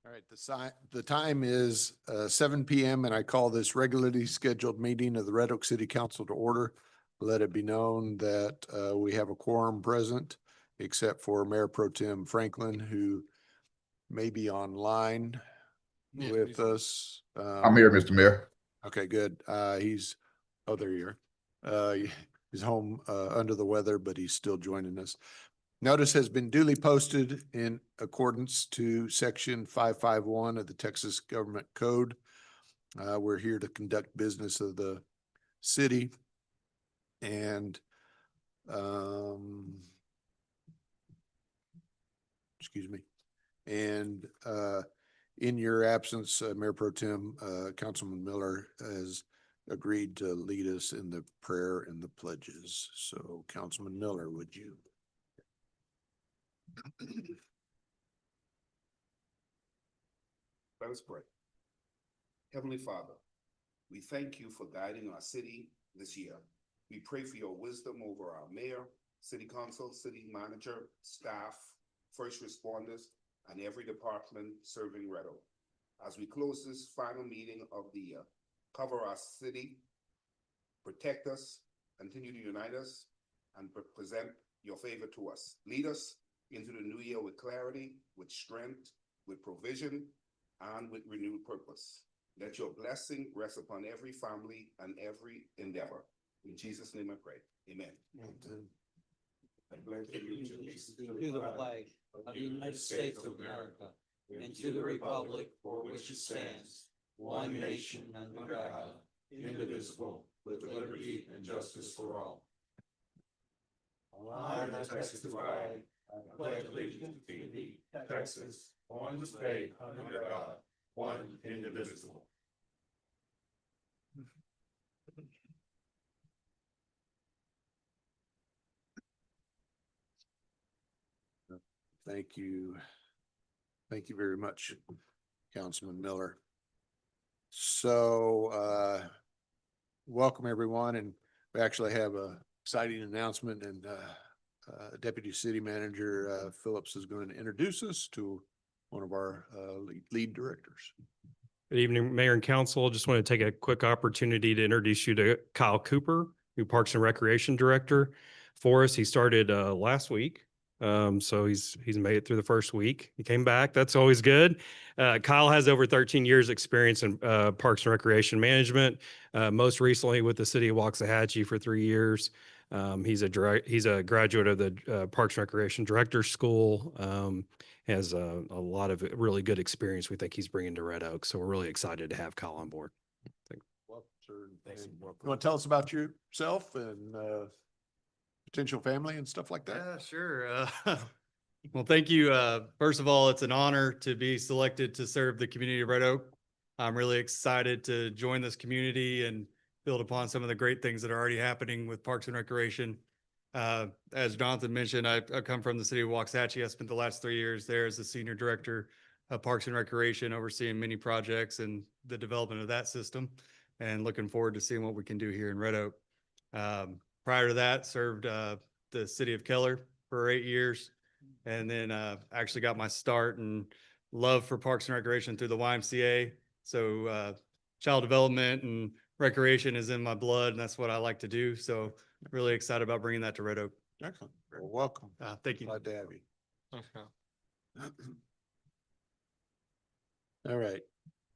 All right, the time is 7 PM and I call this regularly scheduled meeting of the Red Oak City Council to order. Let it be known that we have a quorum present, except for Mayor Pro Tem Franklin, who may be online with us. I'm here, Mr. Mayor. Okay, good. There you are. He's home under the weather, but he's still joining us. Notice has been duly posted in accordance to section 551 of the Texas Government Code. We're here to conduct business of the city and excuse me. And in your absence, Mayor Pro Tem, Councilman Miller has agreed to lead us in the prayer and the pledges. So Councilman Miller, would you? Let us pray. Heavenly Father, we thank you for guiding our city this year. We pray for your wisdom over our mayor, city council, city manager, staff, first responders, and every department serving Red Oak. As we close this final meeting of the year, cover our city, protect us, continue to unite us, and present your favor to us. Lead us into the new year with clarity, with strength, with provision, and with renewed purpose. Let your blessing rest upon every family and every endeavor. In Jesus' name I pray. Amen. To the flag of the United States of America and to the republic for which it stands, one nation under God, indivisible, with liberty and justice for all. I, Texas flag, pledge allegiance to thee, Texas, one state under God, one indivisible. Thank you. Thank you very much, Councilman Miller. So welcome everyone, and we actually have a exciting announcement, and Deputy City Manager Phillips is going to introduce us to one of our lead directors. Good evening, Mayor and Council. Just want to take a quick opportunity to introduce you to Kyle Cooper, new Parks and Recreation Director for us. He started last week. So he's made it through the first week. He came back. That's always good. Kyle has over 13 years experience in Parks and Recreation Management. Most recently with the city of Waxahachie for 3 years. He's a graduate of the Parks and Recreation Director School. Has a lot of really good experience we think he's bringing to Red Oak. So we're really excited to have Kyle on board. Welcome, sir. You want to tell us about yourself and potential family and stuff like that? Yeah, sure. Well, thank you. First of all, it's an honor to be selected to serve the community of Red Oak. I'm really excited to join this community and build upon some of the great things that are already happening with Parks and Recreation. As Jonathan mentioned, I come from the city of Waxahachie. I spent the last 3 years there as the Senior Director of Parks and Recreation, overseeing many projects and the development of that system, and looking forward to seeing what we can do here in Red Oak. Prior to that, served the city of Keller for 8 years, and then actually got my start and love for Parks and Recreation through the YMCA. So child development and recreation is in my blood, and that's what I like to do. So really excited about bringing that to Red Oak. Excellent. Well, welcome. Thank you. Glad to have you. All right.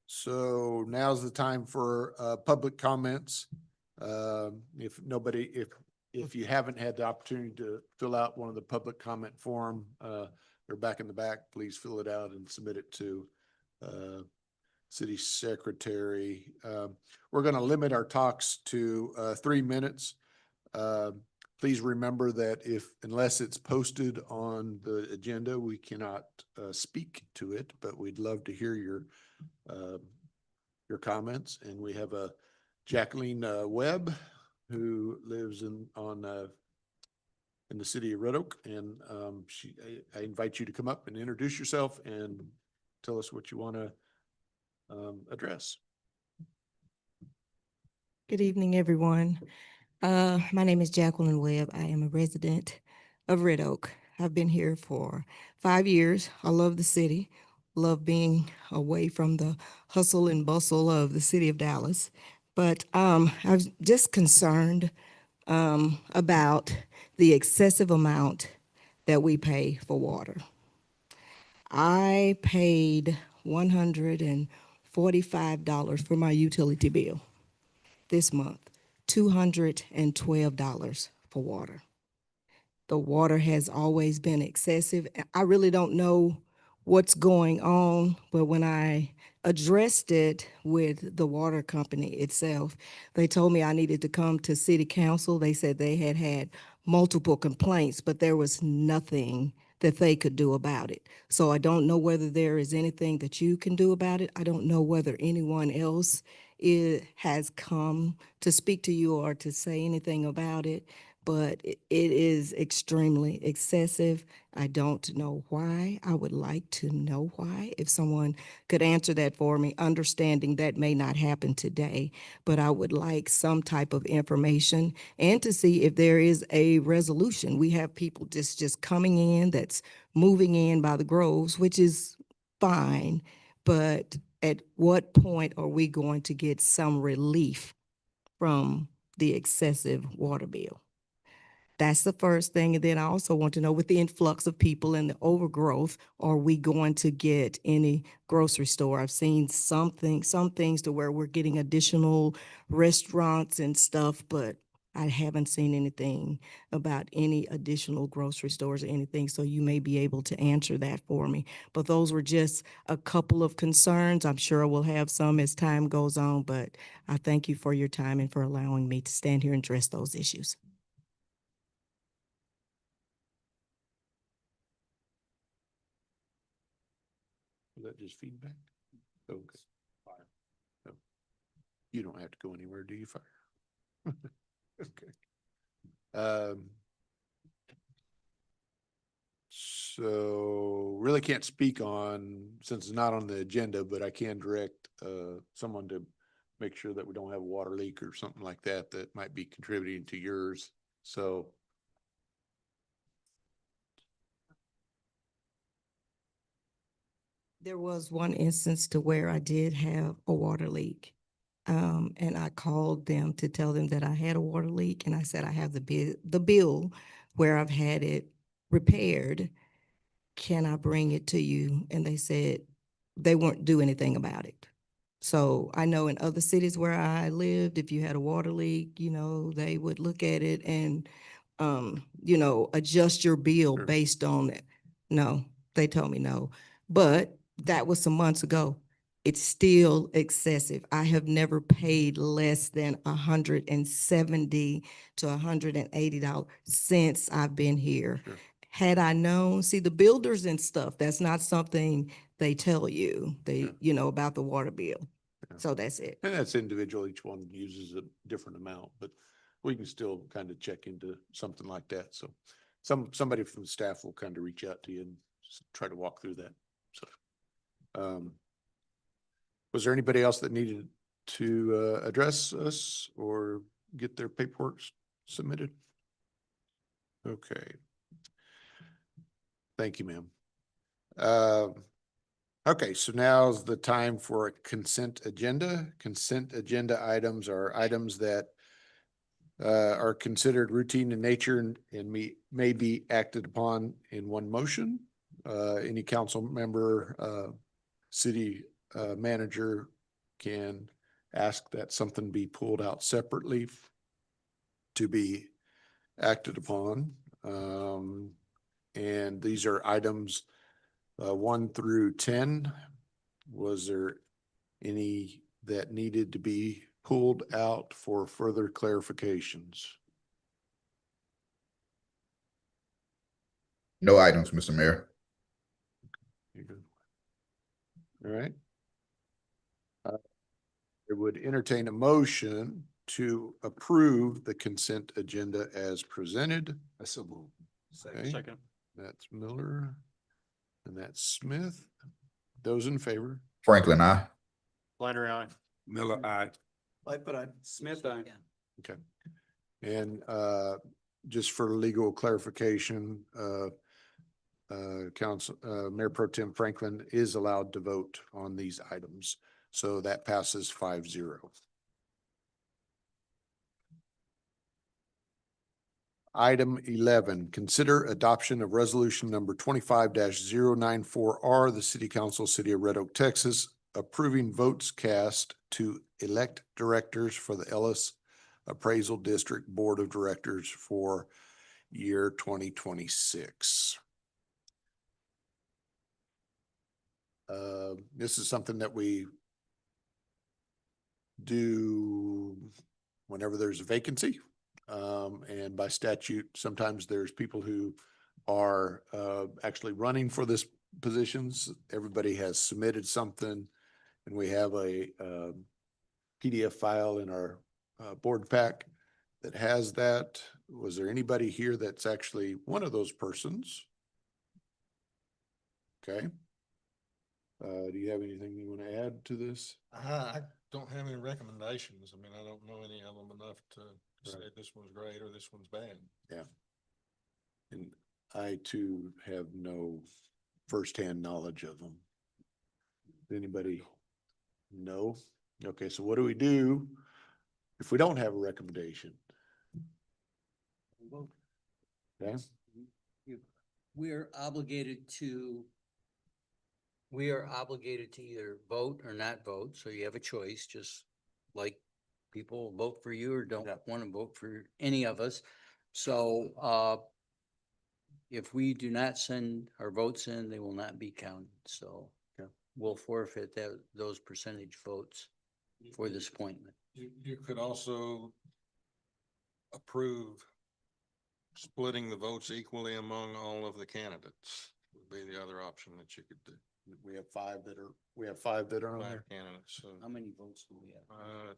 So now's the time for public comments. If you haven't had the opportunity to fill out one of the public comment form, they're back in the back. Please fill it out and submit it to City Secretary. We're going to limit our talks to 3 minutes. Please remember that unless it's posted on the agenda, we cannot speak to it, but we'd love to hear your comments. And we have a Jacqueline Webb who lives in the city of Red Oak, and I invite you to come up and introduce yourself and tell us what you want to address. Good evening, everyone. My name is Jacqueline Webb. I am a resident of Red Oak. I've been here for 5 years. I love the city, love being away from the hustle and bustle of the city of Dallas. But I was just concerned about the excessive amount that we pay for water. I paid $145 for my utility bill this month, $212 for water. The water has always been excessive. I really don't know what's going on, but when I addressed it with the water company itself, they told me I needed to come to city council. They said they had had multiple complaints, but there was nothing that they could do about it. So I don't know whether there is anything that you can do about it. I don't know whether anyone else has come to speak to you or to say anything about it, but it is extremely excessive. I don't know why. I would like to know why. If someone could answer that for me, understanding that may not happen today, but I would like some type of information and to see if there is a resolution. We have people just coming in, that's moving in by the groves, which is fine, but at what point are we going to get some relief from the excessive water bill? That's the first thing. And then I also want to know, with the influx of people and the overgrowth, are we going to get any grocery store? I've seen some things to where we're getting additional restaurants and stuff, but I haven't seen anything about any additional grocery stores or anything. So you may be able to answer that for me. But those were just a couple of concerns. I'm sure we'll have some as time goes on, but I thank you for your time and for allowing me to stand here and address those issues. Is that just feedback? Okay. No. You don't have to go anywhere, do you, Fire? Okay. So really can't speak on, since it's not on the agenda, but I can direct someone to make sure that we don't have a water leak or something like that that might be contributing to yours. So there was one instance to where I did have a water leak. And I called them to tell them that I had a water leak, and I said, I have the bill where I've had it repaired. Can I bring it to you? And they said they won't do anything about it. So I know in other cities where I lived, if you had a water leak, they would look at it and, adjust your bill Sure. based on it. No, they told me no. But that was some months ago. It's still excessive. I have never paid less than $170 to $180 since I've been here. Sure. Had I known, see, the builders and stuff, that's not something they tell you, about the water bill. Yeah. So that's it. and that's individual. Each one uses a different amount, but we can still kind of check into something like that. So somebody from the staff will kind of reach out to you and just try to walk through that. So, was there anybody else that needed to address us or get their paperwork submitted? Okay. Thank you, ma'am. Okay, so now's the time for a consent agenda. Consent agenda items are items that are considered routine in nature and may be acted upon in one motion. Any council member, city manager can ask that something be pulled out separately to be acted upon. And these are items 1 through 10. Was there any that needed to be pulled out for further clarifications? No items, Mr. Mayor. You're good. All right. I would entertain a motion to approve the consent agenda as presented. Okay. Second. That's Miller and that's Smith. Those in favor? Franklin, I. Flannery, aye. Miller, aye. Lightfoot, aye. Smith, aye. Okay. And just for legal clarification, Mayor Pro Tem Franklin is allowed to vote on these items. So that passes 5-0. Item 11, consider adoption of resolution number 25-094R, the City Council, City of Red Oak, Texas, approving votes cast to elect directors for the Ellis Appraisal District Board of Directors for year 2026. This is something that we do whenever there's a vacancy. And by statute, sometimes there's people who are actually running for this positions. Everybody has submitted something, and we have a PDF file in our board pack that has that. Was there anybody here that's actually one of those persons? Okay. Do you have anything you want to add to this? I don't have any recommendations. I mean, I don't know any of them enough to say Right. this one's great or this one's bad. And I too have no firsthand knowledge of them. Anybody? No? Okay, so what do we do if we don't have a recommendation? Okay, We're obligated to either vote or not vote, so you have a choice, just like people vote for you or don't want to vote for any of us. So, if we do not send our votes in, they will not be counted, so Okay. we'll forfeit those percentage votes for this appointment. You could also approve splitting the votes equally among all of the candidates would be the other option that you could do. we have five that are on there. Five candidates, so, How many votes do we have?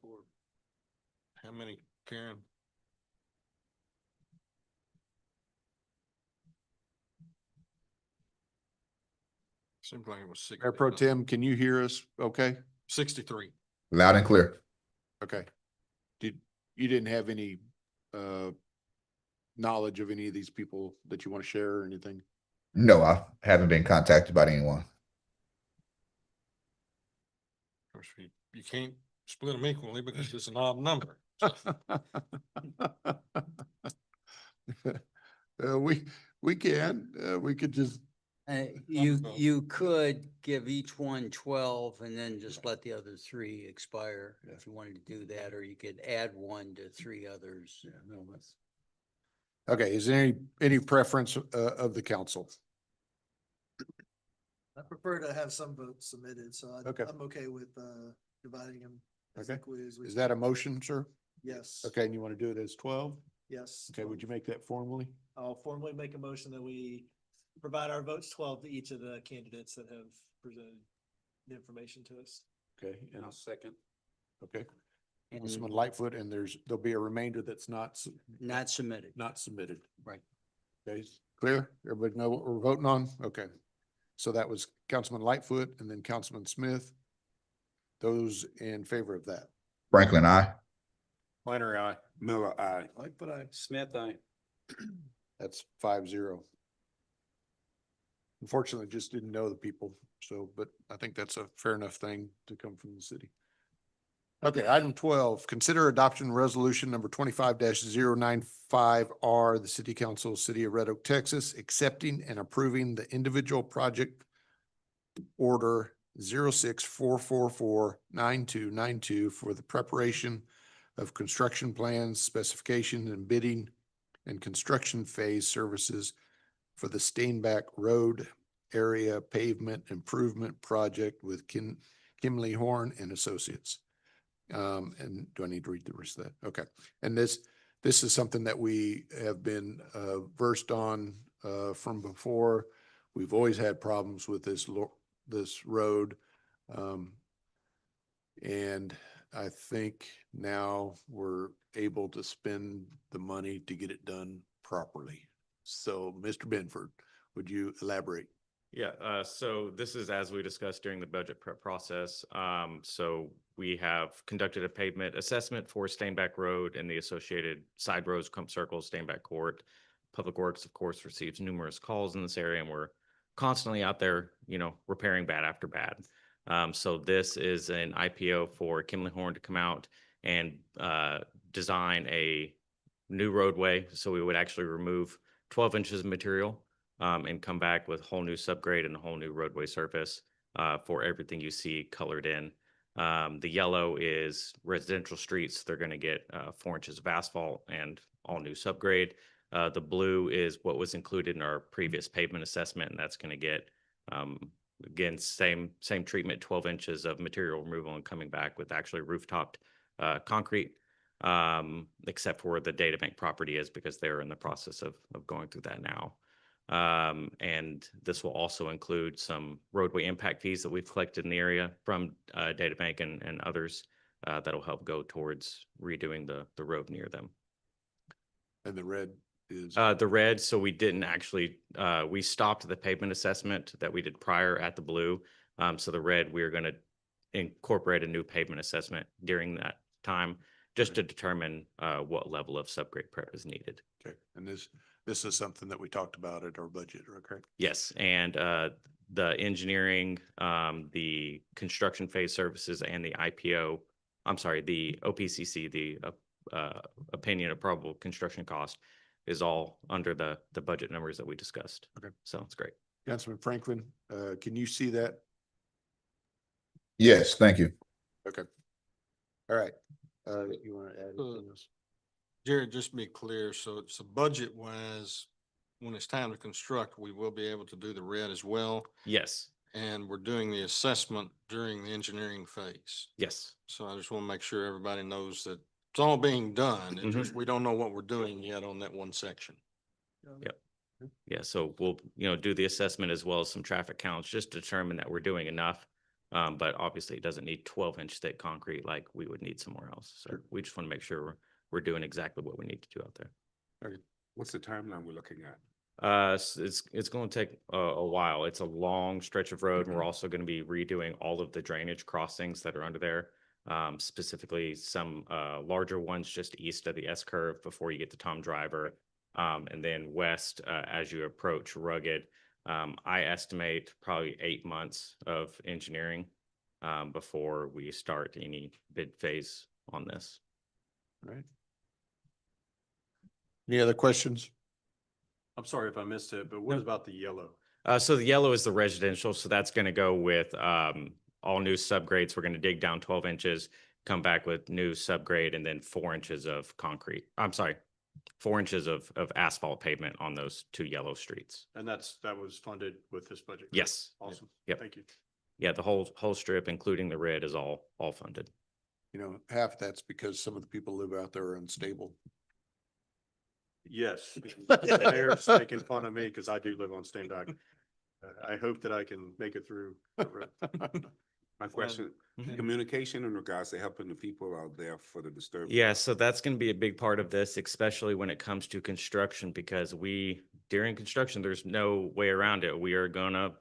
how many, Karen? Seems like it was six. Mayor Pro Tem, can you hear us? Okay, 63. Loud and clear. okay. You didn't have any knowledge of any of these people that you want to share or anything? No, I haven't been contacted by anyone. Of course, you can't split them equally because it's an odd number. We can, we could just, You could give each one 12 and then just let the other three expire if you wanted to do that, or you could add one to three others. okay, is there any preference of the council? I prefer to have some votes submitted, so Okay. I'm okay with dividing them. as Okay. equally as we Is that a can. motion, sir? Yes. Okay, and you want to do it as 12? Yes. Okay, would you make that formally? I'll formally make a motion that we provide our votes 12 to each of the candidates that have presented the information to us. Okay, and second. okay, And Councilman Lightfoot, and there'll be a remainder that's not not submitted. submitted. Right. Okay, clear? Everybody know what we're voting on? Okay. So that was Councilman Lightfoot and then Councilman Smith. Those in favor of that? Franklin, I. Flannery, aye. Miller, I. Lightfoot, aye. Smith, aye. That's 5-0. Unfortunately, just didn't know the people, so, but I think that's a fair enough thing to come from the city. Okay, item 12, consider adoption resolution number 25-095R, the City Council, City of Red Oak, Texas, accepting and approving the individual project order 06-444-9292 for the preparation of construction plans, specification and bidding and construction phase services for the Steinbach Road Area Pavement Improvement Project with Kimley Horn and Associates. And do I need to read the rest of that? Okay. And this is something that we have been versed on from before. We've always had problems with this road. And I think now we're able to spend the money to get it done properly. So, Mr. Benford, would you elaborate? Yeah, so this is as we discussed during the budget prep process. So we have conducted a pavement assessment for Steinbach Road and the associated side roads, Crump Circle, Steinbach Court. Public Works, of course, receives numerous calls in this area, and we're constantly out there, repairing bad after bad. So this is an IPO for Kimley Horn to come out and design a new roadway. So we would actually remove 12 inches of material and come back with whole new subgrade and a whole new roadway surface for everything you see colored in. The yellow is residential streets. They're going to get 4 inches of asphalt and all new subgrade. The blue is what was included in our previous pavement assessment, and that's going to get, again, same treatment, 12 inches of material removal and coming back with actually rooftop concrete, except for the data bank property is because they're in the process of going through that now. And this will also include some roadway impact fees that we've collected in the area from data bank and others that'll help go towards redoing the road near them. And the red is, The red, so we didn't actually, we stopped the pavement assessment that we did prior at the blue. So the red, we're going to incorporate a new pavement assessment during that time just to determine what level of subgrade prep is needed. okay, and this is something that we talked about at our budget, correct? Yes, and the engineering, the construction phase services and the IPO, I'm sorry, the OPCC, the opinion of probable construction cost is all under the budget numbers that we discussed. Okay. So it's great. Councilman Franklin, can you see that? Yes, thank you. Okay. All right. You want to add anything else? Jared, just to be clear, so it's a budget wise, when it's time to construct, we will be able to do the red as well. Yes, And we're doing the assessment during the engineering phase. yes. So I just want to make sure everybody knows that it's all being done. It just, we don't know what we're doing yet on that one section. Yeah, so we'll, do the assessment as well as some traffic counts, just to determine that we're doing enough. But obviously it doesn't need 12-inch thick concrete like we would need somewhere else. So we just want to make sure we're doing exactly what we need to do out there. What's the timeline we're looking at? It's going to take a while. It's a long stretch of road, and we're also going to be redoing all of the drainage crossings that are under there. Specifically some larger ones just east of the S curve before you get to Tom Driver, and then west as you approach Rugged. I estimate probably 8 months of engineering before we start any bid phase on this. All right. Any other questions? I'm sorry if I missed it, but what about the yellow? So the yellow is the residential, so that's going to go with all new subgrades. We're going to dig down 12 inches, come back with new subgrade, and then 4 inches of concrete. I'm sorry, 4 inches of asphalt pavement on those 2 yellow streets. And that was funded with this budget? correct? Yes. Awesome. Yep. Thank you. Yeah, the whole strip, including the red, is all funded. Half that's because some of the people live out there are unstable. Yes. The mayor's making fun of me because I do live on Steinbach. I hope that I can make it through. the road. My question, communication in regards to helping the people out there for the disturbance. Yeah, so that's going to be a big part of this, especially when it comes to construction, because during construction, there's no way around it. We are going to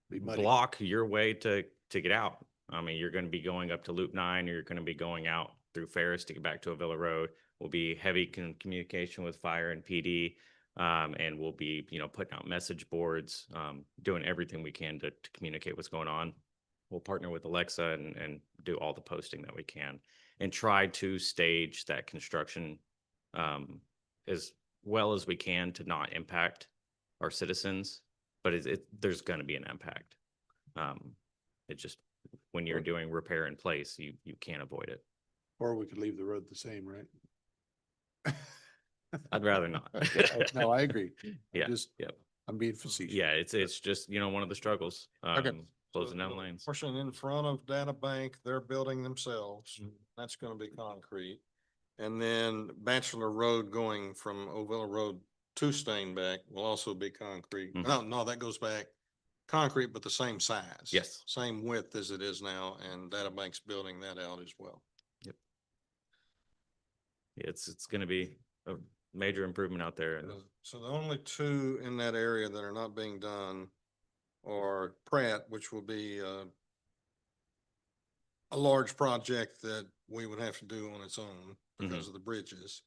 Be muddy. block your way to get out. I mean, you're going to be going up to Loop 9, or you're going to be going out through Ferris to get back to Avila Road. We'll be heavy communication with fire and PD, and we'll be, putting out message boards, doing everything we can to communicate what's going on. We'll partner with Alexa and do all the posting that we can and try to stage that construction as well as we can to not impact our citizens, but there's going to be an impact. It just, when you're doing repair in place, you can't avoid it. Or we could leave the road the same, right? I'd rather not. No, I agree. Yeah, Just- yep. I'm being facetious. Yeah, it's just, one of the struggles, closing down lanes. Portion in front of Data Bank, they're building themselves. That's gonna be concrete. And then Bachelor Road going from Ovilla Road to Steinbach will also be concrete. No, that goes back concrete, but the same size. Yes. Same width as it is now, and Data Bank's building that out as well. It's going to be a major improvement out there. And So the only 2 in that area that are not being done are Pratt, which will be a large project that we would have to do on its own because of the bridges.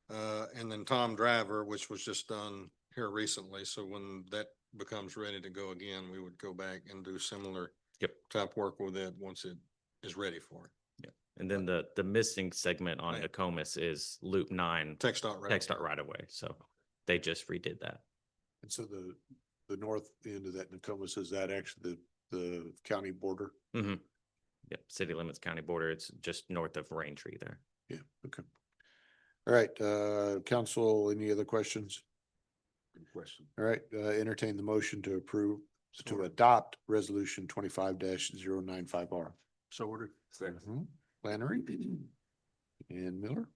And then Tom Driver, which was just done here recently, so when that becomes ready to go again, we would go back and do similar Yep. type work with it once it is ready for it. And then the missing segment on Right. Nokomis is Loop 9, TxDOT right. TxDOT right away. So they just redid that. And so the north end of that Nokomis, is that actually the county border? Mm-hmm. Yep, city limits, county border. It's just north of Rain Tree there. Yeah, okay. All right, council, any other questions? Good question. All right, entertain the motion to approve, to adopt resolution 25-095R. So ordered. Mhm. Flannery and Miller.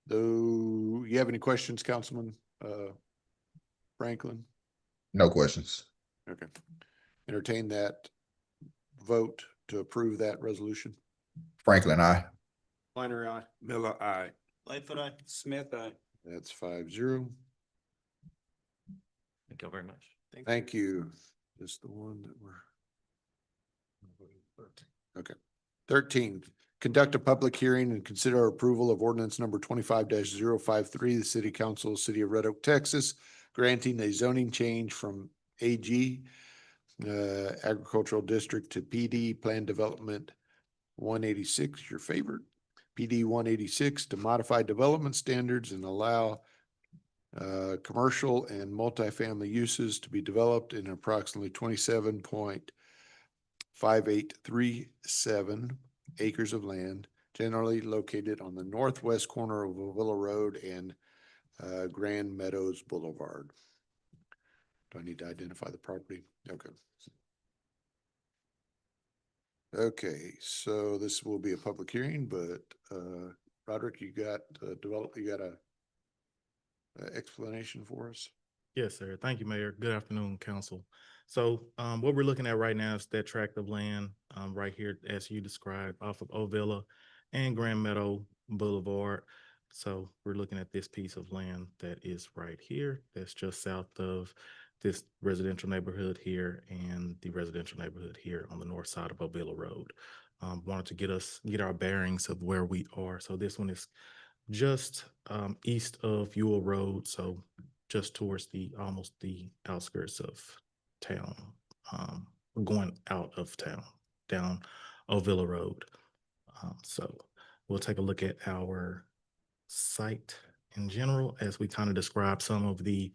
Though, you have any questions, Councilman, Franklin? No questions. Okay. Entertain that vote to approve that resolution. Franklin, I. Flannery, aye. Miller, I. Lightfoot, aye. Smith, aye. That's 5-0. Thank you very much. Thank you. Just the one that we're. Okay. 13, conduct a public hearing and consider approval of ordinance number 25-053, the city council, city of Red Oak, Texas, granting a zoning change from AG agricultural district to PD plan development 186, your favorite, PD 186, to modify development standards and allow commercial and multifamily uses to be developed in approximately 27.5837 acres of land, generally located on the northwest corner of Avila Road and Grand Meadows Boulevard. Do I need to identify the property? Okay. Okay, so this will be a public hearing, but Roderick, you got a explanation for us? Yes, sir. Thank you, Mayor. Good afternoon, council. So what we're looking at right now is that tract of land right here, as you described, off of Ovilla and Grand Meadow Boulevard. So we're looking at this piece of land that is right here. That's just south of this residential neighborhood here and the residential neighborhood here on the north side of Ovilla Road. Wanted to get our bearings of where we are. So this one is just east of Ewell Road, so just towards almost the outskirts of town, going out of town, down Ovilla Road. So we'll take a look at our site in general as we kind of describe some of the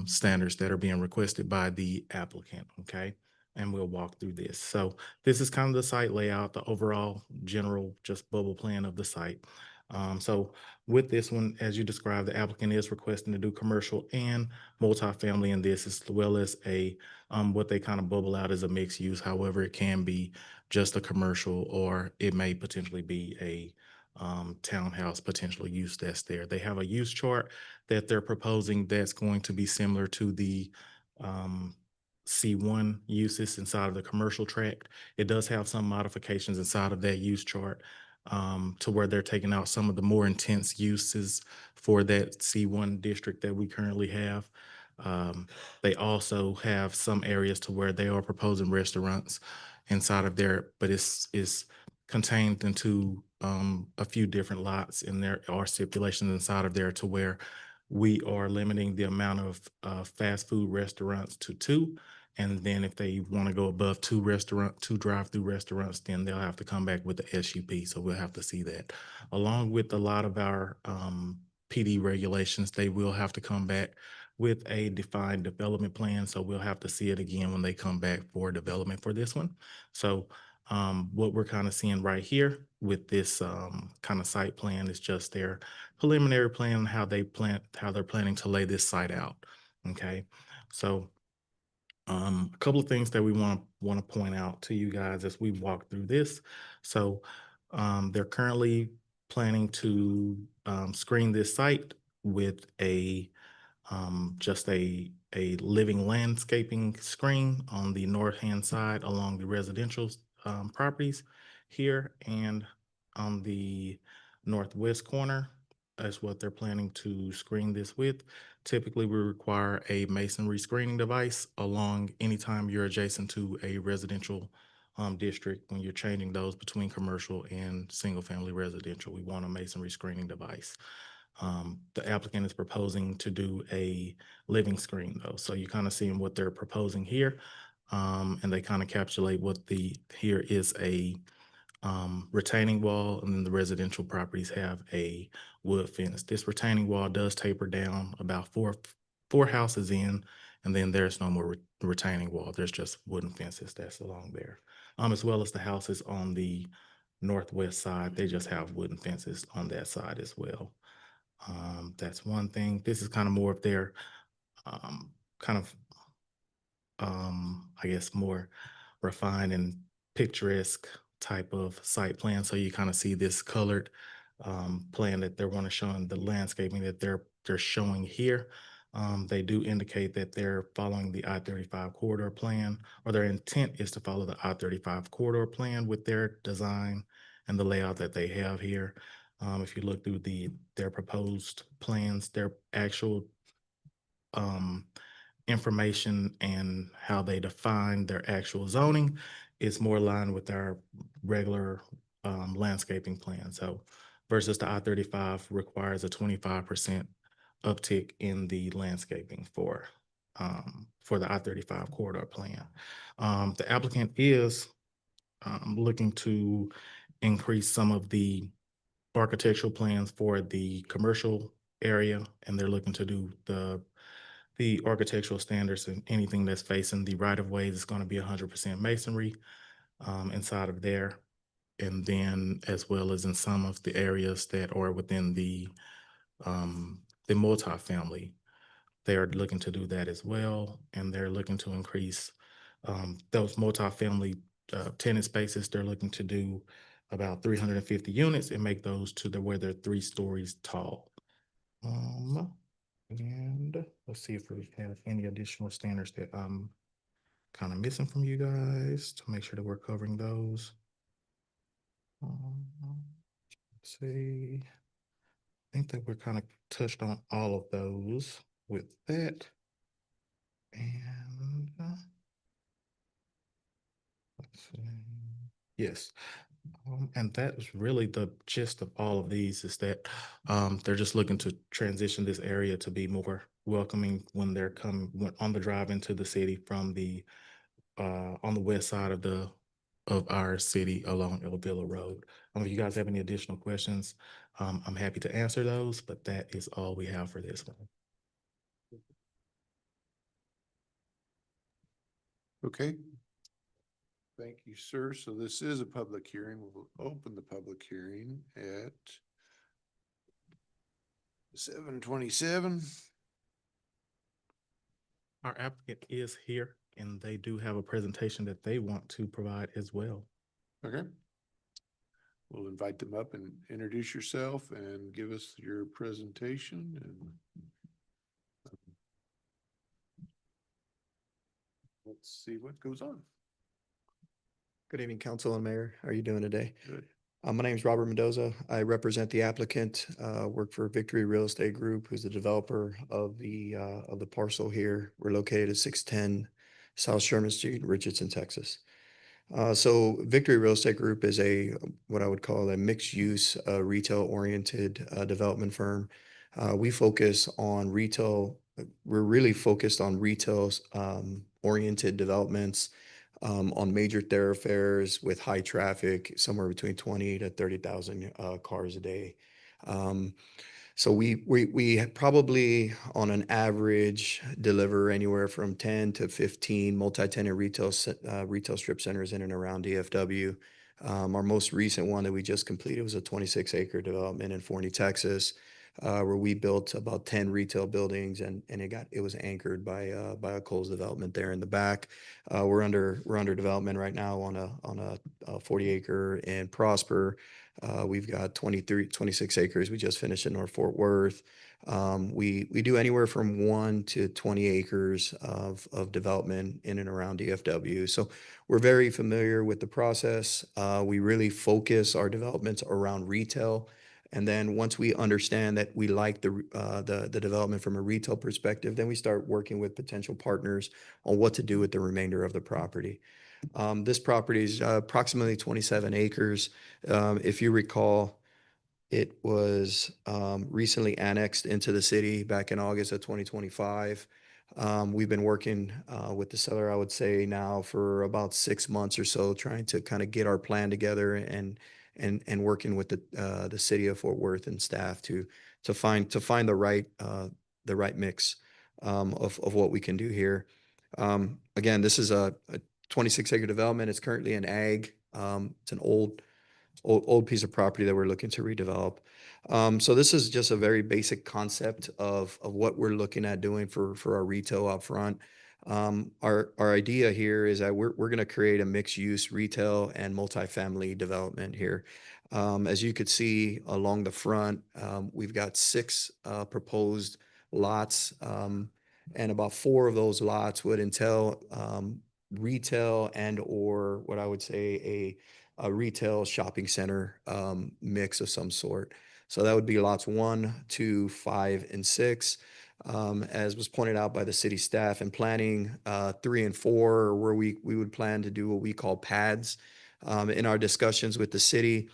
standards that are being requested by the applicant, okay? And we'll walk through this. So this is kind of the site layout, the overall general just bubble plan of the site. So with this one, as you described, the applicant is requesting to do commercial and multifamily in this, as well as a what they kind of bubble out as a mixed use. However, it can be just a commercial, or it may potentially be a townhouse potential use that's there. They have a use chart that they're proposing that's going to be similar to the C1 uses inside of the commercial tract. It does have some modifications inside of that use chart to where they're taking out some of the more intense uses for that C1 district that we currently have. They also have some areas to where they are proposing restaurants inside of there, but it's contained into a few different lots, and there are stipulations inside of there to where we are limiting the amount of fast food restaurants to 2. And then if they want to go above 2 drive-through restaurants, then they'll have to come back with the SUP. So we'll have to see that. Along with a lot of our PD regulations, they will have to come back with a defined development plan. So we'll have to see it again when they come back for development for this one. So what we're kind of seeing right here with this kind of site plan is just their preliminary plan, how they're planning to lay this site out. Okay, so a couple of things that we want to point out to you guys as we walk through this. So they're currently planning to screen this site with just a living landscaping screen on the north hand side along the residential properties here, and on the northwest corner is what they're planning to screen this with. Typically, we require a masonry screening device along anytime you're adjacent to a residential district. When you're changing those between commercial and single family residential, we want a masonry screening device. The applicant is proposing to do a living screen though. So you kind of seeing what they're proposing here. And they kind of capsulate what here is a retaining wall, and then the residential properties have a wood fence. This retaining wall does taper down about four houses in, and then there's no more retaining wall. There's just wooden fences that's along there. As well as the houses on the northwest side, they just have wooden fences on that side as well. That's one thing. This is kind of more of their kind of I guess more refined and picturesque type of site plan. So you kind of see this colored plan that they're want to show in the landscaping that they're showing here. They do indicate that they're following the I-35 corridor plan, or their intent is to follow the I-35 corridor plan with their design and the layout that they have here. If you look through their proposed plans, their actual information and how they define their actual zoning is more aligned with our regular landscaping plan. So versus the I-35 requires a 25% uptick in the landscaping for the I-35 corridor plan. The applicant is looking to increase some of the architectural plans for the commercial area, and they're looking to do the architectural standards, and anything that's facing the right of ways is going to be 100% masonry inside of there. And then as well as in some of the areas that are within the multifamily, they are looking to do that as well. And they're looking to increase those multifamily tenant spaces. They're looking to do about 350 units and make those where they're 3 stories tall. And let's see if we have any additional standards that I'm kind of missing from you guys to make sure that we're covering those. Let's see. I think that we're kind of touched on all of those with that. And let's see. Yes. And that is really the gist of all of these, is that they're just looking to transition this area to be more welcoming when they're on the drive into the city from on the west side of our city along El Villa Road. If you guys have any additional questions, I'm happy to answer those, but that is all we have for this one. Okay. Thank you, sir. So this is a public hearing. We'll open the public hearing at 7:27. Our applicant is here, and they do have a presentation that they want to provide as well. Okay. We'll invite them up and introduce yourself and give us your presentation, and let's see what goes on. Good evening, council and mayor. How are you doing today? Good. My name is Robert Mendoza. I represent the applicant, work for Victory Real Estate Group, who's the developer of the parcel here. We're located at 610 South Sherman Street, Richardson, Texas. So Victory Real Estate Group is what I would call a mixed-use, retail-oriented development firm. We focus on retail. We're really focused on retail oriented developments on major thoroughfares with high traffic, somewhere between 20 to 30,000 cars a day. So we probably on an average deliver anywhere from 10 to 15 multi-tenant retail strip centers in and around DFW. Our most recent one that we just completed was a 26-acre development in Forney, Texas, where we built about 10 retail buildings, and it was anchored by a Kohl's development there in the back. We're under development right now on a 40-acre in Prosper. We've got 26 acres. We just finished in North Fort Worth. We do anywhere from 1 to 20 acres of development in and around DFW. So we're very familiar with the process. We really focus our developments around retail. And then once we understand that we like the development from a retail perspective, then we start working with potential partners on what to do with the remainder of the property. This property is approximately 27 acres. If you recall, It was recently annexed into the city back in August of 2025. We've been working with the seller, I would say now for about 6 months or so, trying to kind of get our plan together and working with the city of Fort Worth and staff to find the right mix of what we can do here. Again, this is a 26-acre development. It's currently an ag. It's an old piece of property that we're looking to redevelop. So this is just a very basic concept of what we're looking at doing for our retail up front. Our idea here is that we're going to create a mixed-use retail and multifamily development here. As you could see along the front, we've got 6 proposed lots, and about 4 of those lots would entail retail and or what I would say a retail shopping center mix of some sort. So that would be lots 1, 2, 5, and 6. As was pointed out by the city staff and planning, 3 and 4 are where we would plan to do what we call pads. In our discussions with the city,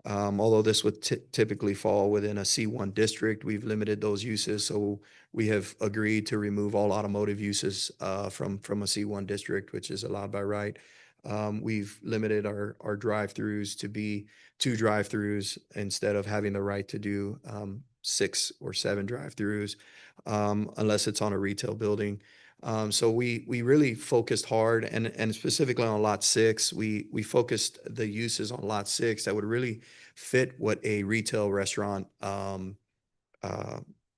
although this would typically fall within a C1 district, we've limited those uses. So we have agreed to remove all automotive uses from a C1 district, which is allowed by right. We've limited our drive-throughs to be 2 drive-throughs instead of having the right to do 6 or 7 drive-throughs, unless it's on a retail building. So we really focused hard and specifically on lot 6, we focused the uses on lot 6 that would really fit what a retail restaurant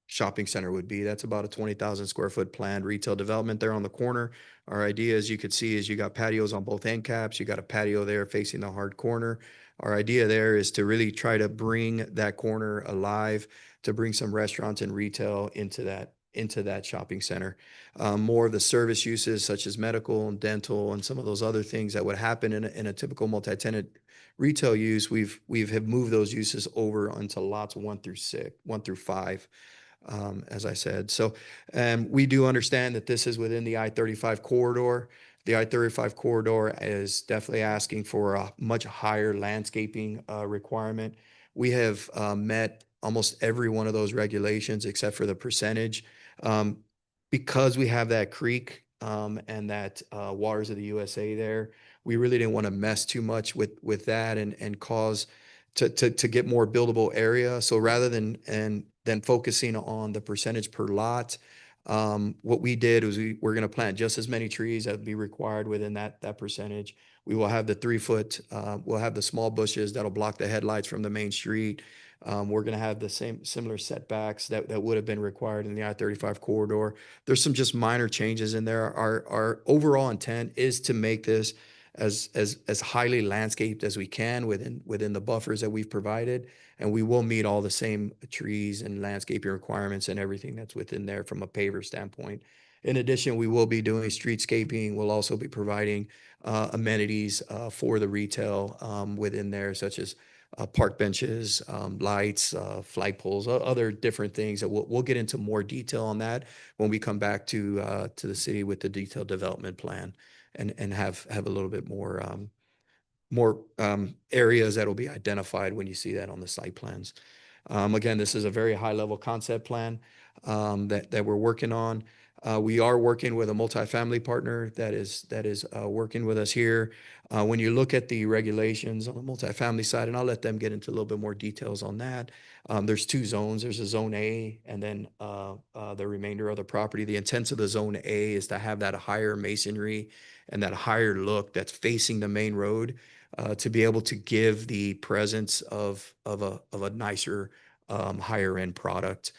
shopping center would be. That's about a 20,000 square foot planned retail development there on the corner. Our idea, as you could see, is you got patios on both end caps. You got a patio there facing the hard corner. Our idea there is to really try to bring that corner alive, to bring some restaurants and retail into that shopping center. More of the service uses such as medical and dental and some of those other things that would happen in a typical multi-tenant retail use, we've have moved those uses over onto lots 1 through 5. As I said. So we do understand that this is within the I-35 corridor. The I-35 corridor is definitely asking for a much higher landscaping requirement. We have met almost every one of those regulations except for the percentage. Because we have that creek and that Waters of the USA there, we really didn't want to mess too much with that and cause to get more buildable area. So rather than focusing on the percentage per lot, what we did was we're going to plant just as many trees that would be required within that percentage. We will have the 3-foot, we'll have the small bushes that'll block the headlights from the main street. We're going to have the similar setbacks that would have been required in the I-35 corridor. There's some just minor changes in there. Our overall intent is to make this as highly landscaped as we can within the buffers that we've provided, and we will meet all the same trees and landscaping requirements and everything that's within there from a paver standpoint. In addition, we will be doing streetscaping. We'll also be providing amenities for the retail within there, such as park benches, lights, flag poles, other different things that we'll get into more detail on that when we come back to the city with the detailed development plan and have a little bit more areas that will be identified when you see that on the site plans. Again, this is a very high level concept plan that we're working on. We are working with a multifamily partner that is working with us here. When you look at the regulations on the multifamily side, and I'll let them get into a little bit more details on that. There's 2 zones. There's a zone A and then the remainder of the property. The intent of the zone A is to have that higher masonry and that higher look that's facing the main road to be able to give the presence of a nicer, higher end product.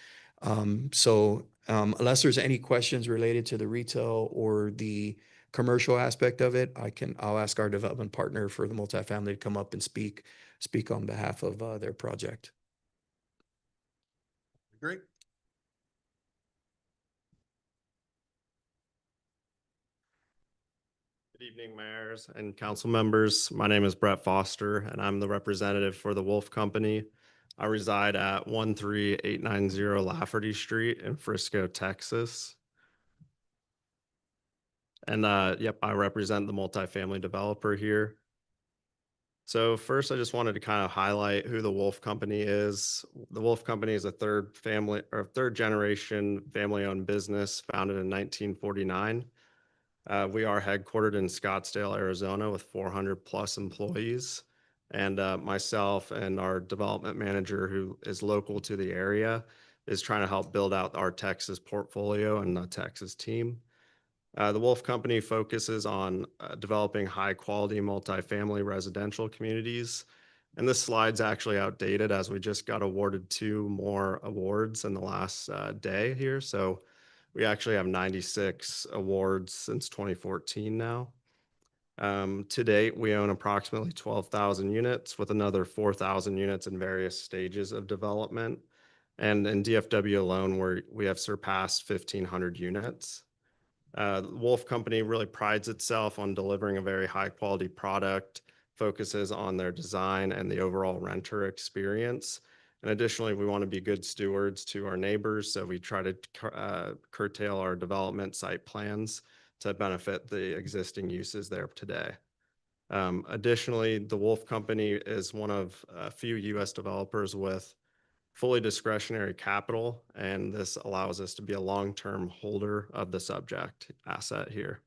Unless there's any questions related to the retail or the commercial aspect of it, I'll ask our development partner for the multifamily to come up and speak on behalf of their project. Great. Good evening, mayors and council members. My name is Brett Foster, and I'm the representative for the Wolf Company. I reside at 13890 Lafferty Street in Frisco, Texas. And yep, I represent the multifamily developer here. So first, I just wanted to kind of highlight who the Wolf Company is. The Wolf Company is a third generation family-owned business founded in 1949. We are headquartered in Scottsdale, Arizona, with 400 plus employees. And myself and our development manager, who is local to the area, is trying to help build out our Texas portfolio and the Texas team. The Wolf Company focuses on developing high-quality multifamily residential communities. And this slide's actually outdated as we just got awarded 2 more awards in the last day here. So we actually have 96 awards since 2014 now. To date, we own approximately 12,000 units with another 4,000 units in various stages of development. And in DFW alone, we have surpassed 1,500 units. Wolf Company really prides itself on delivering a very high quality product, focuses on their design and the overall renter experience. And additionally, we want to be good stewards to our neighbors, so we try to curtail our development site plans to benefit the existing uses there today. Additionally, the Wolf Company is one of a few U.S. developers with fully discretionary capital, and this allows us to be a long-term holder of the subject asset here.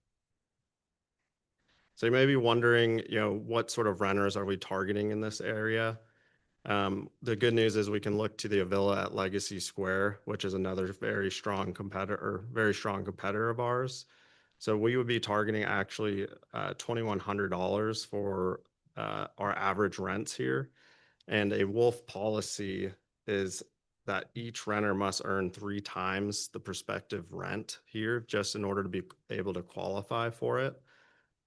So you may be wondering, what sort of renters are we targeting in this area? The good news is we can look to the Avila at Legacy Square, which is another very strong competitor of ours. So we would be targeting actually $2,100 for our average rents here. And a Wolf policy is that each renter must earn 3 times the prospective rent here just in order to be able to qualify for it.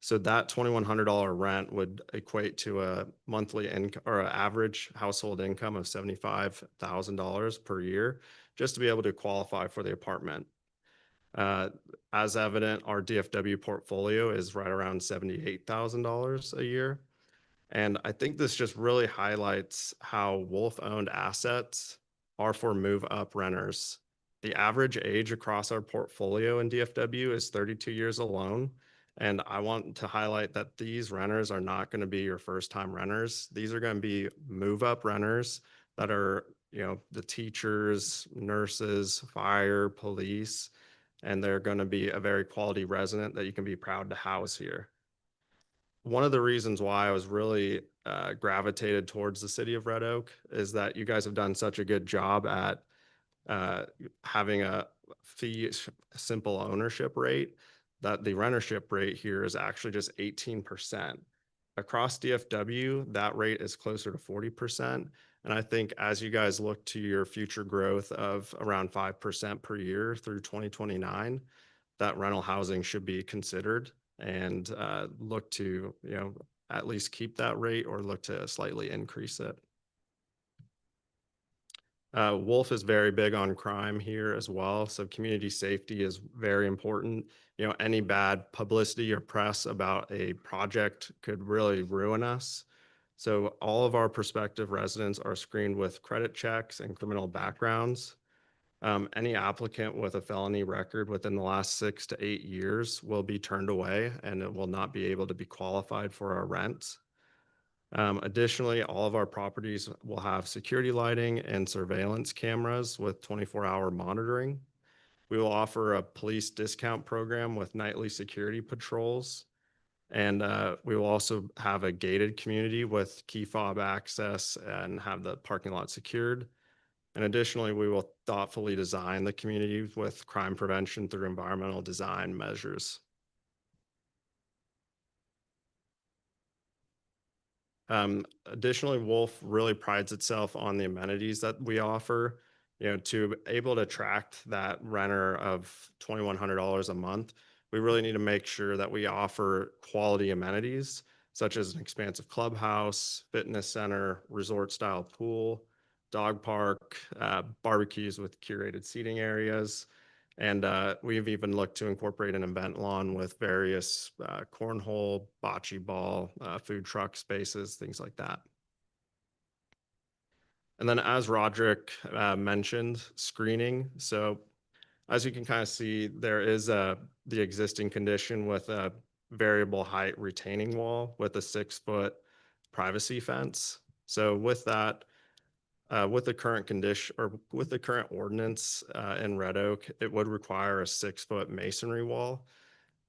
So that $2,100 rent would equate to a monthly income or an average household income of $75,000 per year just to be able to qualify for the apartment. As evident, our DFW portfolio is right around $78,000 a year. And I think this just really highlights how Wolf-owned assets are for move-up renters. The average age across our portfolio in DFW is 32 years alone. And I want to highlight that these renters are not going to be your first-time renters. These are going to be move-up renters that are, the teachers, nurses, fire, police, and they're going to be a very quality resident that you can be proud to house here. One of the reasons why I was really gravitated towards the city of Red Oak is that you guys have done such a good job at having a fee simple ownership rate, that the rentership rate here is actually just 18%. Across DFW, that rate is closer to 40%. And I think as you guys look to your future growth of around 5% per year through 2029, that rental housing should be considered and look to, at least keep that rate or look to slightly increase it. Wolf is very big on crime here as well. So community safety is very important. Any bad publicity or press about a project could really ruin us. So all of our prospective residents are screened with credit checks and criminal backgrounds. Any applicant with a felony record within the last 6 to 8 years will be turned away and it will not be able to be qualified for our rents. Additionally, all of our properties will have security lighting and surveillance cameras with 24-hour monitoring. We will offer a police discount program with nightly security patrols. And we will also have a gated community with key fob access and have the parking lot secured. And additionally, we will thoughtfully design the community with crime prevention through environmental design measures. Additionally, Wolf really prides itself on the amenities that we offer. To able to attract that renter of $2,100 a month, we really need to make sure that we offer quality amenities such as an expansive clubhouse, fitness center, resort style pool, dog park, barbecues with curated seating areas. And we've even looked to incorporate an event lawn with various cornhole, bocce ball, food truck spaces, things like that. And then as Roderick mentioned, screening. So as you can kind of see, there is the existing condition with a variable height retaining wall with a 6-foot privacy fence. So with that, with the current condition or with the current ordinance in Red Oak, it would require a 6-foot masonry wall.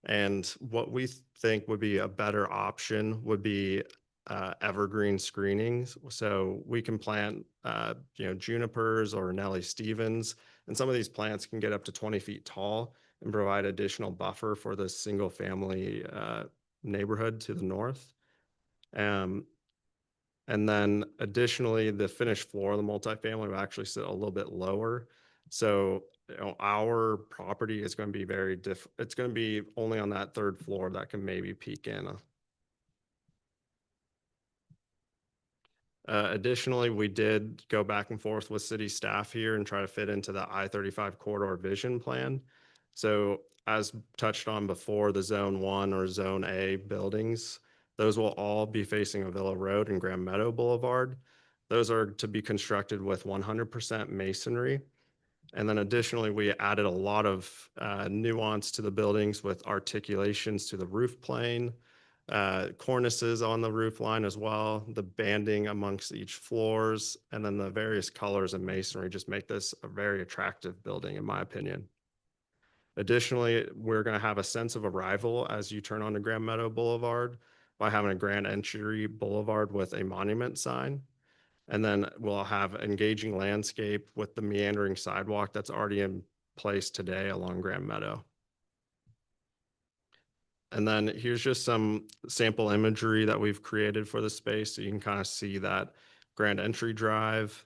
And what we think would be a better option would be evergreen screenings. So we can plant, junipers or Nellie Stevens, and some of these plants can get up to 20 feet tall and provide additional buffer for the single family neighborhood to the north. And then additionally, the finished floor of the multifamily will actually sit a little bit lower. So our property is going to be it's going to be only on that 3rd floor that can maybe peek in. Additionally, we did go back and forth with city staff here and try to fit into the I-35 corridor vision plan. So as touched on before, the Zone 1 or Zone A buildings, those will all be facing Avila Road and Grand Meadow Boulevard. Those are to be constructed with 100% masonry. And then additionally, we added a lot of nuance to the buildings with articulations to the roof plane, cornices on the roof line as well, the banding amongst each floors, and then the various colors of masonry just make this a very attractive building, in my opinion. Additionally, we're going to have a sense of arrival as you turn onto Grand Meadow Boulevard by having a grand entry boulevard with a monument sign. And then we'll have engaging landscape with the meandering sidewalk that's already in place today along Grand Meadow. And then here's just some sample imagery that we've created for the space. So you can kind of see that grand entry drive,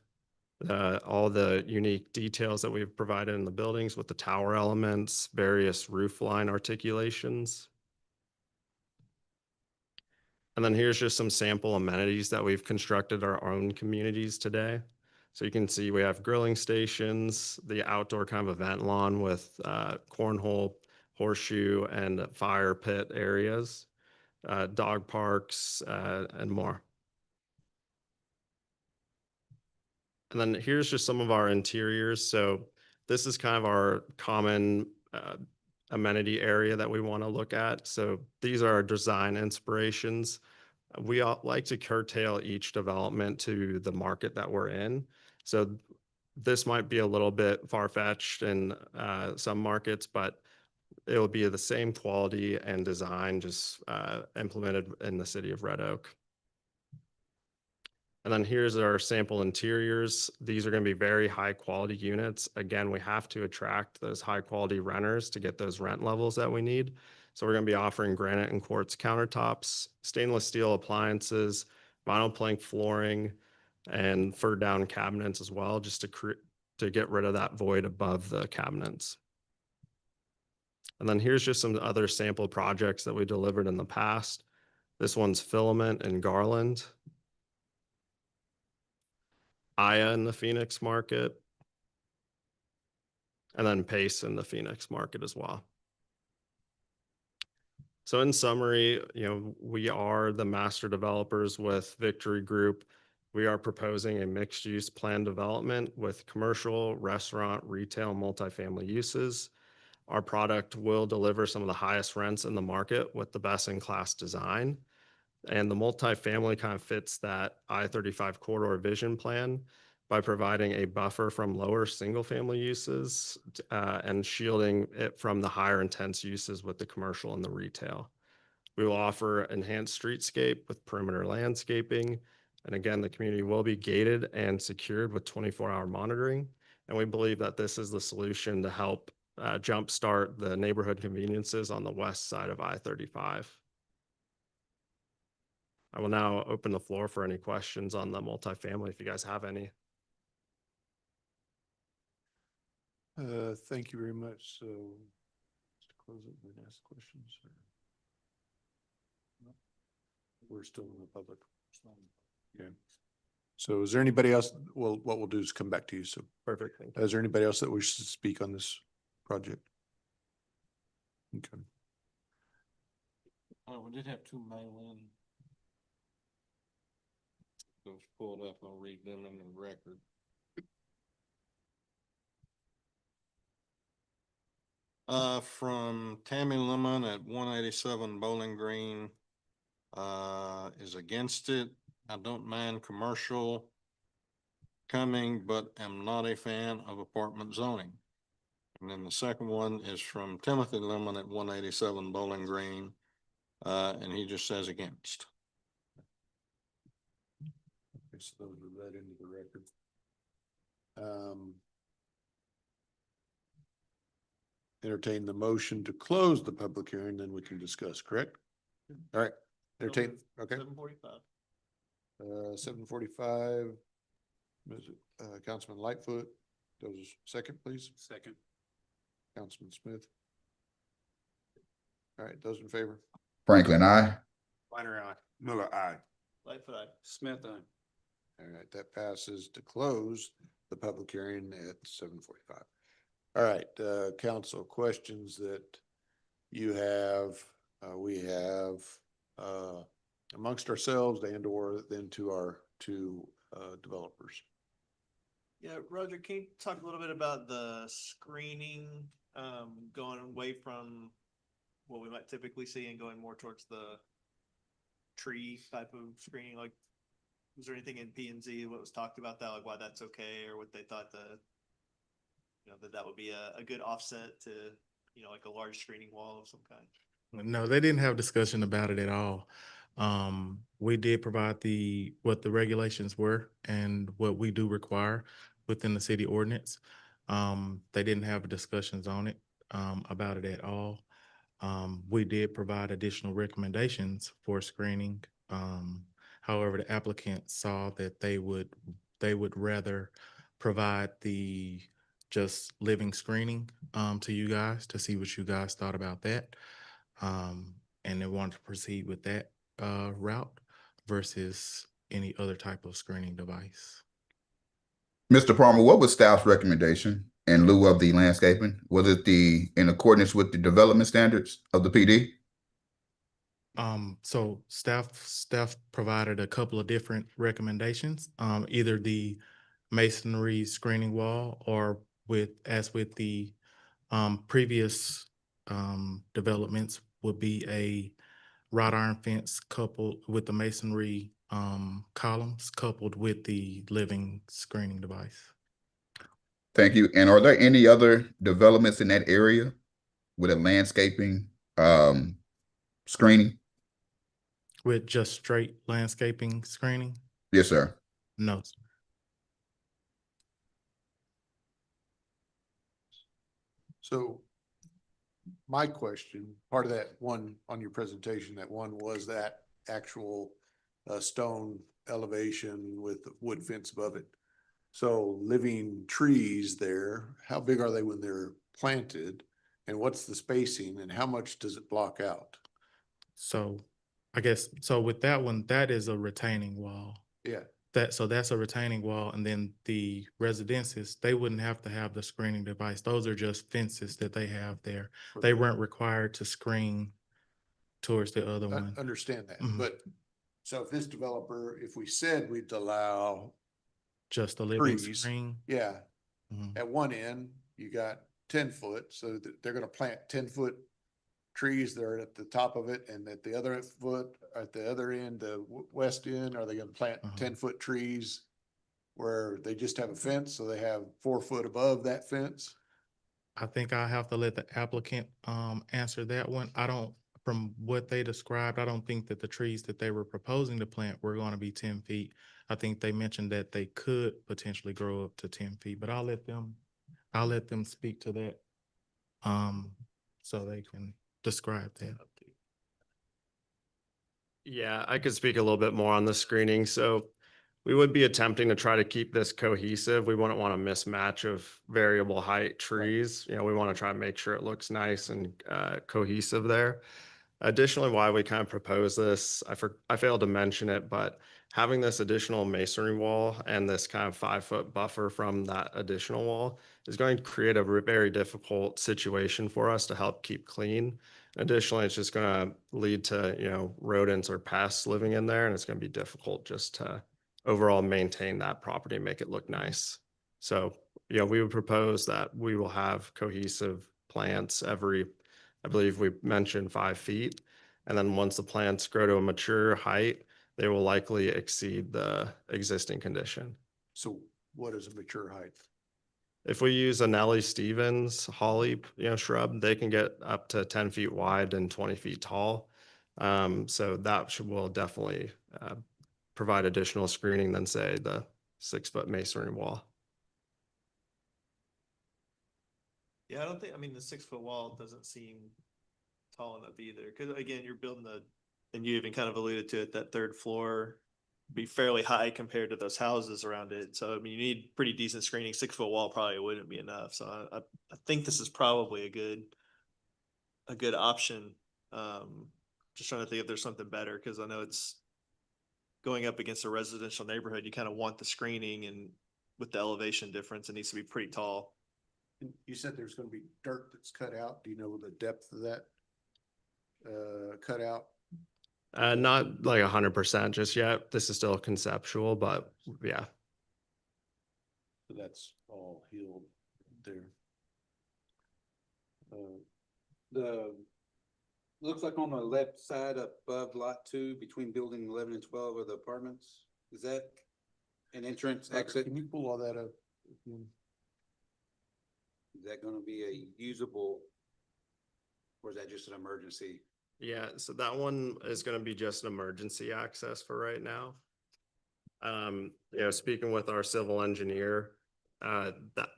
all the unique details that we've provided in the buildings with the tower elements, various roof line articulations. And then here's just some sample amenities that we've constructed our own communities today. So you can see we have grilling stations, the outdoor kind of event lawn with cornhole, horseshoe, and fire pit areas, dog parks, and more. And then here's just some of our interiors. So this is kind of our common amenity area that we want to look at. So these are our design inspirations. We all like to curtail each development to the market that we're in. So this might be a little bit far-fetched in some markets, but it will be the same quality and design just implemented in the city of Red Oak. And then here's our sample interiors. These are going to be very high quality units. Again, we have to attract those high quality renters to get those rent levels that we need. So we're going to be offering granite and quartz countertops, stainless steel appliances, vinyl plank flooring, and fur down cabinets as well, just to get rid of that void above the cabinets. And then here's just some other sample projects that we delivered in the past. This one's Filament and Garland, Aya in the Phoenix market, and then Pace in the Phoenix market as well. So in summary, we are the master developers with Victory Group. We are proposing a mixed use plan development with commercial, restaurant, retail, multifamily uses. Our product will deliver some of the highest rents in the market with the best in class design. And the multifamily kind of fits that I-35 corridor vision plan by providing a buffer from lower single family uses and shielding it from the higher intense uses with the commercial and the retail. We will offer enhanced streetscape with perimeter landscaping. And again, the community will be gated and secured with 24-hour monitoring. And we believe that this is the solution to help jumpstart the neighborhood conveniences on the west side of I-35. I will now open the floor for any questions on the multifamily if you guys have any. Thank you very much. So, just to close it and ask questions. We're still in the public. Yeah. So is there anybody else? Well, what we'll do is come back to you. So Perfect. Thank you. is there anybody else that wishes to speak on this project? Okay. We did have two mail-in. Those pulled up, I'll read them in the record. From Tammy Lemon at 187 Bowling Green, is against it. I don't mind commercial coming, but am not a fan of apartment zoning. And then the second one is from Timothy Lemon at 187 Bowling Green. And he just says against. Okay, so those are read into the record. Entertain the motion to close the public hearing, then we can discuss, correct? All right, entertain, okay. 7:45. 7:45. Councilman Lightfoot, those second, please. Second. Councilman Smith. All right, those in favor? Franklin, I. Minor eye. Miller, aye. Lightfoot, aye. Smith, aye. All right, that passes to close the public hearing at 7:45. All right, council questions that you have, we have, amongst ourselves and or then to our two, developers. Yeah, Roger, can you talk a little bit about the screening, going away from what we might typically see and going more towards the tree type of screening? Like, was there anything in P and Z, what was talked about that, like why that's okay, or what they thought that would be a good offset to, like a large screening wall of some kind? No, they didn't have discussion about it at all. We did provide what the regulations were and what we do require within the city ordinance. They didn't have discussions on it, about it at all. We did provide additional recommendations for screening. However, the applicant saw that they would rather provide the just living screening, to you guys to see what you guys thought about that. And they wanted to proceed with that route versus any other type of screening device. Mr. Palmer, what was staff's recommendation in lieu of the landscaping? Was it in accordance with the development standards of the PD? So staff provided a couple of different recommendations, either the masonry screening wall or with the previous developments would be a wrought iron fence coupled with the masonry columns coupled with the living screening device. Thank you. And are there any other developments in that area with a landscaping screening? With just straight landscaping screening? Yes, sir. No, sir. So my question, part of that one on your presentation, that one was that actual stone elevation with the wood fence above it. So living trees there, how big are they when they're planted? And what's the spacing and how much does it block out? So I guess, so with that one, that is a retaining wall. Yeah, So that's a retaining wall, and then the residences, they wouldn't have to have the screening device. Those are just fences that they have there. They weren't required to screen towards the other I one. understand that, Mhm. but so if this developer, if we said we'd allow, Just a living trees. screen. yeah, Mhm. at one end, you got 10 foot, so that they're gonna plant 10 foot trees there at the top of it, and at the other foot, at the other end, the west end, are they gonna plant Uh-huh. 10 foot trees where they just have a fence, so they have 4 foot above that fence? I think I have to let the applicant answer that one. From what they described, I don't think that the trees that they were proposing to plant were going to be 10 feet. I think they mentioned that they could potentially grow up to 10 feet, but I'll let them speak to that. So they can describe that. Yeah, I could speak a little bit more on the screening. So we would be attempting to try to keep this cohesive. We wouldn't want a mismatch of variable height trees. We want to try and make sure it looks nice and cohesive there. Additionally, why we kind of propose this, I failed to mention it, but having this additional masonry wall and this kind of 5 foot buffer from that additional wall is going to create a very difficult situation for us to help keep clean. Additionally, it's just going to lead to, rodents or pests living in there, and it's going to be difficult just to overall maintain that property and make it look nice. So, we would propose that we will have cohesive plants I believe we mentioned 5 feet. And then once the plants grow to a mature height, they will likely exceed the existing condition. So what is a mature height? If we use a Nellie Stevens holly, shrub, they can get up to 10 feet wide and 20 feet tall. So that will definitely provide additional screening than say the 6-foot masonry wall. Yeah, I don't think, I mean, the 6-foot wall doesn't seem tall enough either, because again, you're building and you even kind of alluded to it, that third floor be fairly high compared to those houses around it. So, I mean, you need pretty decent screening. 6-foot wall probably wouldn't be enough. So I think this is probably a good option. Just trying to think if there's something better, because I know it's going up against a residential neighborhood. You kind of want the screening, and with the elevation difference, it needs to be pretty tall. And you said there's gonna be dirt that's cut out. Do you know the depth of that? Cut out? Not like 100% just yet. This is still conceptual, but yeah. So that's all healed there. Looks like on the left side above lot 2, between building 11 and 12 are the apartments. Is that an entrance exit? Can you pull all that up? Is that gonna be a usable, or is that just an emergency? Yeah, so that one is going to be just an emergency access for right now. Speaking with our civil engineer, that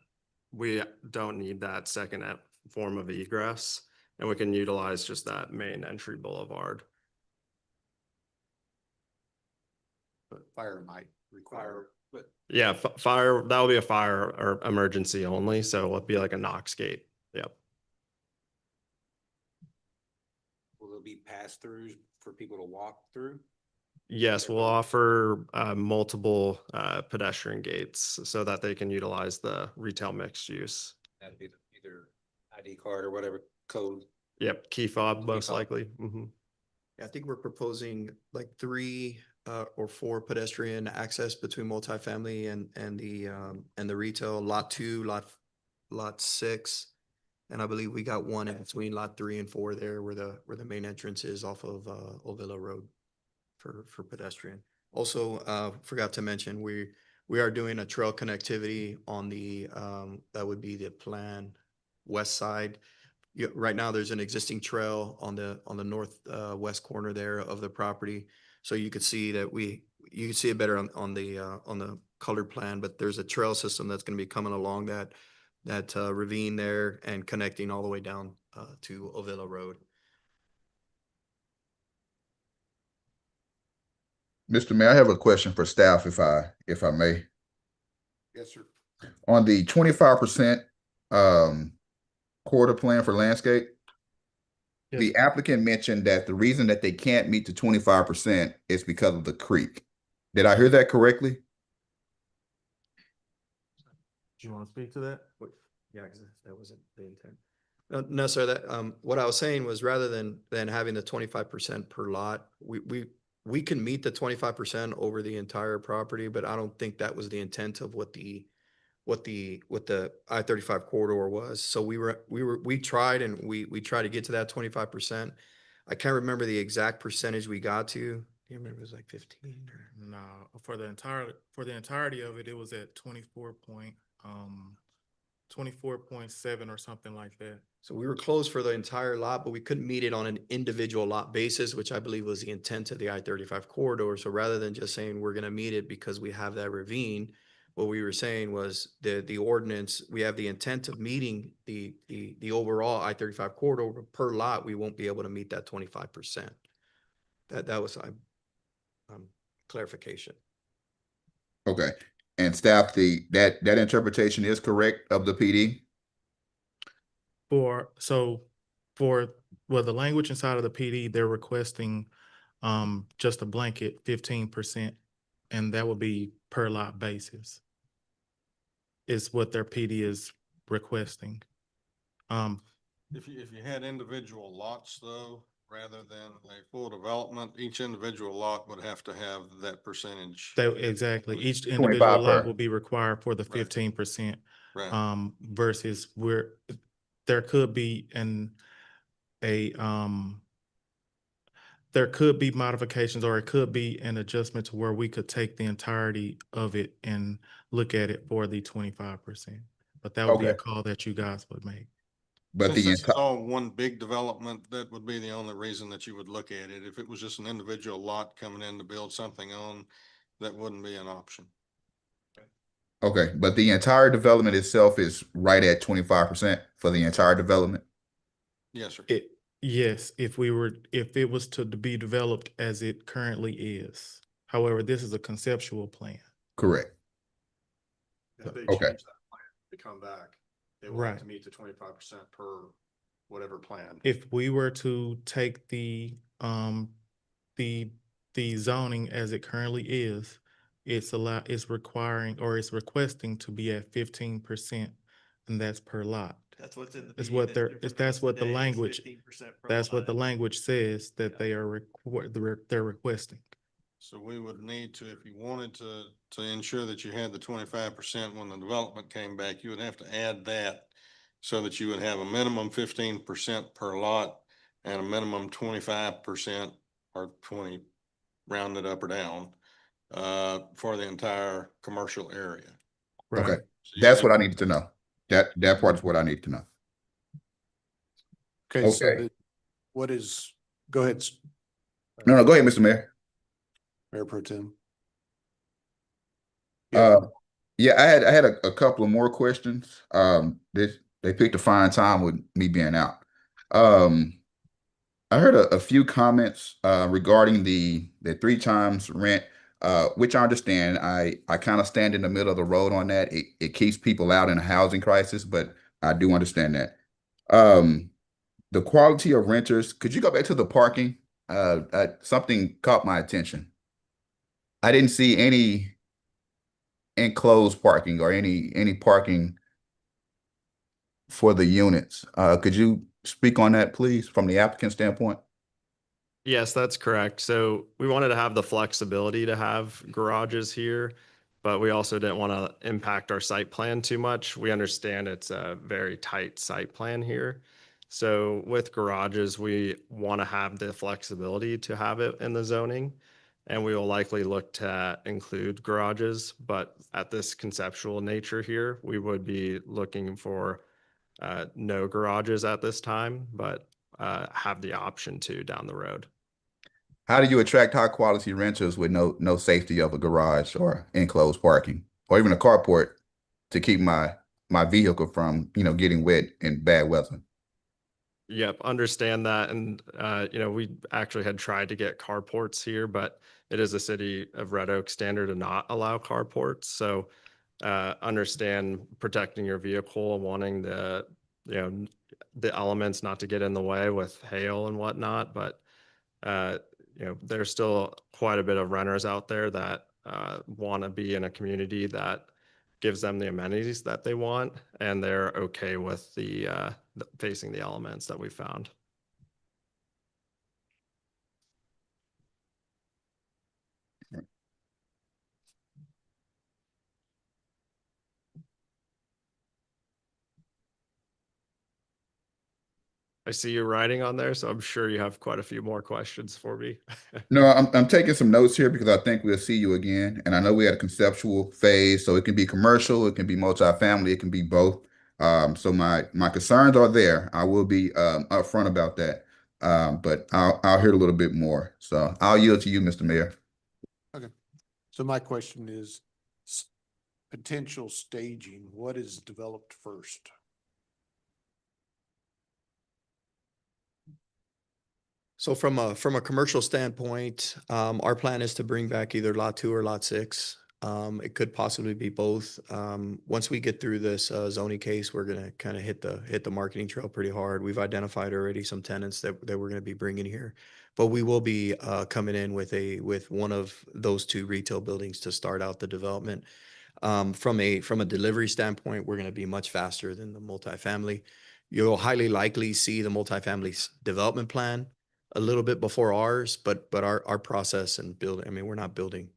we don't need that second form of egress, and we can utilize just that main entry boulevard. But fire might require. But Yeah, fire, that will be a fire or emergency only, so it'll be like a Knox gate. Yep. will there be pass-throughs for people to walk through? Yes, we'll offer multiple pedestrian gates so that they can utilize the retail mixed use. That'd be either ID card or whatever code. Yep, key fob most fob. likely. Mhm. I think we're proposing like 3 or 4 pedestrian access between multifamily and the retail, lot 2, lot 6. And I believe we got one in between lot 3 and 4 there where the main entrance is off of Ovilla Road for pedestrian. Also, forgot to mention, we are doing a trail connectivity on the that would be the plan west side. Right now, there's an existing trail on the north west corner there of the property. So you could see that you can see it better on the colored plan, but there's a trail system that's going to be coming along that ravine there and connecting all the way down to Ovilla Road. Mr. Mayor, I have a question for staff if I may. Yes, sir. On the 25% quarter plan for landscape, the applicant mentioned that the reason that they can't meet the 25% is because of the creek. Did I hear that correctly? Do you want to speak to that? Yeah, because that wasn't the intent. No, sir, that, what I was saying was rather than having the 25% per lot, we can meet the 25% over the entire property, but I don't think that was the intent of what the I-35 corridor was. So we tried and we tried to get to that 25%. I can't remember the exact percentage we got to. Do you remember it was like 15 or? No, for the entirety of it, it was at 24.7 or something like that. So we were closed for the entire lot, but we couldn't meet it on an individual lot basis, which I believe was the intent of the I-35 corridor. So rather than just saying we're going to meet it because we have that ravine, what we were saying was the ordinance, we have the intent of meeting the overall I-35 corridor, but per lot, we won't be able to meet that 25%. That was clarification. Okay. And staff, that interpretation is correct of the PD? For the language inside of the PD, they're requesting just a blanket 15%, and that would be per lot basis. Is what their PD is requesting. If you had individual lots though, rather than a full development, each individual lot would have to have that percentage. Exactly. Each individual lot will be required for the Right. 15%. Right. Versus there could be there could be modifications, or it could be an adjustment to where we could take the entirety of it and look at it for the 25%. But that would be a Okay. call that you guys would make. But Since the this is entire, all one big development, that would be the only reason that you would look at it. If it was just an individual lot coming in to build something on, that wouldn't be an option. okay, but the entire development itself is right at 25% for the entire development? Yes, sir. Yes, if it was to be developed as it currently is. However, this is a conceptual plan. Correct. If they Okay. change that plan, they come back, they will have Right. to meet the 25% per whatever plan. If we were to take the zoning as it currently is, it's requiring, or it's requesting to be at 15%, and that's per lot. That's what's in the. Is PUD what that they're, you're is proposing that's what the today is language, 15% per that's what lot. the language says that Yeah. they are, they're requesting. So we would need to, if you wanted to ensure that you had the 25% when the development came back, you would have to add that so that you would have a minimum 15% per lot and a minimum 25% or 20, rounded up or down, for the entire commercial area. Okay, Right. So you that's have- what I needed to know. That part is what I need to know. Okay, so Okay. what is, go ahead, No, go ahead, Mr. Mayor. Mayor Pro Tem. Yeah, I had a couple of more questions. They picked a fine time with me being out. I heard a few comments regarding the 3 times rent, which I understand. I kind of stand in the middle of the road on that. It keeps people out in a housing crisis, but I do understand that. The quality of renters, could you go back to the parking? Something caught my attention. I didn't see any enclosed parking or any parking for the units. Could you speak on that, please, from the applicant standpoint? Yes, that's correct. So we wanted to have the flexibility to have garages here, but we also didn't want to impact our site plan too much. We understand it's a very tight site plan here. So with garages, we want to have the flexibility to have it in the zoning. And we will likely look to include garages, but at this conceptual nature here, we would be looking for no garages at this time, but have the option to down the road. How do you attract high quality renters with no safety of a garage or enclosed parking or even a carport to keep my vehicle from, getting wet in bad weather? Yep, understand that. And, we actually had tried to get carports here, but it is a city of Red Oak standard to not allow carports. So understand protecting your vehicle and wanting the elements not to get in the way with hail and whatnot. But, there's still quite a bit of renters out there that want to be in a community that gives them the amenities that they want, and they're okay with the facing the elements that we found. I see you writing on there, so I'm sure you have quite a few more questions for me. No, I'm taking some notes here because I think we'll see you again. And I know we had a conceptual phase, so it can be commercial, it can be multifamily, it can be both. So my concerns are there. I will be upfront about that. But I'll hear a little bit more. So I'll yield to you, Mr. Mayor. Okay. So my question is potential staging, what is developed first? So from a commercial standpoint, our plan is to bring back either lot 2 or lot 6. It could possibly be both. Once we get through this zoning case, we're gonna kind of hit the marketing trail pretty hard. We've identified already some tenants that we're gonna be bringing here, but we will be coming in with one of those 2 retail buildings to start out the development. From a delivery standpoint, we're gonna be much faster than the multifamily. You'll highly likely see the multifamily's development plan a little bit before ours, but our process and building, I mean, we're not building,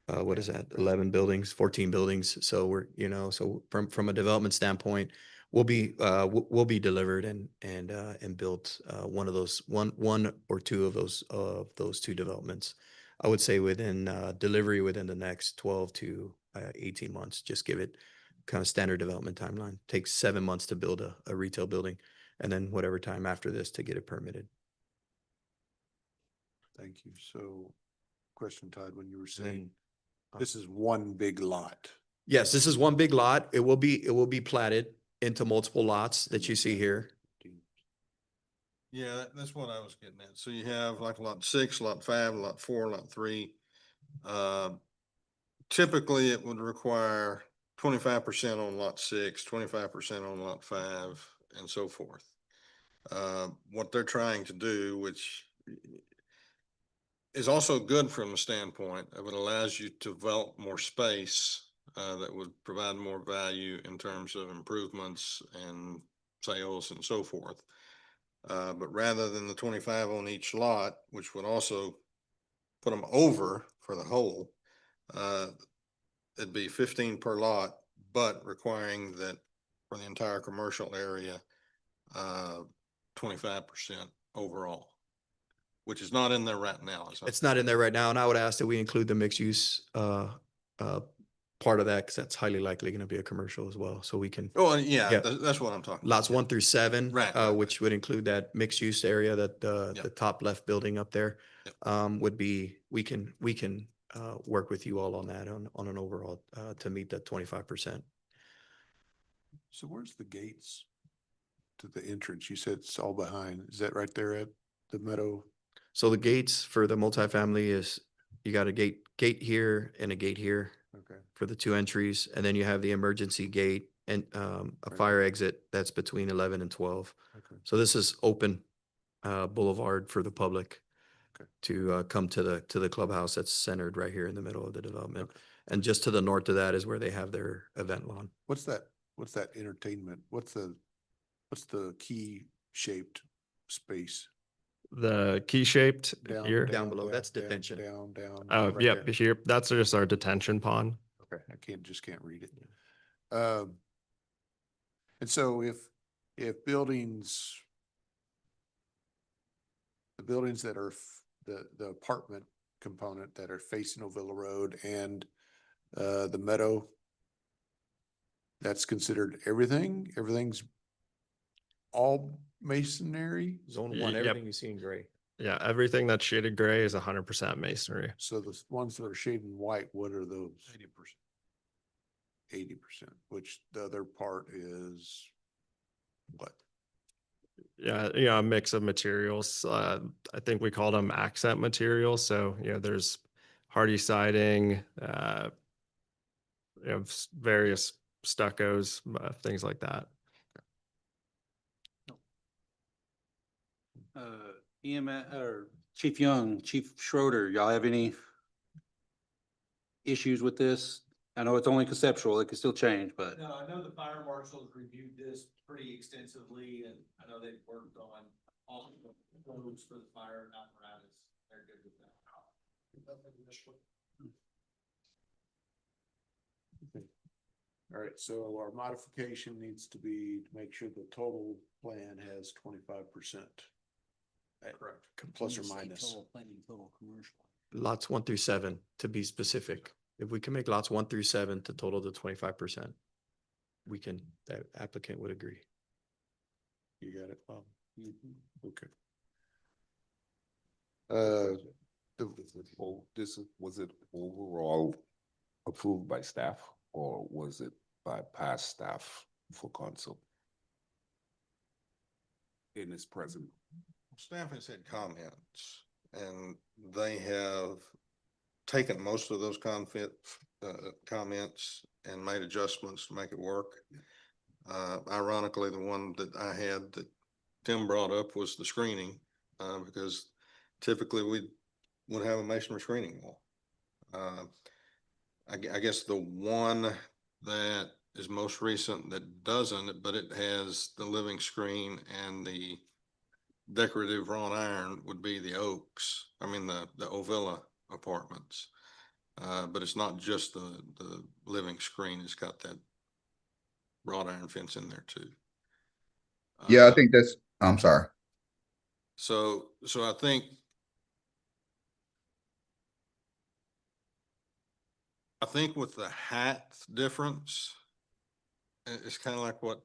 what is that, 11 buildings, 14 buildings. So we're, so from a development standpoint, We'll be delivered and built, one of those, one or two of those two developments. I would say within, delivery within the next 12 to 18 months, just give it kind of standard development timeline. Takes 7 months to build a retail building, and then whatever time after this to get it permitted. Thank you. So question, Todd, when you were And then, saying this is one big lot. yes, this is one big lot. It will be platted into multiple lots that you see here. Yeah, that's what I was getting at. So you have like lot 6, lot 5, lot 4, lot 3. Typically, it would require 25% on lot 6, 25% on lot 5, and so forth. What they're trying to do, which is also good from the standpoint of it allows you to develop more space that would provide more value in terms of improvements and sales and so forth. But rather than the 25 on each lot, which would also put them over for the whole, it'd be 15 per lot, but requiring that for the entire commercial area, 25% overall, which is not in there right now. It's not in there right now, and I would ask that we include the mixed use part of that, because that's highly likely going to be a commercial as well. So we can Oh, yeah, Yeah. that's what I'm talking. lots about. 1 through 7, Right. which would include that mixed use area, that Yep. the top left building up there, Yep. would be, we can work with you all on that on an overall to meet that 25%. So where's the gates to the entrance? You said it's all behind. Is that right there at the Meadow? So the gates for the multifamily is, you got a gate here and a gate here Okay. for the 2 entries, and then you have the emergency gate and a Right. fire exit that's between 11 and 12. Okay. So this is open boulevard for the public Okay. to come to the clubhouse that's centered right here in the middle of the development. And just to the north of that is where they have their event lawn. What's that entertainment? What's the key shaped space? The key shaped here. Down below, that's detention. Down. Oh, right yep, there. here, that's just our detention pond. Okay, I can't read it. And so if buildings, the buildings that are the apartment component that are facing Ovilla Road and the Meadow, that's considered everything? Everything's all masonry? Zone Yep. 1, everything you see in gray. Yeah, everything that's shaded gray is 100% masonry. So the ones that are shading white, what are those? 80%. 80%, which the other part is what? Yeah, a mix of materials. I think we call them accent materials. So, there's hardy siding, various stuccos, things like that. EMS or Chief Young, Chief Schroeder, y'all have any issues with this? I know it's only conceptual, it can still change, but. No, I know the fire marshals reviewed this pretty extensively, and I know they've worked on all the codes for the fire apparatus. They're good with that. All right, so our modification needs to be to make sure the total plan has 25%. Correct. Plus or minus. Total planning, total commercial. Lots 1 through 7, to be specific. If we can make lots 1 through 7 to total the 25%, that applicant would agree. You got it, Bob? Okay. Was it overall approved by staff, or was it by past staff for council? In its present. Staff has had comments, and they have taken most of those comments and made adjustments to make it work. Ironically, the one that I had that Tim brought up was the screening, because typically we would have a masonry screening wall. I guess the one that is most recent that doesn't, but it has the living screen and the decorative wrought iron would be the Oaks. I mean, the Ovilla apartments. But it's not just the living screen. It's got that wrought iron fence in there too. Yeah, I Uh, think that's, I'm sorry. So I think with the height difference, it's kind of like what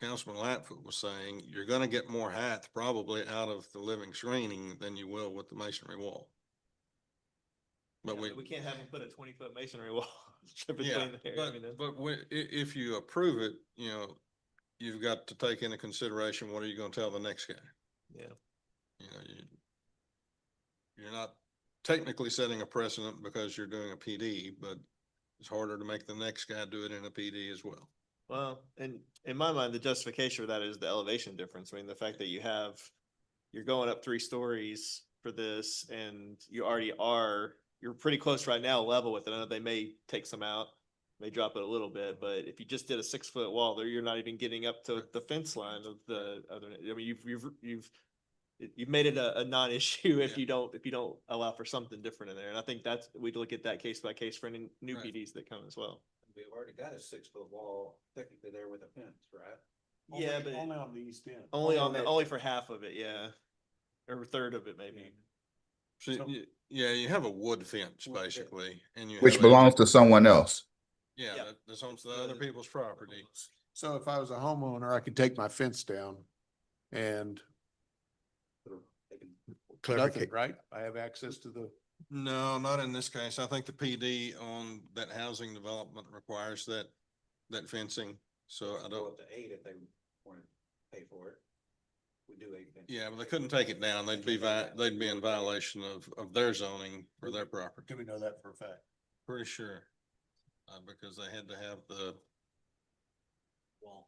Councilman Latfoot was saying, you're gonna get more height probably out of the living screening than you will with the masonry wall. But Yeah, we can't have them put a 20-foot masonry wall yeah, between there. I mean, that's- if you approve it, you know, you've got to take into consideration, what are you gonna tell the next guy? Yeah. You know, you're not technically setting a precedent because you're doing a PD, but it's harder to make the next guy do it in a PD as well. Well, and in my mind, the justification for that is the elevation difference. I mean, the fact that you're going up 3 stories for this and you're pretty close right now level with it. I know they may take some out, may drop it a little bit, but if you just did a 6-foot wall there, you're not even getting up to the fence line of the other, I mean, you've made it a non-issue if you don't allow for something different in there. And I think we'd look at that case by case for any new Right. PDs that come as well. We've already got a 6-foot wall technically there with a fence, right? Yeah, but Only on the east end. only for half of it, yeah. Or a third of it, maybe. So, yeah, you have a wood fence basically, and you Which have belongs to someone else. Yeah, Yeah. that's on the other people's property. So if I was a homeowner, I could take my fence down and nothing, right? I have access to the. No, not in this case. I think the PD on that housing development requires that fencing. So I Go don't, up to 8 if they want to pay for it. We do 8 fences. yeah, but they couldn't take it down. They'd be in violation of their zoning for their property. Do we know that for a fact? Pretty sure. Because they had to have the Wall.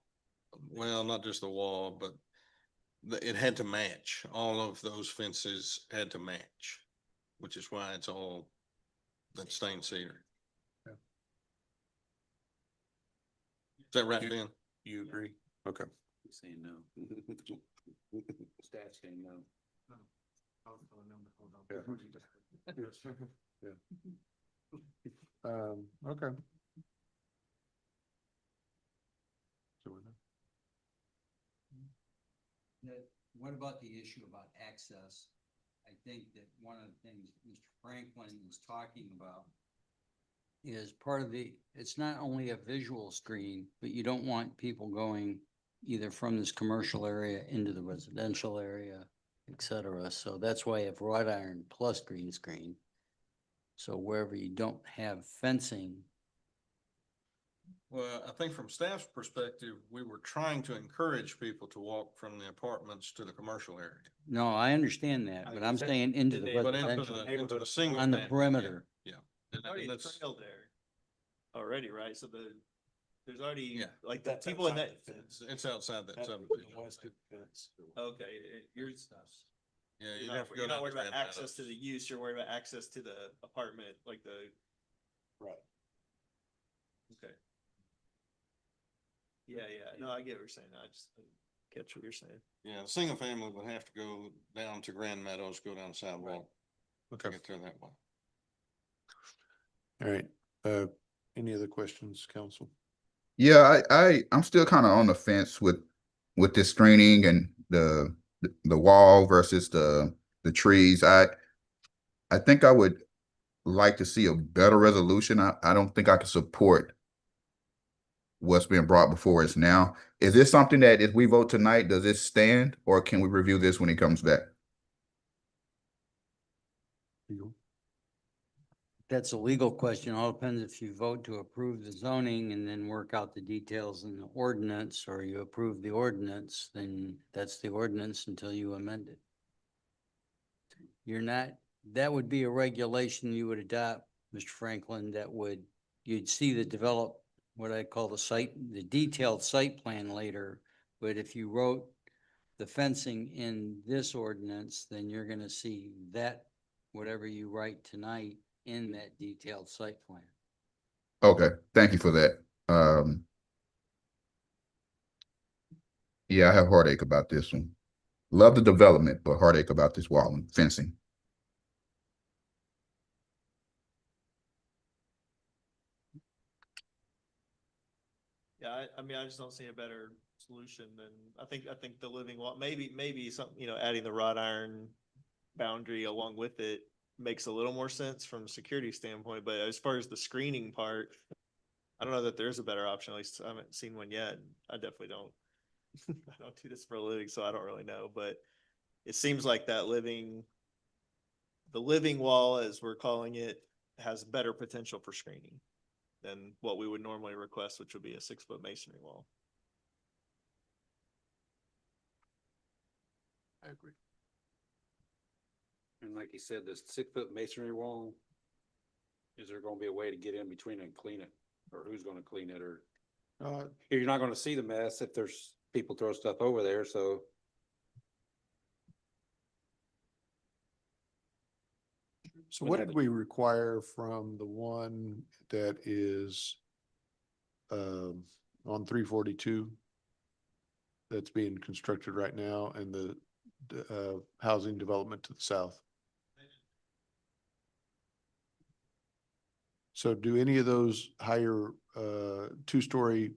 well, not just the wall, but it had to match. All of those fences had to match, which is why it's all that stained cedar. Yeah. Is that right, Ben? You agree? Okay. Saying no. Staff saying no. Yeah. Okay. So we're done. What about the issue about access? I think that one of the things Mr. Franklin is talking about is part of it's not only a visual screen, but you don't want people going either from this commercial area into the residential area, et cetera. So that's why you have wrought iron plus green screen. So wherever you don't have fencing, Well, I think from staff's perspective, we were trying to encourage people to walk from the apartments to the commercial area. no, I understand that, but I'm saying into the But residential, into the single. on the family, perimeter. Yeah. Already And a that's, trail there already, right? So there's already, Yeah. like, the people in that. it's outside that That's subdivision. the west fence. Okay, you're, Yeah, you'd you're have to go not down worried to about Grand access to Meadows. the use, you're worried about access to the apartment, like Right. okay. Yeah, no, I get what you're saying. I just didn't catch what you're saying. Yeah, the single family would have to go down to Grand Meadows, go down the sidewalk to Okay. get there that way. All right. Any other questions, council? Yeah, I'm still kind of on the fence with this screening and the wall versus the trees. I think I would like to see a better resolution. I don't think I can support what's being brought before us now. Is this something that if we vote tonight, does this stand, or can we review this when he comes back? That's a legal question. All depends if you vote to approve the zoning and then work out the details in the ordinance, or you approve the ordinance, then that's the ordinance until you amend it. That would be a regulation you would adopt, Mr. Franklin, you'd see what I call the detailed site plan later. But if you wrote the fencing in this ordinance, then you're gonna see that, whatever you write tonight, in that detailed site plan. Okay, thank you for that. Yeah, I have heartache about this one. Love the development, but heartache about this wall and fencing. Yeah, I mean, I just don't see a better solution. And I think the living wall, maybe some, adding the wrought iron boundary along with it makes a little more sense from a security standpoint. But as far as the screening part, I don't know that there's a better option. At least I haven't seen one yet. I definitely don't. I don't do this for a living, so I don't really know. But it seems like the living wall, as we're calling it, has better potential for screening than what we would normally request, which would be a 6-foot masonry wall. I agree. And like you said, this 6-foot masonry wall, is there gonna be a way to get in between and clean it? Or who's gonna clean it? Or you're not gonna see the mess if there's people throw stuff over there, so. So what did we require from the one that is on 342 that's being constructed right now and the housing development to the south? So do any of those higher two-story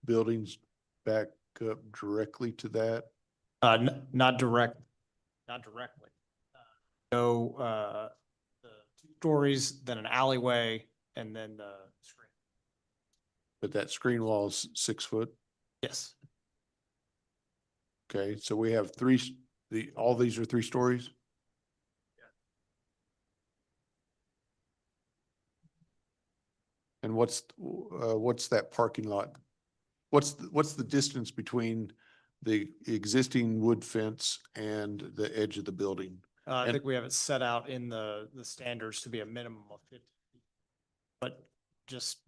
buildings back up directly to that? Not directly. The 2 stories, then an alleyway, and then the screen. But that screen wall is 6 foot? Yes. Okay, so we have all these are 3 stories? And what's that parking lot? What's the distance between the existing wood fence and the edge of the building? I And- think we have it set out in the standards to be a minimum of 50 feet. But just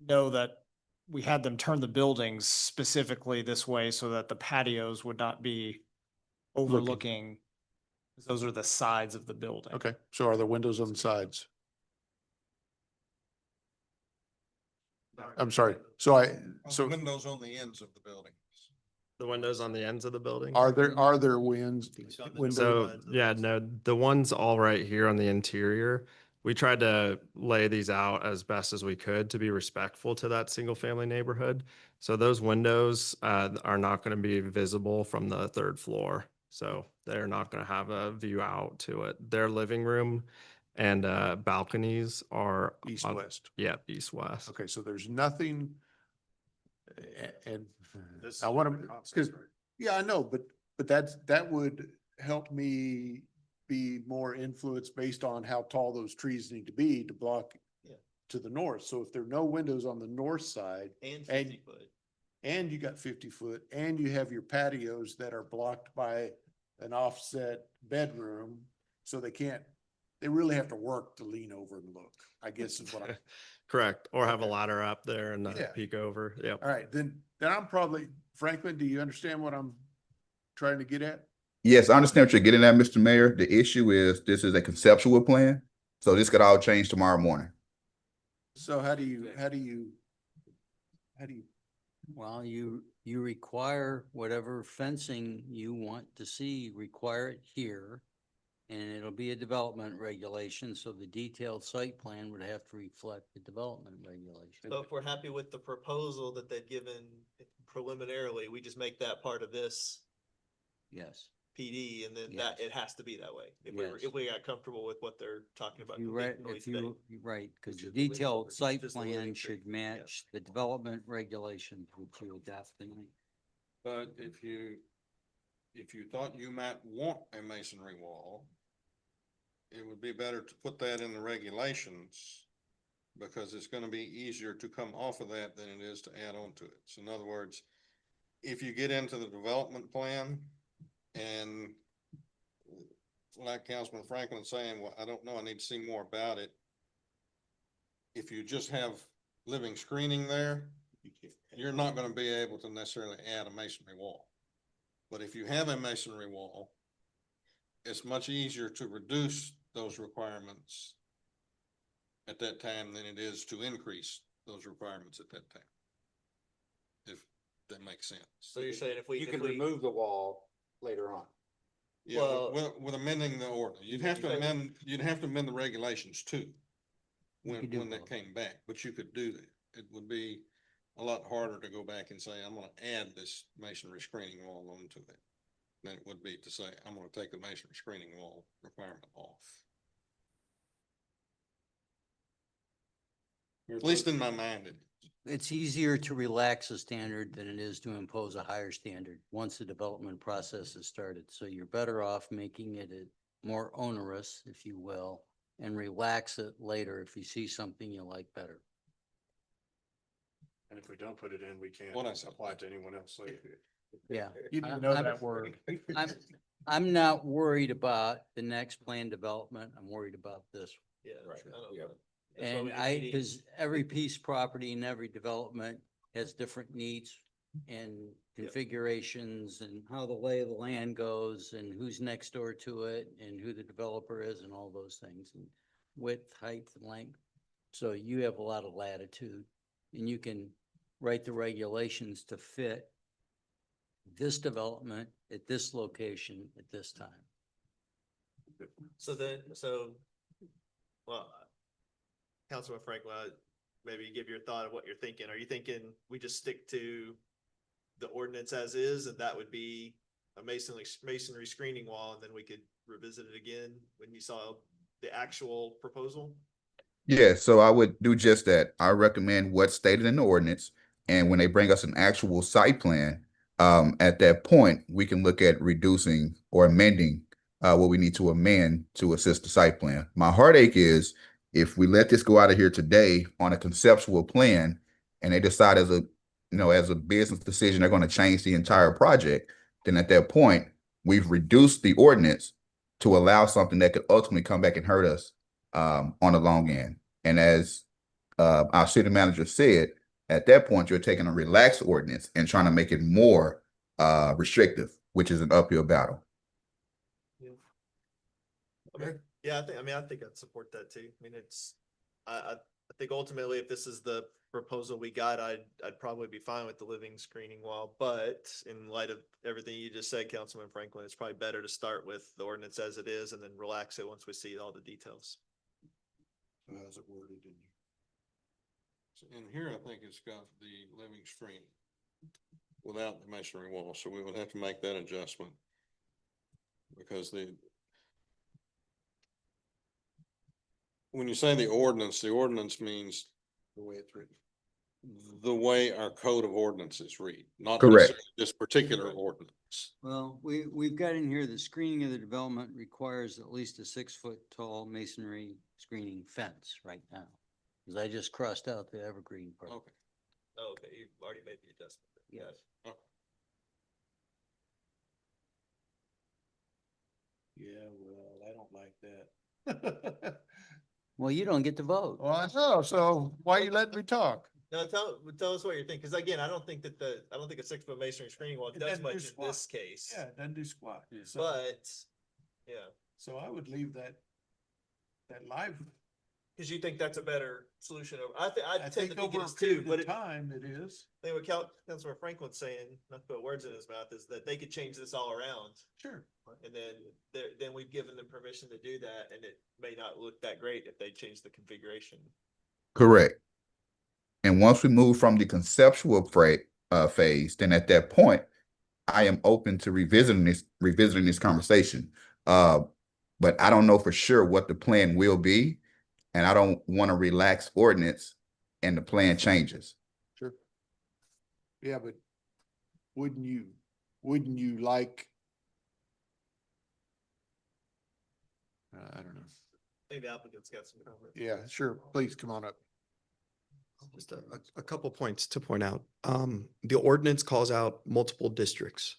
know that we had them turn the buildings specifically this way so that the patios would not be overlooking. Those are the sides of the building. Okay, so are there windows on the sides? I'm sorry, so Windows on the ends of the building. The windows on the ends of the building? are there windows? So, yeah, no, the ones all right here on the interior, we tried to lay these out as best as we could to be respectful to that single family neighborhood. So those windows are not going to be visible from the 3rd floor. So they're not going to have a view out to it. Their living room and balconies are East-west. Yeah, east-west. Okay, so there's nothing. And This I is want the to, concept, because, right? yeah, I know, but that would help me be more influenced based on how tall those trees need to be to block Yeah. to the north. So if there are no windows on the north side And And- 50-foot. and you got 50-foot and you have your patios that are blocked by an offset bedroom, so they really have to work to lean over and look, I guess is what I'm. Correct. Or have a Okay. ladder up there and Yeah. peek over. Yep. All right, then I'm probably, Franklin, do you understand what I'm trying to get at? Yes, I understand what you're getting at, Mr. Mayor. The issue is this is a conceptual plan, so this could all change tomorrow morning. So how do you? Well, you require whatever fencing you want to see, require it here. And it'll be a development regulation, so the detailed site plan would have to reflect the development regulation. So if we're happy with the proposal that they've given preliminarily, we just make that part of this Yes. PD, and then Yes. it has to be that way. Yes. If we got comfortable with what they're talking about. You right, conditionally if you, today. right, because Which the is the living detailed space, site just the living plan space, should yeah. match the development regulations which you adopt tonight. But if you thought you might want a masonry wall, it would be better to put that in the regulations because it's gonna be easier to come off of that than it is to add on to it. So in other words, if you get into the development plan and like Councilman Franklin saying, well, I don't know, I need to see more about it. If you just have living screening there, you're not gonna be able to necessarily add a masonry wall. But if you have a masonry wall, it's much easier to reduce those requirements at that time than it is to increase those requirements at that time. If that makes sense. So you're saying if we. You if can we- remove the wall later on. Yeah, Well- with amending the order, you'd have to amend the regulations too. could do When that both. came back, but you could do that. It would be a lot harder to go back and say, I'm gonna add this masonry screening wall onto it than it would be to say, I'm gonna take the masonry screening wall requirement off. At least in my mind, it is. It's easier to relax a standard than it is to impose a higher standard once the development process is started. So you're better off making it more onerous, if you will, and relax it later if you see something you like better. And if we don't put it in, we can't What I said. apply it to anyone else. So Yeah. You didn't I- even know I'm- that word. I'm not worried about the next plan development. I'm worried about this. Yeah. Right. I don't Yeah. know. That's why we And need because every piece property and every development has different needs and configurations and how the lay of the land goes and who's next door to it and who the developer is and all those things, and width, height, and length. So you have a lot of latitude and you can write the regulations to fit this development at this location at this time. Well, Councilman Franklin, maybe give your thought of what you're thinking. Are you thinking we just stick to the ordinance as is, and that would be a masonry screening wall, and then we could revisit it again when you saw the actual proposal? Yeah, so I would do just that. I recommend what's stated in the ordinance, and when they bring us an actual site plan, at that point, we can look at reducing or amending what we need to amend to assist the site plan. My heartache is if we let this go out of here today on a conceptual plan, and they decide as a business decision, they're going to change the entire project, then at that point, we've reduced the ordinance to allow something that could ultimately come back and hurt us on the long end. And as our city manager said, at that point, you're taking a relaxed ordinance and trying to make it more restrictive, which is an uphill battle. Okay. Yeah, I think I'd support that too. I mean, I think ultimately if this is the proposal we got, I'd probably be fine with the living screening wall. But in light of everything you just said, Councilman Franklin, it's probably better to start with the ordinance as it is and then relax it once we see all the details. So how's it worded in you? So in here, I think it's got the living screen without the masonry wall, so we would have to make that adjustment. Because when you say the ordinance means The way it's written. the way our code of ordinances read, not Correct. necessarily this particular ordinance. Well, we've got in here, the screening of the development requires at least a 6-foot tall masonry screening fence right now. Cause I just crossed out the evergreen part. Okay. Oh, okay, you've already made the adjustment. Yes. Okay. Yeah, well, I don't like that. Well, you don't get to vote. Well, I know, so why you letting me talk? No, tell us what you're thinking, because again, I don't think a 6-foot masonry screening wall It does doesn't do much in squat. this case. Yeah, it doesn't do squat. So- But, yeah, So I would leave that live. because you think that's a better solution. I I tend to think think over it a is too, period but of time it is. I think what Councilor Franklin's saying, not to put words in his mouth, is that they could change this all around. Sure. And then we've given them permission to do that, and it may not look that great if they change the configuration. Correct. And once we move from the conceptual phase, then at that point, I am open to revisiting this conversation. But I don't know for sure what the plan will be, and I don't want to relax ordinance and the plan changes. Sure. Yeah, but wouldn't you like? I don't know. I think the applicant's got some comment. Yeah, sure. Please come on up. Just a couple points to point out. The ordinance calls out multiple districts.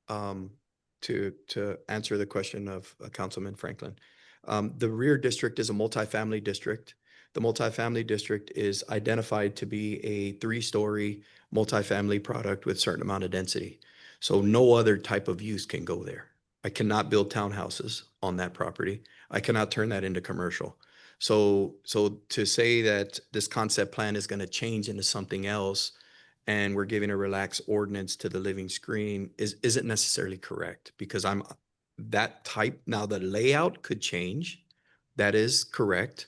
To answer the question of Councilman Franklin. The rear district is a multifamily district. The multifamily district is identified to be a 3-story multifamily product with certain amount of density. So no other type of use can go there. I cannot build townhouses on that property. I cannot turn that into commercial. So to say that this concept plan is going to change into something else and we're giving a relaxed ordinance to the living screen isn't necessarily correct, because that type, now the layout could change. That is correct.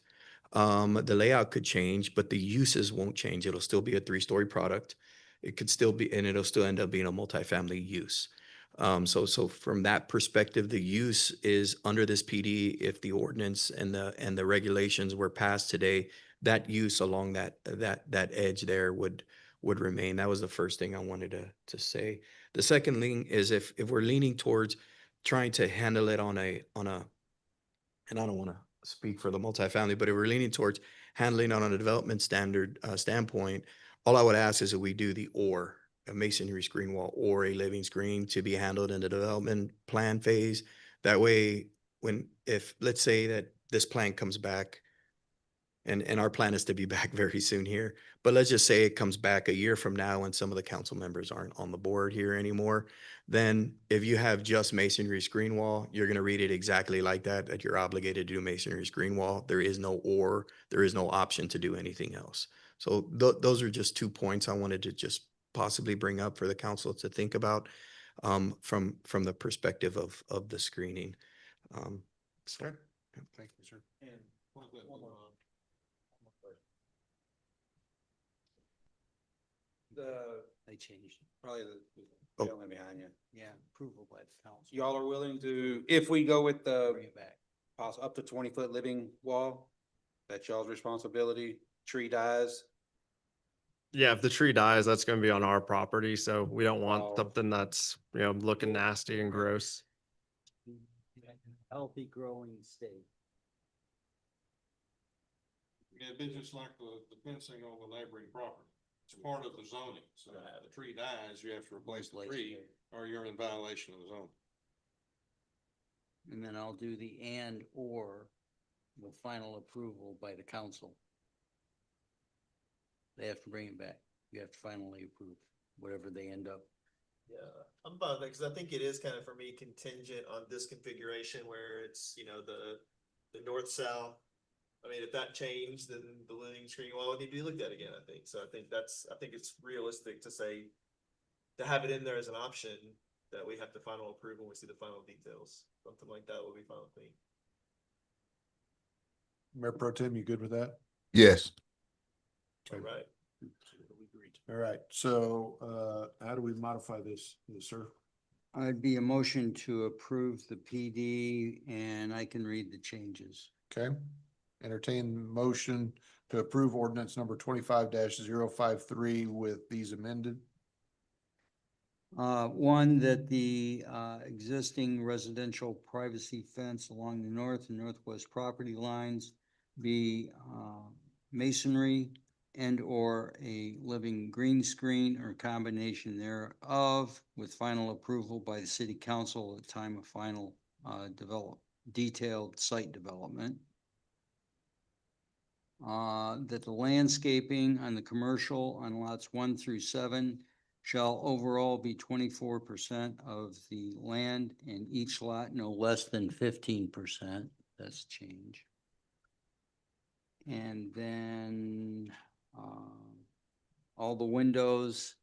The layout could change, but the uses won't change. It'll still be a 3-story product. It could still be, and it'll still end up being a multifamily use. So from that perspective, the use is under this PD. If the ordinance and the regulations were passed today, that use along that edge there would remain. That was the first thing I wanted to say. The second thing is if we're leaning towards trying to handle it on a, and I don't want to speak for the multifamily, but if we're leaning towards handling it on a development standpoint, all I would ask is that we do the or, a masonry screen wall or a living screen to be handled in the development plan phase. That way, if let's say that this plan comes back, and our plan is to be back very soon here, but let's just say it comes back a year from now and some of the council members aren't on the board here anymore, then if you have just masonry screen wall, you're going to read it exactly like that you're obligated to do masonry screen wall. There is no or, there is no option to do anything else. So those are just 2 points I wanted to just possibly bring up for the council to think about from the perspective of the screening. So, Okay. Thank you, sir. And They changed. Probably the Oh. gentleman behind you. Yeah, approval by the council. Y'all are willing to, if we go with the Bring it back. up to 20-foot living wall, that's y'all's responsibility, tree dies. Yeah, if the tree dies, that's gonna be on our property, so we don't Oh. want something that's, looking nasty and gross. Healthy growing state. Yeah, it'd be just like the fencing on the neighboring property. It's part of the zoning. So if the tree dies, you have to replace the tree or you're in violation of the zone. And then I'll do the and or the final approval by the council. They have to bring it back. You have to finally approve whatever they end up. yeah, I'm fine with that, because I think it is kind of, for me, contingent on this configuration where it's, the north-south. I mean, if that changed, then the living screen wall would need to be looked at again, I think. So I think it's realistic to say, to have it in there as an option, that we have to final approve when we see the final details. Something like that would be fine with me. Mayor Pro Tem, you good with that? Yes. All right. All right, so how do we modify this, sir? I'd be a motion to approve the PD and I can read the changes. Okay, entertain motion to approve ordinance number 25-053 with these amended. One, that the existing residential privacy fence along the north and northwest property lines be masonry and or a living green screen or combination thereof with final approval by the city council at the time of final detailed site development. That the landscaping on the commercial on lots 1 through 7 shall overall be 24% of the land and each lot no less than 15%. That's change. And then all the windows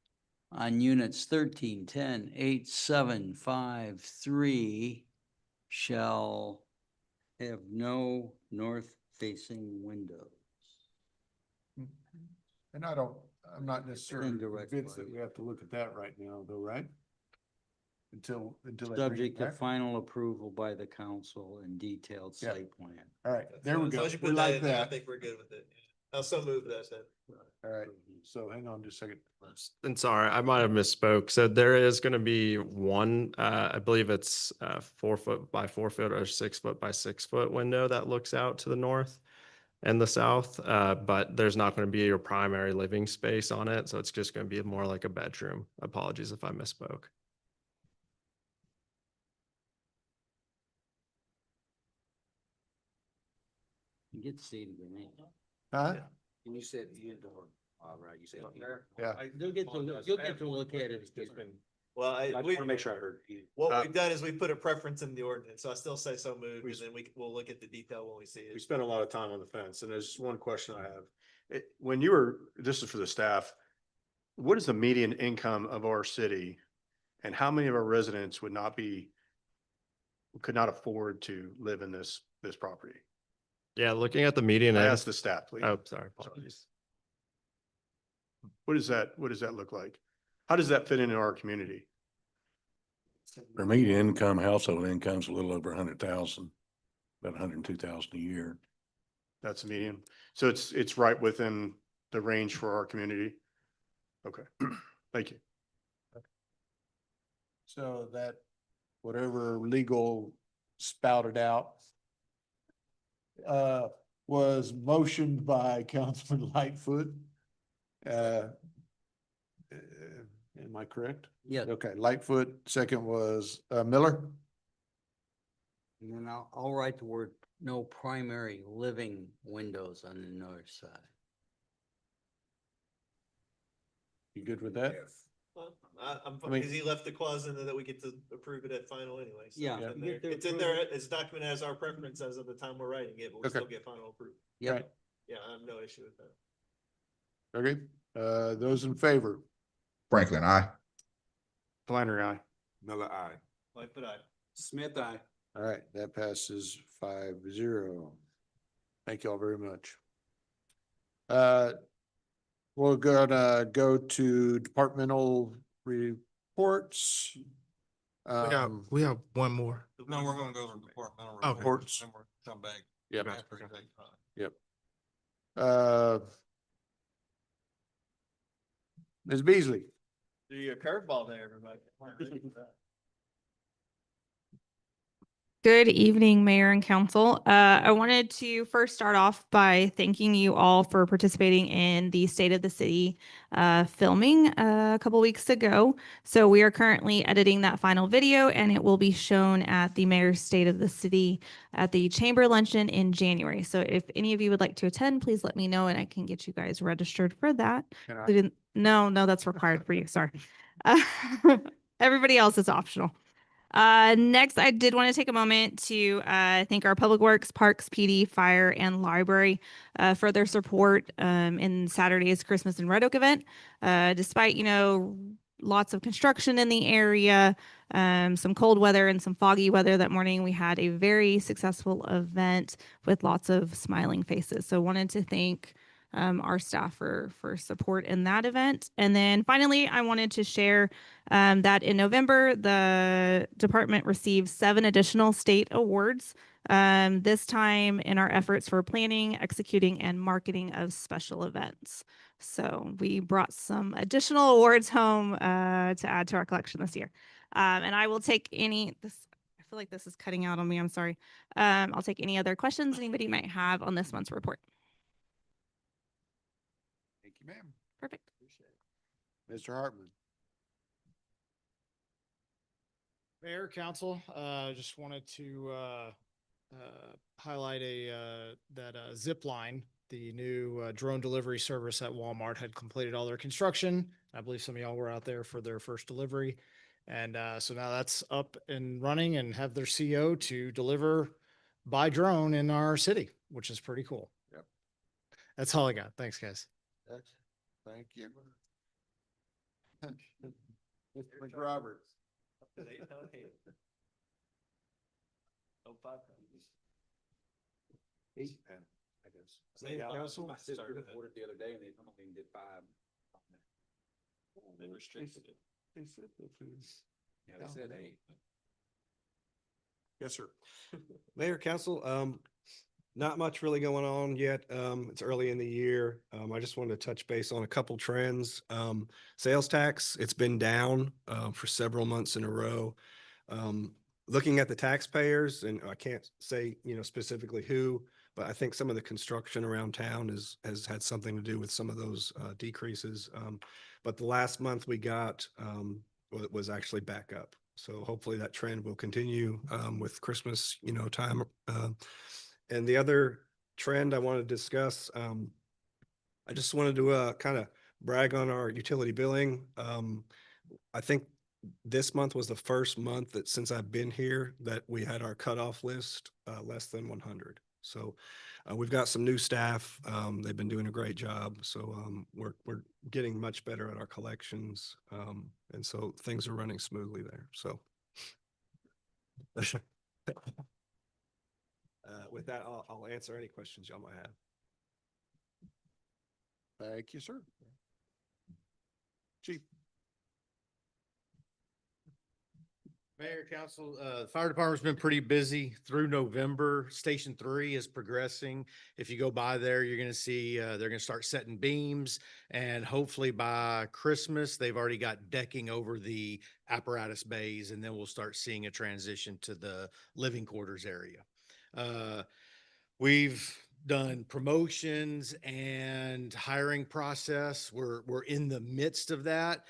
on units 13, 10, 8, 7, 5, 3 shall have no north-facing windows. And I'm not necessarily Indirect convinced that light. we have to look at that right now, though, right? Until they bring it Subject to back? final approval by the council and detailed Yeah. site plan. All right, there we As go. long as you We put that like in there, I that. think we're good with it. I'll so move that then. All right, so hang on just a second. And sorry, I might have misspoke. So there is gonna be one, I believe it's 4 foot by 4 foot or 6 foot by 6 foot window that looks out to the north and the south, but there's not gonna be your primary living space on it, so it's just gonna be more like a bedroom. Apologies if I misspoke. You get to see it again. Huh? And you said indoor, all right, you said. Yeah. You'll get to look at it. Well, I just want to make sure I heard. What we've done is we put a preference in the ordinance, so I still say so moved, and then we'll look at the detail when we see We it. spent a lot of time on the fence, and there's one question I have. This is for the staff, what is the median income of our city? And how many of our residents could not afford to live in this property? Yeah, looking at the median. I in- asked the staff, please. Oh, sorry, apologies. What does that look like? How does that fit into our community? Their median income, household income's a little over 100,000, about 102,000 a year. That's the median. So it's right within the range for our community. Okay, thank you. So that whatever legal spouted out was motioned by Councilman Lightfoot. Am I correct? Yeah. Okay, Lightfoot, second was Miller. And then I'll write the word, no primary living windows on the north side. You good with that? I'm, I mean- because he left the clause in there that we get to approve it at final anyway. So Yeah. it's in You there. get to It's in approve there, it. it's documented as our preference as of the time we're writing it, but we Okay. still get final approval. Yep. Right. Yeah, I have no issue with that. Okay, those in favor? Franklin, I. Flannery, aye. Miller, aye. Like, but I. Smith, aye. All right, that passes 5-0. Thank you all very much. We're gonna go to departmental reports. We have one more. No, we're gonna go to departmental Okay. reports, then we'll come back. Yep. after we take- Yep. Ms. Beasley. Do your curveball there, everybody. Good evening, Mayor and Council. I wanted to first start off by thanking you all for participating in the State of the City filming a couple weeks ago. So we are currently editing that final video, and it will be shown at the Mayor's State of the City at the Chamber Luncheon in January. So if any of you would like to attend, please let me know, and I can get you guys registered for that. Can I- Including- No, that's required for you. Sorry. Everybody else is optional. Next, I did want to take a moment to thank our Public Works, Parks, PD, Fire, and Library for their support in Saturday's Christmas and Red Oak event. Despite, lots of construction in the area, some cold weather and some foggy weather that morning, we had a very successful event with lots of smiling faces. So wanted to thank our staff for support in that event. And then finally, I wanted to share that in November, the department received 7 additional state awards, this time in our efforts for planning, executing, and marketing of special events. So we brought some additional awards home to add to our collection this year. And I will take I feel like this is cutting out on me, I'm sorry. I'll take any other questions anybody might have on this month's report. Thank you, ma'am. Perfect. Mr. Hartman. Mayor, Council, just wanted to highlight that Zipline, the new drone delivery service at Walmart, had completed all their construction. I believe some of y'all were out there for their first delivery. And so now that's up and running and have their CO to deliver by drone in our city, which is pretty cool. Yep. That's all I got. Thanks, guys. Thank you. Mr. McRoberts. I guess. My sister reported the other day and they only did 5. They restricted it. They said that Yeah, they said 8. Yes, sir. Mayor, Council, not much really going on yet. It's early in the year. I just wanted to touch base on a couple trends. Sales tax, it's been down for several months in a row. Looking at the taxpayers, and I can't say, specifically who, but I think some of the construction around town has had something to do with some of those decreases. But the last month we got was actually back up. So hopefully that trend will continue with Christmas, time. And the other trend I want to discuss, I just wanted to kind of brag on our utility billing. I think this month was the first month that since I've been here that we had our cutoff list less than 100. So we've got some new staff. They've been doing a great job. So we're getting much better at our collections. And so things are running smoothly there. So With that, I'll answer any questions y'all might have. Thank you, sir. Chief. Mayor, council, the fire department's been pretty busy through November. Station 3 is progressing. If you go by there, you're gonna see, they're gonna start setting beams, and hopefully by Christmas, they've already got decking over the apparatus bays, and then we'll start seeing a transition to the living quarters area. We've done promotions and hiring process. We're in the midst of that,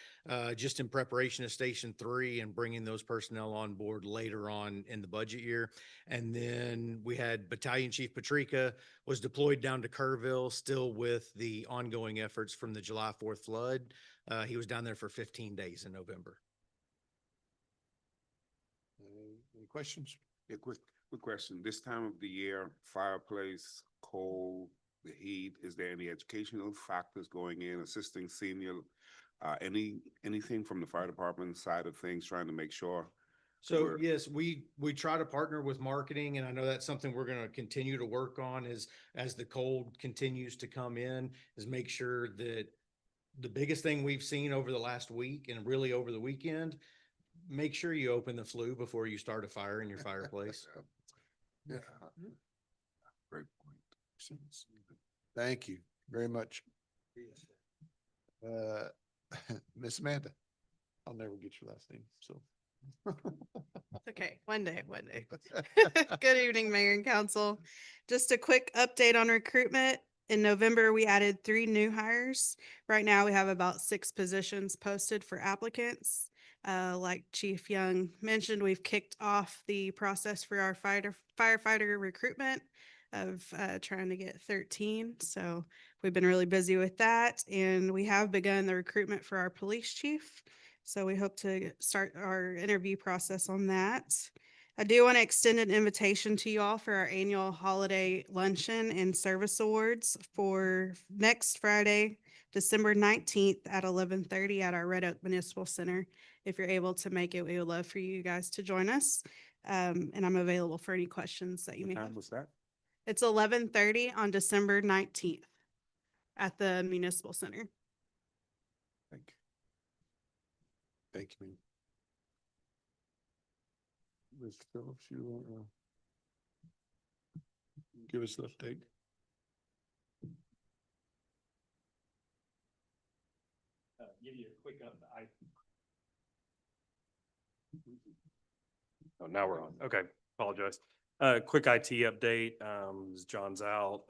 just in preparation of Station 3 and bringing those personnel on board later on in the budget year. And then we had Battalion Chief Patrica was deployed down to Kerrville, still with the ongoing efforts from the July 4th flood. He was down there for 15 days in November. Any questions? A quick question. This time of the year, fireplace, cold, the heat, is there any educational factors going in, assisting senior? Anything from the fire department side of things, trying to make sure? So yes, we try to partner with marketing, and I know that's something we're going to continue to work on as the cold continues to come in, is make sure that the biggest thing we've seen over the last week and really over the weekend, make sure you open the flue before you start a fire in your fireplace. Yeah. Great point. Thank you very much. Miss Amanda, I'll never get your last name, so. Okay, one day. Good evening, Mayor and Council. Just a quick update on recruitment. In November, we added 3 new hires. Right now, we have about 6 positions posted for applicants. Like Chief Young mentioned, we've kicked off the process for our firefighter recruitment of trying to get 13. So we've been really busy with that, and we have begun the recruitment for our police chief. So we hope to start our interview process on that. I do want to extend an invitation to you all for our annual holiday luncheon and service awards for next Friday, December 19th at 11:30 at our Red Oak Municipal Center. If you're able to make it, we would love for you guys to join us. And I'm available for any questions that you may have. What's that? It's 11:30 on December 19th at the Municipal Center. Thank you. Thank you, ma'am. Mr. Phillips, you want to give us an update? Give you a quick update. Oh, now we're on. Okay, apologize. Quick IT update. John's out.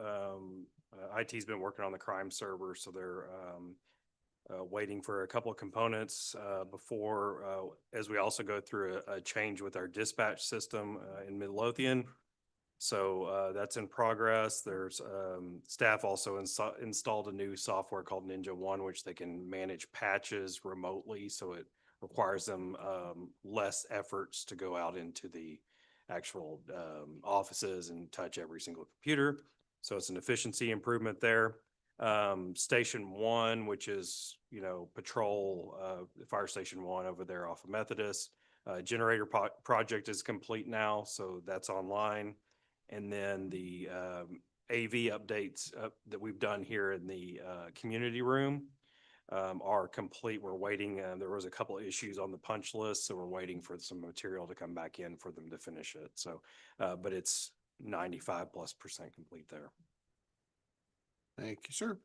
IT's been working on the crime server, so they're waiting for a couple of components before, as we also go through a change with our dispatch system in Midlothian. So that's in progress. There's staff also installed a new software called Ninja One, which they can manage patches remotely. So it requires them less efforts to go out into the actual offices and touch every single computer. So it's an efficiency improvement there. Station 1, which is, patrol, Fire Station 1 over there off of Methodist. Generator project is complete now, so that's online. And then the AV updates that we've done here in the community room are complete. We're waiting. There was a couple of issues on the punch list, so we're waiting for some material to come back in for them to finish it. So, but it's 95+% complete there. Thank you, sir.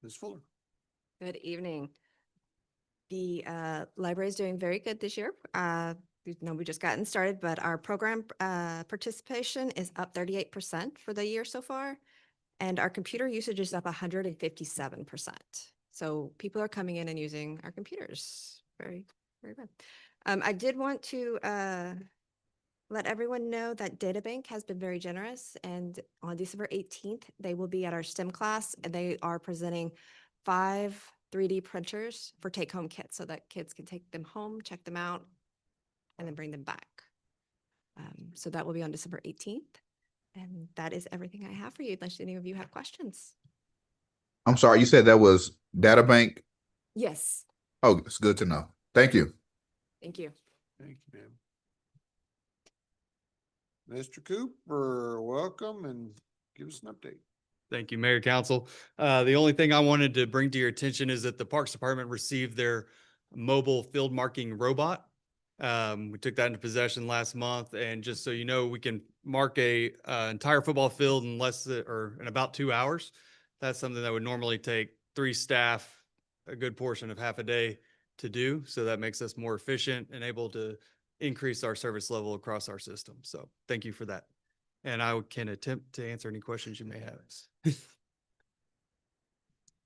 Ms. Fuller. Good evening. The library is doing very good this year. We just gotten started, but our program participation is up 38% for the year so far. And our computer usage is up 157%. So people are coming in and using our computers. Very, very good. I did want to let everyone know that DataBank has been very generous, and on December 18th, they will be at our STEM class, and they are presenting 5 3D printers for take-home kits so that kids can take them home, check them out, and then bring them back. So that will be on December 18th. And that is everything I have for you, unless any of you have questions. I'm sorry, you said that was DataBank? Yes. Oh, it's good to know. Thank you. Thank you. Thank you, ma'am. Mr. Cooper, welcome and give us an update. Thank you, Mayor Council. The only thing I wanted to bring to your attention is that the Parks Department received their mobile field marking robot. We took that into possession last month, and just so you know, we can mark a entire football field in in about 2 hours. That's something that would normally take 3 staff a good portion of half a day to do. So that makes us more efficient and able to increase our service level across our system. So thank you for that. And I can attempt to answer any questions you may have.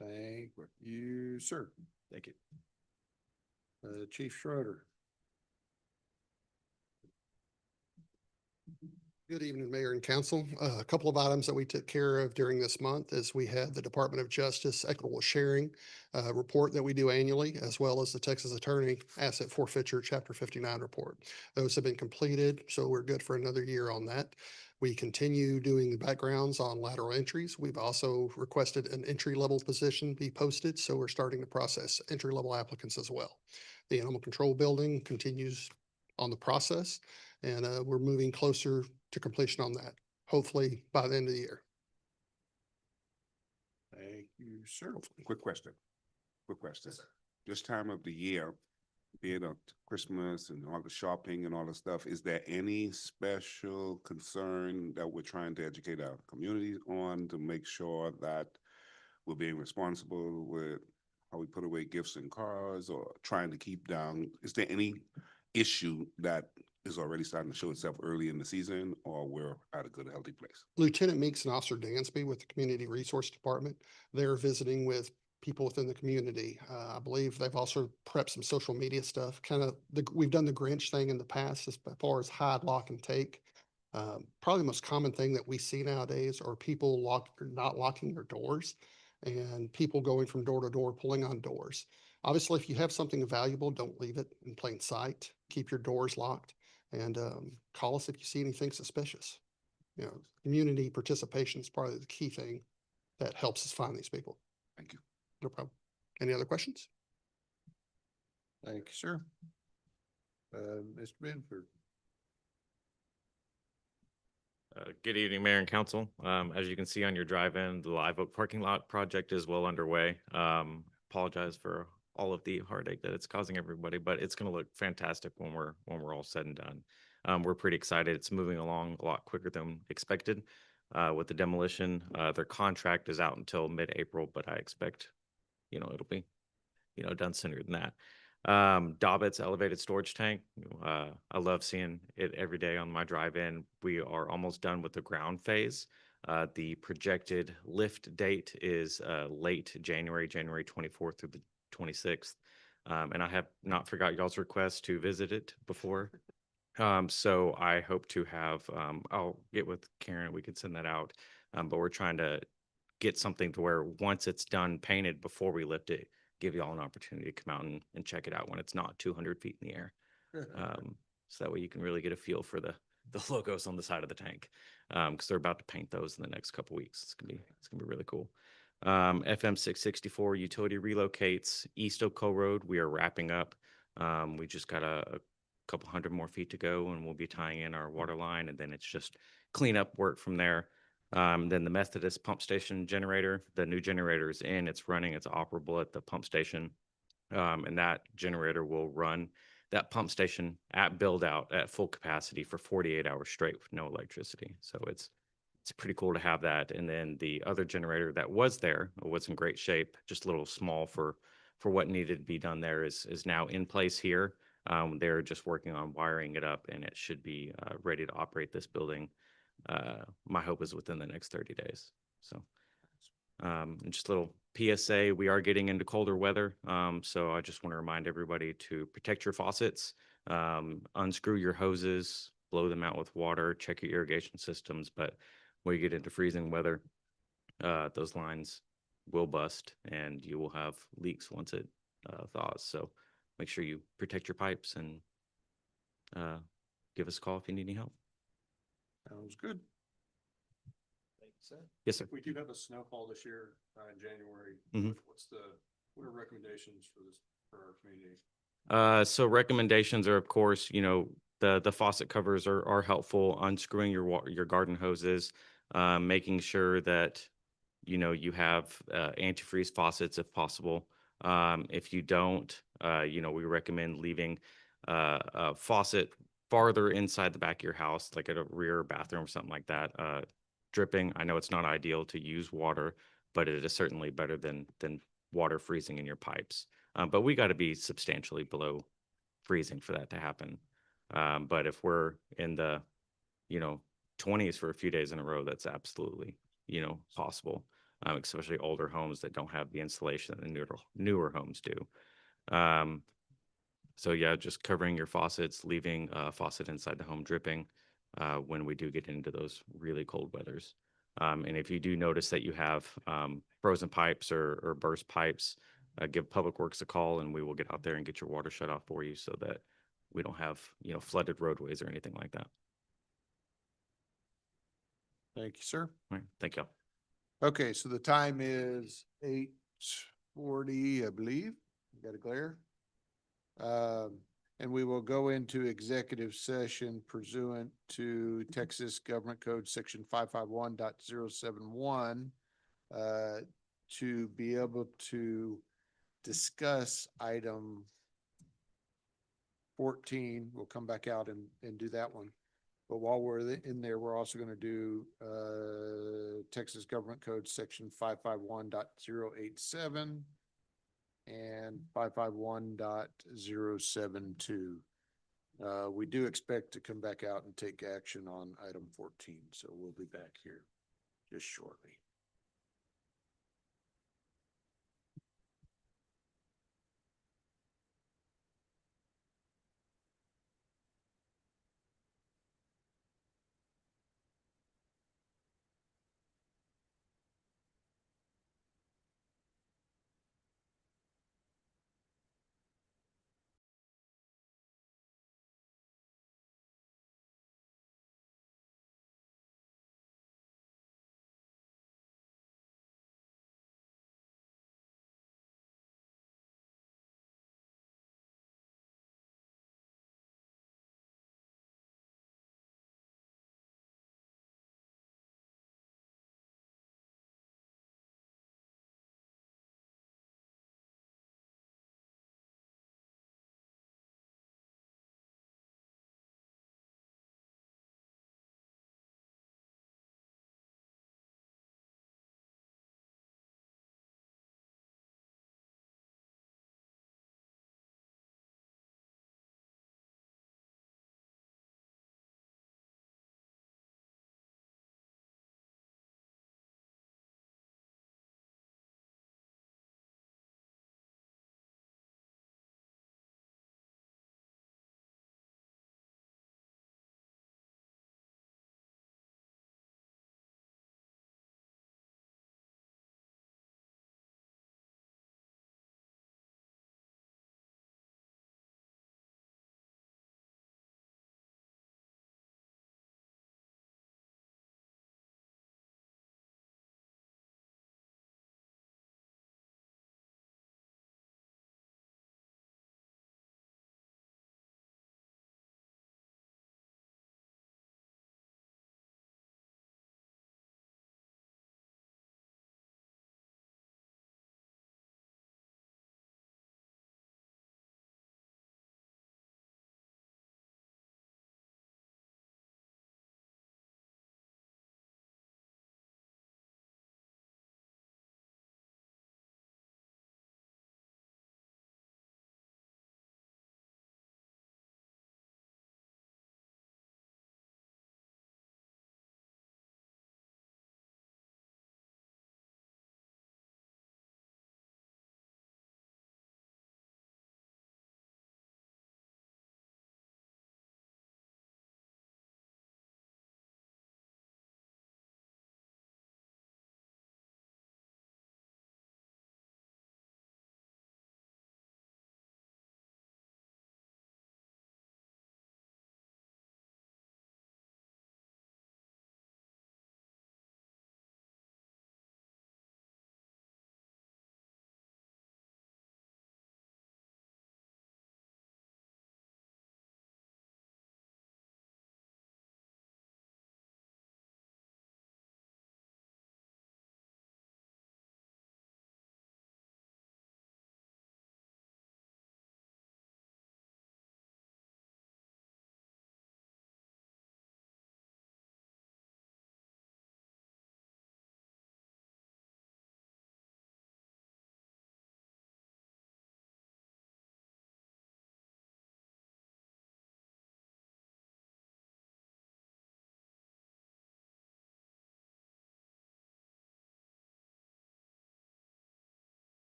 Thank you, sir. Thank you. Chief Schroeder. Good evening, Mayor and Council. A couple of items that we took care of during this month is we had the Department of Justice Equitable Sharing report that we do annually, as well as the Texas Attorney Asset Forfeiture Chapter 59 report. Those have been completed, so we're good for another year on that. We continue doing backgrounds on lateral entries. We've also requested an entry-level position be posted, so we're starting to process entry-level applicants as well. The Animal Control Building continues on the process, and we're moving closer to completion on that, hopefully by the end of the year. Thank you, sir. Quick question. This time of the year, being on Christmas and all the shopping and all the stuff, is there any special concern that we're trying to educate our community on to make sure that we're being responsible with how we put away gifts in cars or trying to keep down? Is there any issue that is already starting to show itself early in the season, or we're at a good, healthy place? Lieutenant Meeks and Officer Dansby with the Community Resource Department, they're visiting with people within the community. I believe they've also prepped some social media stuff. We've done the Grinch thing in the past as far as hide, lock, and take. Probably the most common thing that we see nowadays are people not locking their doors and people going from door to door, pulling on doors. Obviously, if you have something valuable, don't leave it in plain sight. Keep your doors locked and call us if you see anything suspicious. You know, community participation is probably the key thing that helps us find these people. Thank you. No problem. Any other questions? Thank you, sir. Mr. Benford. Good evening, Mayor and Council. As you can see on your drive-in, the Live Oak parking lot project is well underway. Apologize for all of the heartache that it's causing everybody, but it's going to look fantastic when we're all said and done. We're pretty excited. It's moving along a lot quicker than expected. With the demolition, their contract is out until mid-April, but I expect, it'll be, done sooner than that. Dobbit's elevated storage tank. I love seeing it every day on my drive-in. We are almost done with the ground phase. The projected lift date is late January 24th through the 26th. And I have not forgot y'all's request to visit it before. So I hope to have, I'll get with Karen, we could send that out. But we're trying to get something to where once it's done painted before we lift it, give y'all an opportunity to come out and check it out when it's not 200 feet in the air. So that way you can really get a feel for the logos on the side of the tank. Because they're about to paint those in the next couple weeks. It's gonna be really cool. FM 664 utility relocates East Oco Road. We are wrapping up. We just got a couple hundred more feet to go, and we'll be tying in our water line, and then it's just cleanup work from there. Then the Methodist pump station generator, the new generator is in, it's running, it's operable at the pump station. And that generator will run that pump station at build out at full capacity for 48 hours straight with no electricity. So it's pretty cool to have that. And then the other generator that was there was in great shape, just a little small for what needed to be done there is now in place here. They're just working on wiring it up, and it should be ready to operate this building. My hope is within the next 30 days. So and just a little PSA, we are getting into colder weather. So I just want to remind everybody to protect your faucets, unscrew your hoses, blow them out with water, check your irrigation systems. But when you get into freezing weather, those lines will bust and you will have leaks once it thaws. So make sure you protect your pipes and give us a call if you need any help. Sounds good. Thank you, sir. Yes, sir. If we do have a snowfall this year in January, Mhm. what are recommendations for our community? So recommendations are, of course, the faucet covers are helpful. Unscrewing your garden hoses, making sure that you have antifreeze faucets if possible. If you don't, we recommend leaving a faucet farther inside the back of your house, like at a rear bathroom or something like that. Dripping. I know it's not ideal to use water, but it is certainly better than water freezing in your pipes. But we got to be substantially below freezing for that to happen. But if we're in the, 20s for a few days in a row, that's absolutely, possible. Especially older homes that don't have the insulation that the newer homes do. So yeah, just covering your faucets, leaving a faucet inside the home dripping when we do get into those really cold weathers. And if you do notice that you have frozen pipes or burst pipes, give Public Works a call and we will get out there and get your water shut off for you so that we don't have, flooded roadways or anything like that. Thank you, sir. All right, thank you. Okay, so the time is 8:40, I believe. Got a glare? And we will go into executive session pursuant to Texas Government Code Section 551.071 to be able to discuss item 14. We'll come back out and do that one. But while we're in there, we're also going to do Texas Government Code Section 551.087 and 551.072. We do expect to come back out and take action on item 14, so we'll be back here just shortly.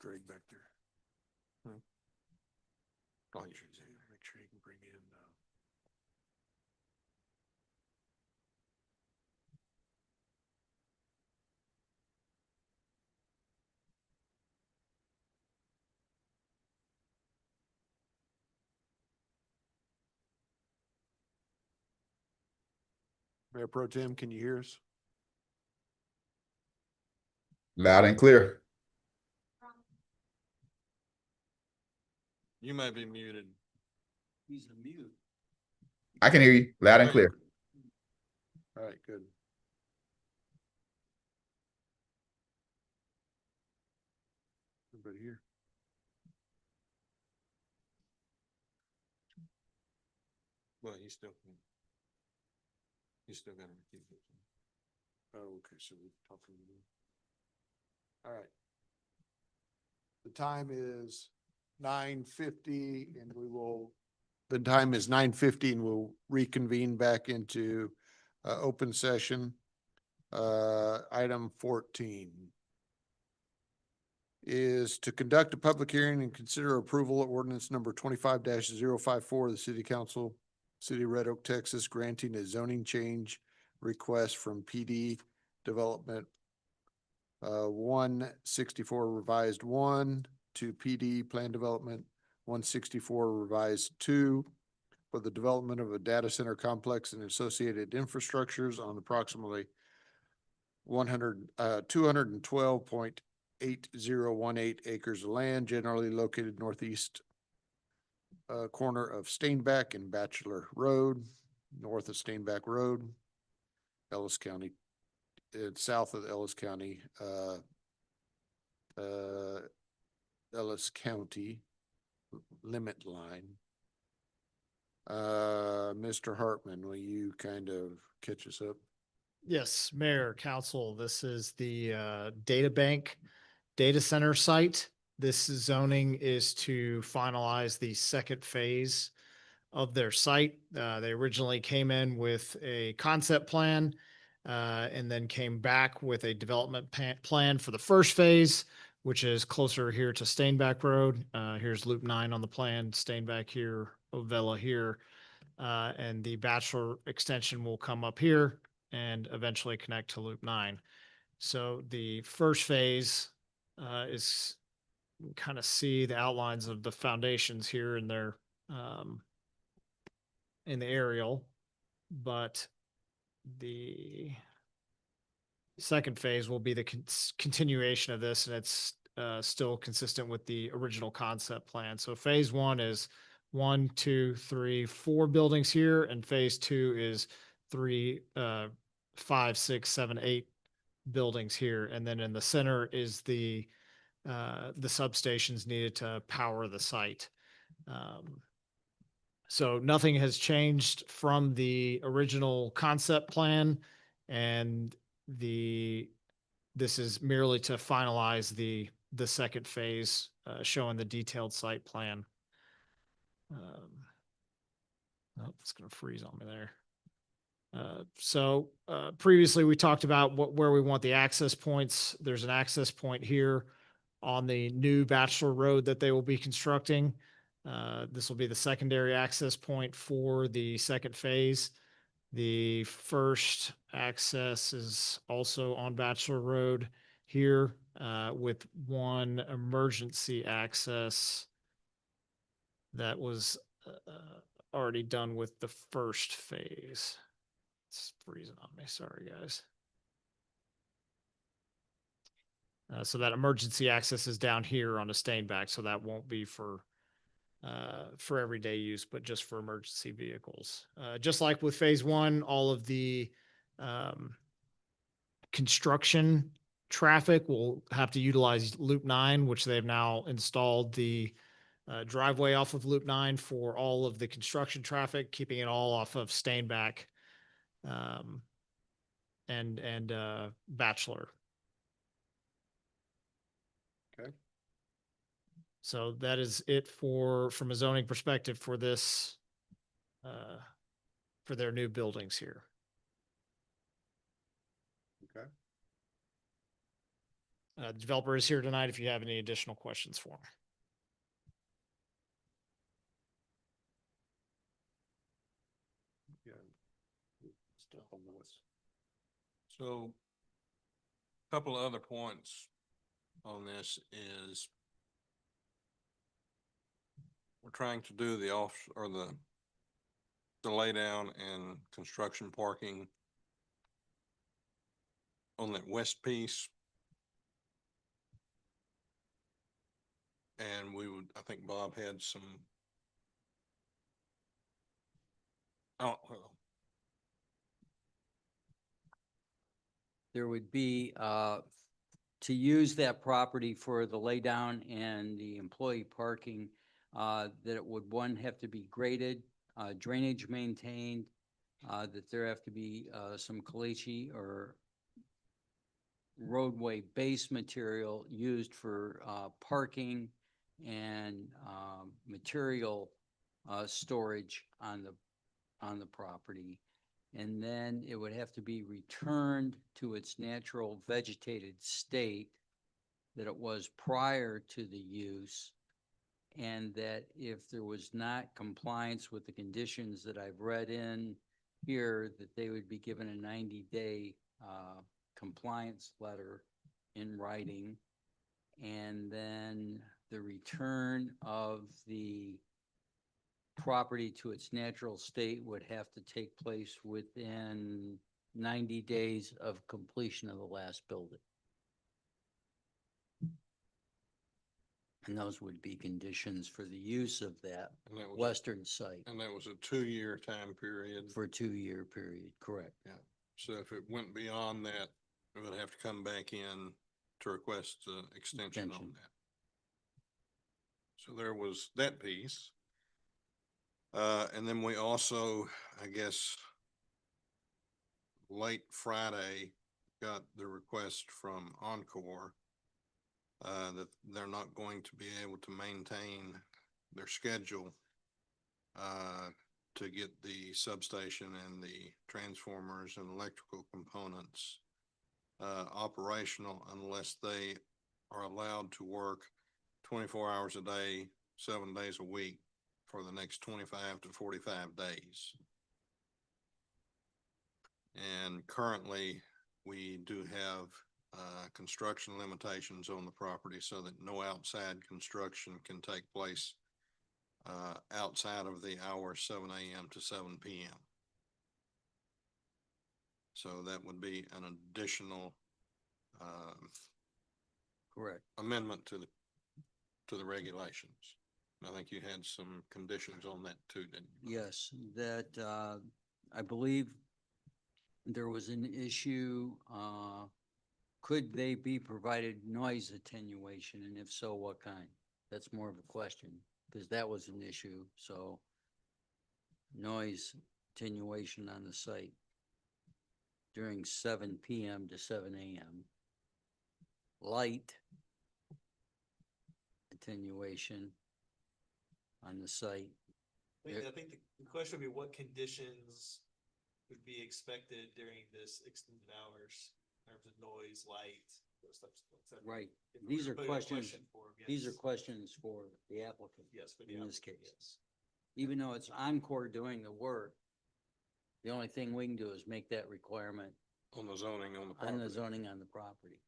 Greg back there. Oh, Make sure you can bring in, Mayor Pro Tem, can you hear us? Loud and clear. You may be muted. He's a mute. I can hear you loud and clear. All right, good. Everybody here? Well, he's still got to recuse himself. Oh, okay, so we're talking. All right. The time is 9:50 and the time is 9:50 and we'll reconvene back into open session. Item 14 is to conduct a public hearing and consider approval of ordinance number 25-054 of the City Council, City of Red Oak, Texas, granting a zoning change request from PD Development 164 revised 1 to PD Plan Development 164 revised 2 for the development of a data center complex and associated infrastructures on approximately 212.8018 acres of land generally located northeast corner of Stainback and Bachelor Road, north of Stainback Road, Ellis County, south of Ellis County, Ellis County limit line. Mr. Hartman, will you kind of catch us up? Yes, Mayor, Council, this is the data bank data center site. This zoning is to finalize the second phase of their site. They originally came in with a concept plan and then came back with a development plan for the first phase, which is closer here to Stainback Road. Here's Loop 9 on the plan, Stainback here, Ovella here, and the Bachelor extension will come up here and eventually connect to Loop 9. So the first phase is kind of see the outlines of the foundations here in their in the aerial, but the second phase will be the continuation of this, and it's still consistent with the original concept plan. So phase 1 is 1, 2, 3, 4 buildings here, and phase 2 is 3, 5, 6, 7, 8 buildings here, and then in the center is the substations needed to power the site. So nothing has changed from the original concept plan, and this is merely to finalize the second phase, showing the detailed site plan. Oh, it's going to freeze on me there. So previously we talked about where we want the access points. There's an access point here on the new Bachelor Road that they will be constructing. This will be the secondary access point for the second phase. The first access is also on Bachelor Road here with one emergency access that was already done with the first phase. It's freezing on me. Sorry, guys. So that emergency access is down here on the Stainback, so that won't be for everyday use, but just for emergency vehicles. Just like with phase 1, all of the construction traffic will have to utilize Loop 9, which they've now installed the driveway off of Loop 9 for all of the construction traffic, keeping it all off of Stainback and Bachelor. Okay. So that is it from a zoning perspective for this, for their new buildings here. Okay. Developer is here tonight if you have any additional questions for him. So, couple of other points on this is we're trying to do the the lay down and construction parking on that west piece. And I think Bob had some. Oh, There would be, to use that property for the laydown and the employee parking, that it would, one, have to be graded, drainage maintained, that there have to be, some caliche or roadway base material used for, parking and, material, storage on the property. And then it would have to be returned to its natural vegetated state that it was prior to the use. And that if there was not compliance with the conditions that I've read in here, that they would be given a 90-day compliance letter in writing. And then the return of the property to its natural state would have to take place within 90 days of completion of the last building. And those would be conditions for the use of that and that was western site and that was a 2-year time period. for a 2-year period, correct? Yeah. So if it went beyond that, it would have to come back in to request extension on Extension. that. So there was that piece. And then we also, I guess, late Friday, got the request from Encore that they're not going to be able to maintain their schedule to get the substation and the transformers and electrical components operational unless they are allowed to work 24 hours a day, 7 days a week for the next 25 to 45 days. And currently, we do have construction limitations on the property so that no outside construction can take place outside of the hours 7 a.m. to 7 p.m. So that would be an additional Correct. amendment to the regulations. I think you had some conditions on that too, didn't you? Yes, that, I believe there was an issue, could they be provided noise attenuation, and if so, what kind? That's more of a question, because that was an issue, so noise attenuation on the site during 7 p.m. to 7 a.m. Light attenuation on the site. I think the question would be what conditions would be expected during this extended hours in terms of noise, light, those types of things. Right. If we These were are to put a questions, question for 'em, these are yes. questions for the applicant. Yes, for the in this applicant, case. yes. Even though it's Encore doing the work, the only thing we can do is make that requirement On the zoning on the on property. the zoning on the property.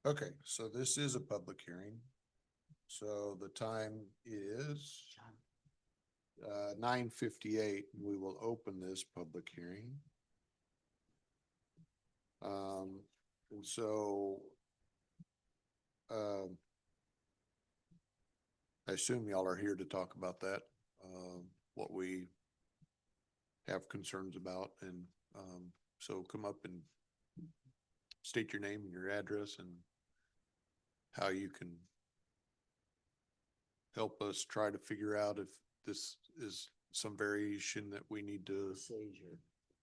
Okay, so this is a public hearing. So the time is 9:58. We will open this public hearing. And so I assume y'all are here to talk about that, what we have concerns about, and so come up and state your name and your address and how you can help us try to figure out if this is some variation that we need to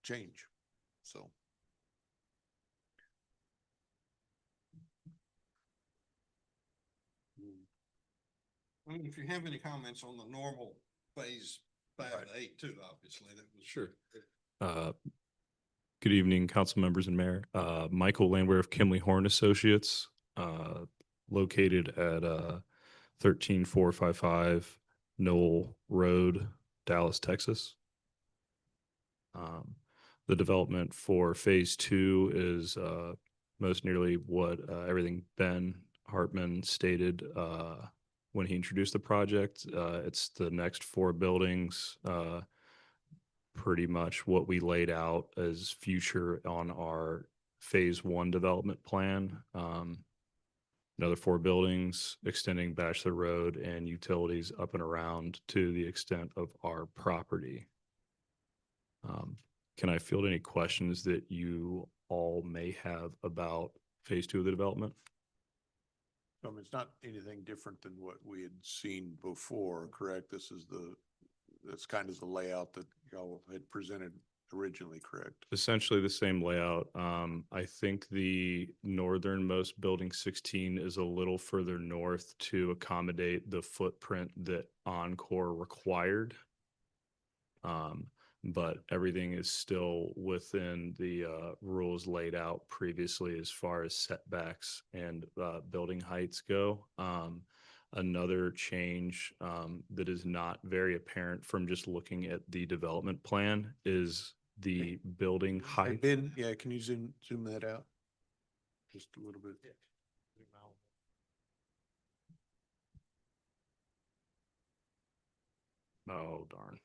change. So. I mean, if you have any comments on the normal phase 5 to 8 too, obviously, that was. Sure. Good evening, council members and mayor. Michael Landwehr of Kimley Horn Associates, located at 13455 Knoll Road, Dallas, Texas. The development for phase 2 is most nearly what everything Ben Hartman stated when he introduced the project. It's the next 4 buildings, pretty much what we laid out as future on our phase 1 development plan. Another 4 buildings extending Bachelor Road and utilities up and around to the extent of our property. Can I field any questions that you all may have about phase 2 of the development? It's not anything different than what we had seen before, correct? That's kind of the layout that y'all had presented originally, correct? Essentially the same layout. I think the northernmost building 16 is a little further north to accommodate the footprint that Encore required. But everything is still within the rules laid out previously as far as setbacks and building heights go. Another change that is not very apparent from just looking at the development plan is the building height. Ben, yeah, can you zoom that out? Just a little bit. Oh, darn.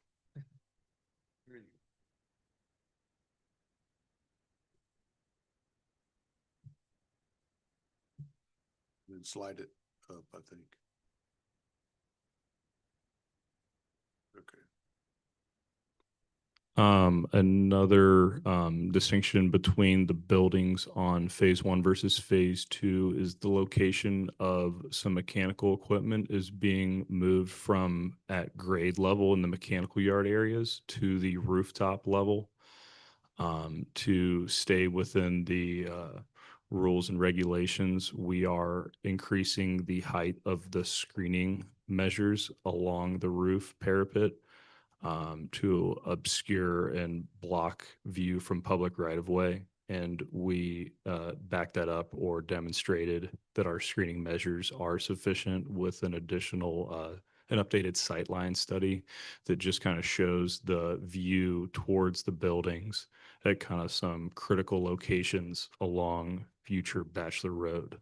Then slide it up, I think. Okay. Another distinction between the buildings on phase 1 versus phase 2 is the location of some mechanical equipment is being moved from at grade level in the mechanical yard areas to the rooftop level to stay within the rules and regulations. We are increasing the height of the screening measures along the roof parapet to obscure and block view from public right of way. And we backed that up or demonstrated that our screening measures are sufficient with an additional, an updated sightline study that just kind of shows the view towards the buildings at kind of some critical locations along future Bachelor Road.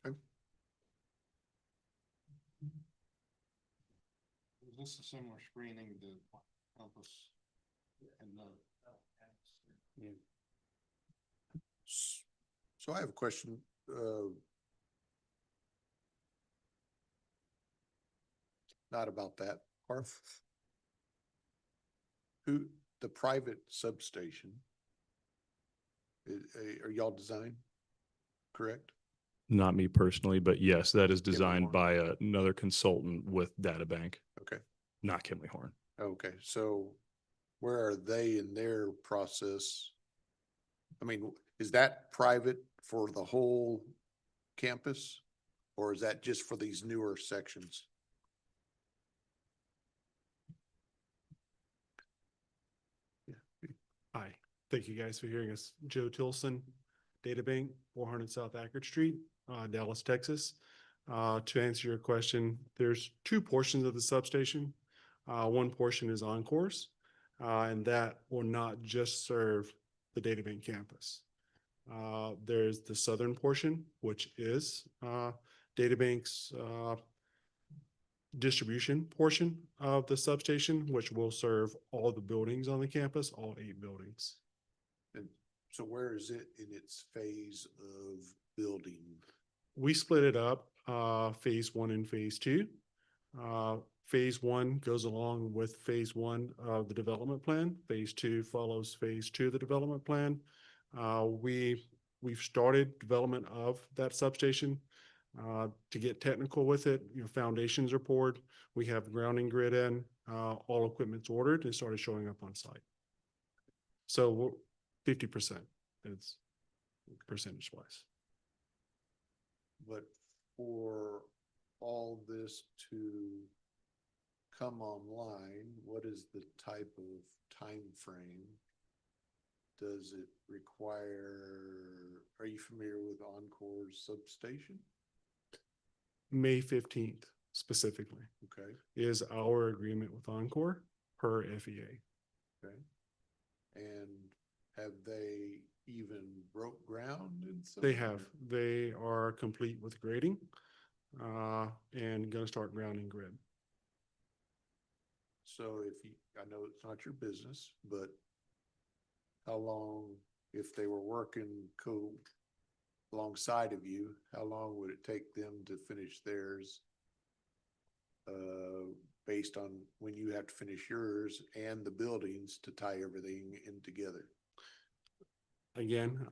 Okay. Is this a similar screening to campus and the? So I have a question. Not about that part. The private substation, are y'all designed, correct? Not me personally, but yes, that is Kimley designed Horn. by another consultant with DataBank, Okay. not Kimley Horn. Okay, so where are they in their process? I mean, is that private for the whole campus? Or is that just for these newer sections? Hi, thank you guys for hearing us. Joe Tilson, DataBank, 400 South Ackerd Street, Dallas, Texas. To answer your question, there's 2 portions of the substation. One portion is Encore's, and that will not just serve the DataBank campus. There's the southern portion, which is DataBank's distribution portion of the substation, which will serve all the buildings on the campus, all 8 buildings. And so where is it in its phase of building? We split it up, phase 1 and phase 2. Phase 1 goes along with phase 1 of the development plan. Phase 2 follows phase 2 of the development plan. We've started development of that substation. To get technical with it, foundations are poured. We have grounding grid in, all equipment's ordered and started showing up on site. So 50% is percentage wise. But for all this to come online, what is the type of time frame does it require, are you familiar with Encore's substation? May 15th specifically Okay, is our agreement with Encore per FEA. okay. And have they even broke ground in some? They have, they are complete with grading, and gonna start grounding grid. So if you, I know it's not your business, but how long, if they were working alongside of you, how long would it take them to finish theirs? Based on when you have to finish yours and the buildings to tie everything in together? Again,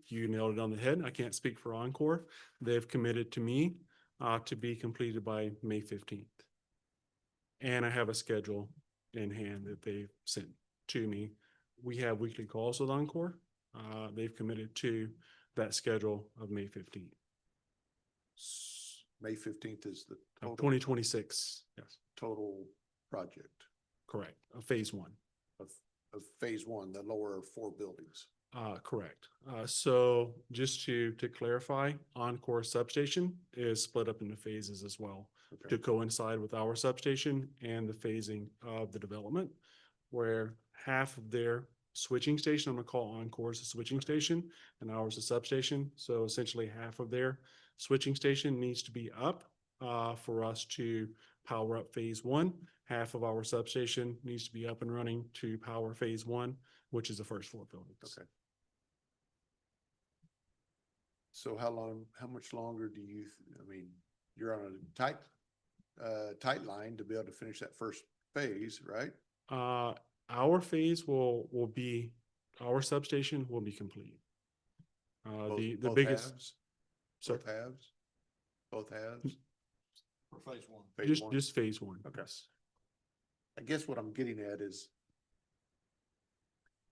you nailed it on the head. I can't speak for Encore. They've committed to me to be completed by May 15th. And I have a schedule in hand that they've sent to me. We have weekly calls with Encore. They've committed to that schedule of May 15th. May 15th is the Of total, 2026, yes, total project correct, of phase one. of phase one, the lower 4 buildings. Correct. So just to clarify, Encore substation is split up into phases as well Okay. to coincide with our substation and the phasing of the development, where half of their switching station, I'm gonna call Encore's a switching station and ours a substation. So essentially half of their switching station needs to be up for us to power up phase one. Half of our substation needs to be up and running to power phase one, which is the first 4 buildings. Okay. So how much longer do you, I mean, you're on a tight line to be able to finish that first phase, right? Our phase will be, our substation will be complete. The Both biggest, halves? so Both halves? Both halves? For phase one. Phase one? just phase one. Okay. I guess what I'm getting at is,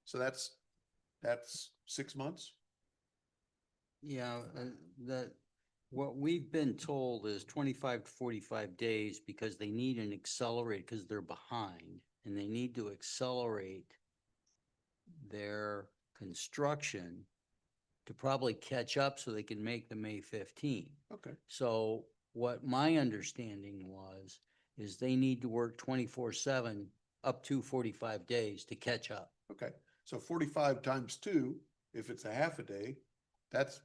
so that's 6 months? Yeah, what we've been told is 25 to 45 days because they need an accelerate because they're behind and they need to accelerate their construction to probably catch up so they can make the May 15th. Okay. So what my understanding was, is they need to work 24/7 up to 45 days to catch up. Okay, so 45 times 2, if it's a half a day, that's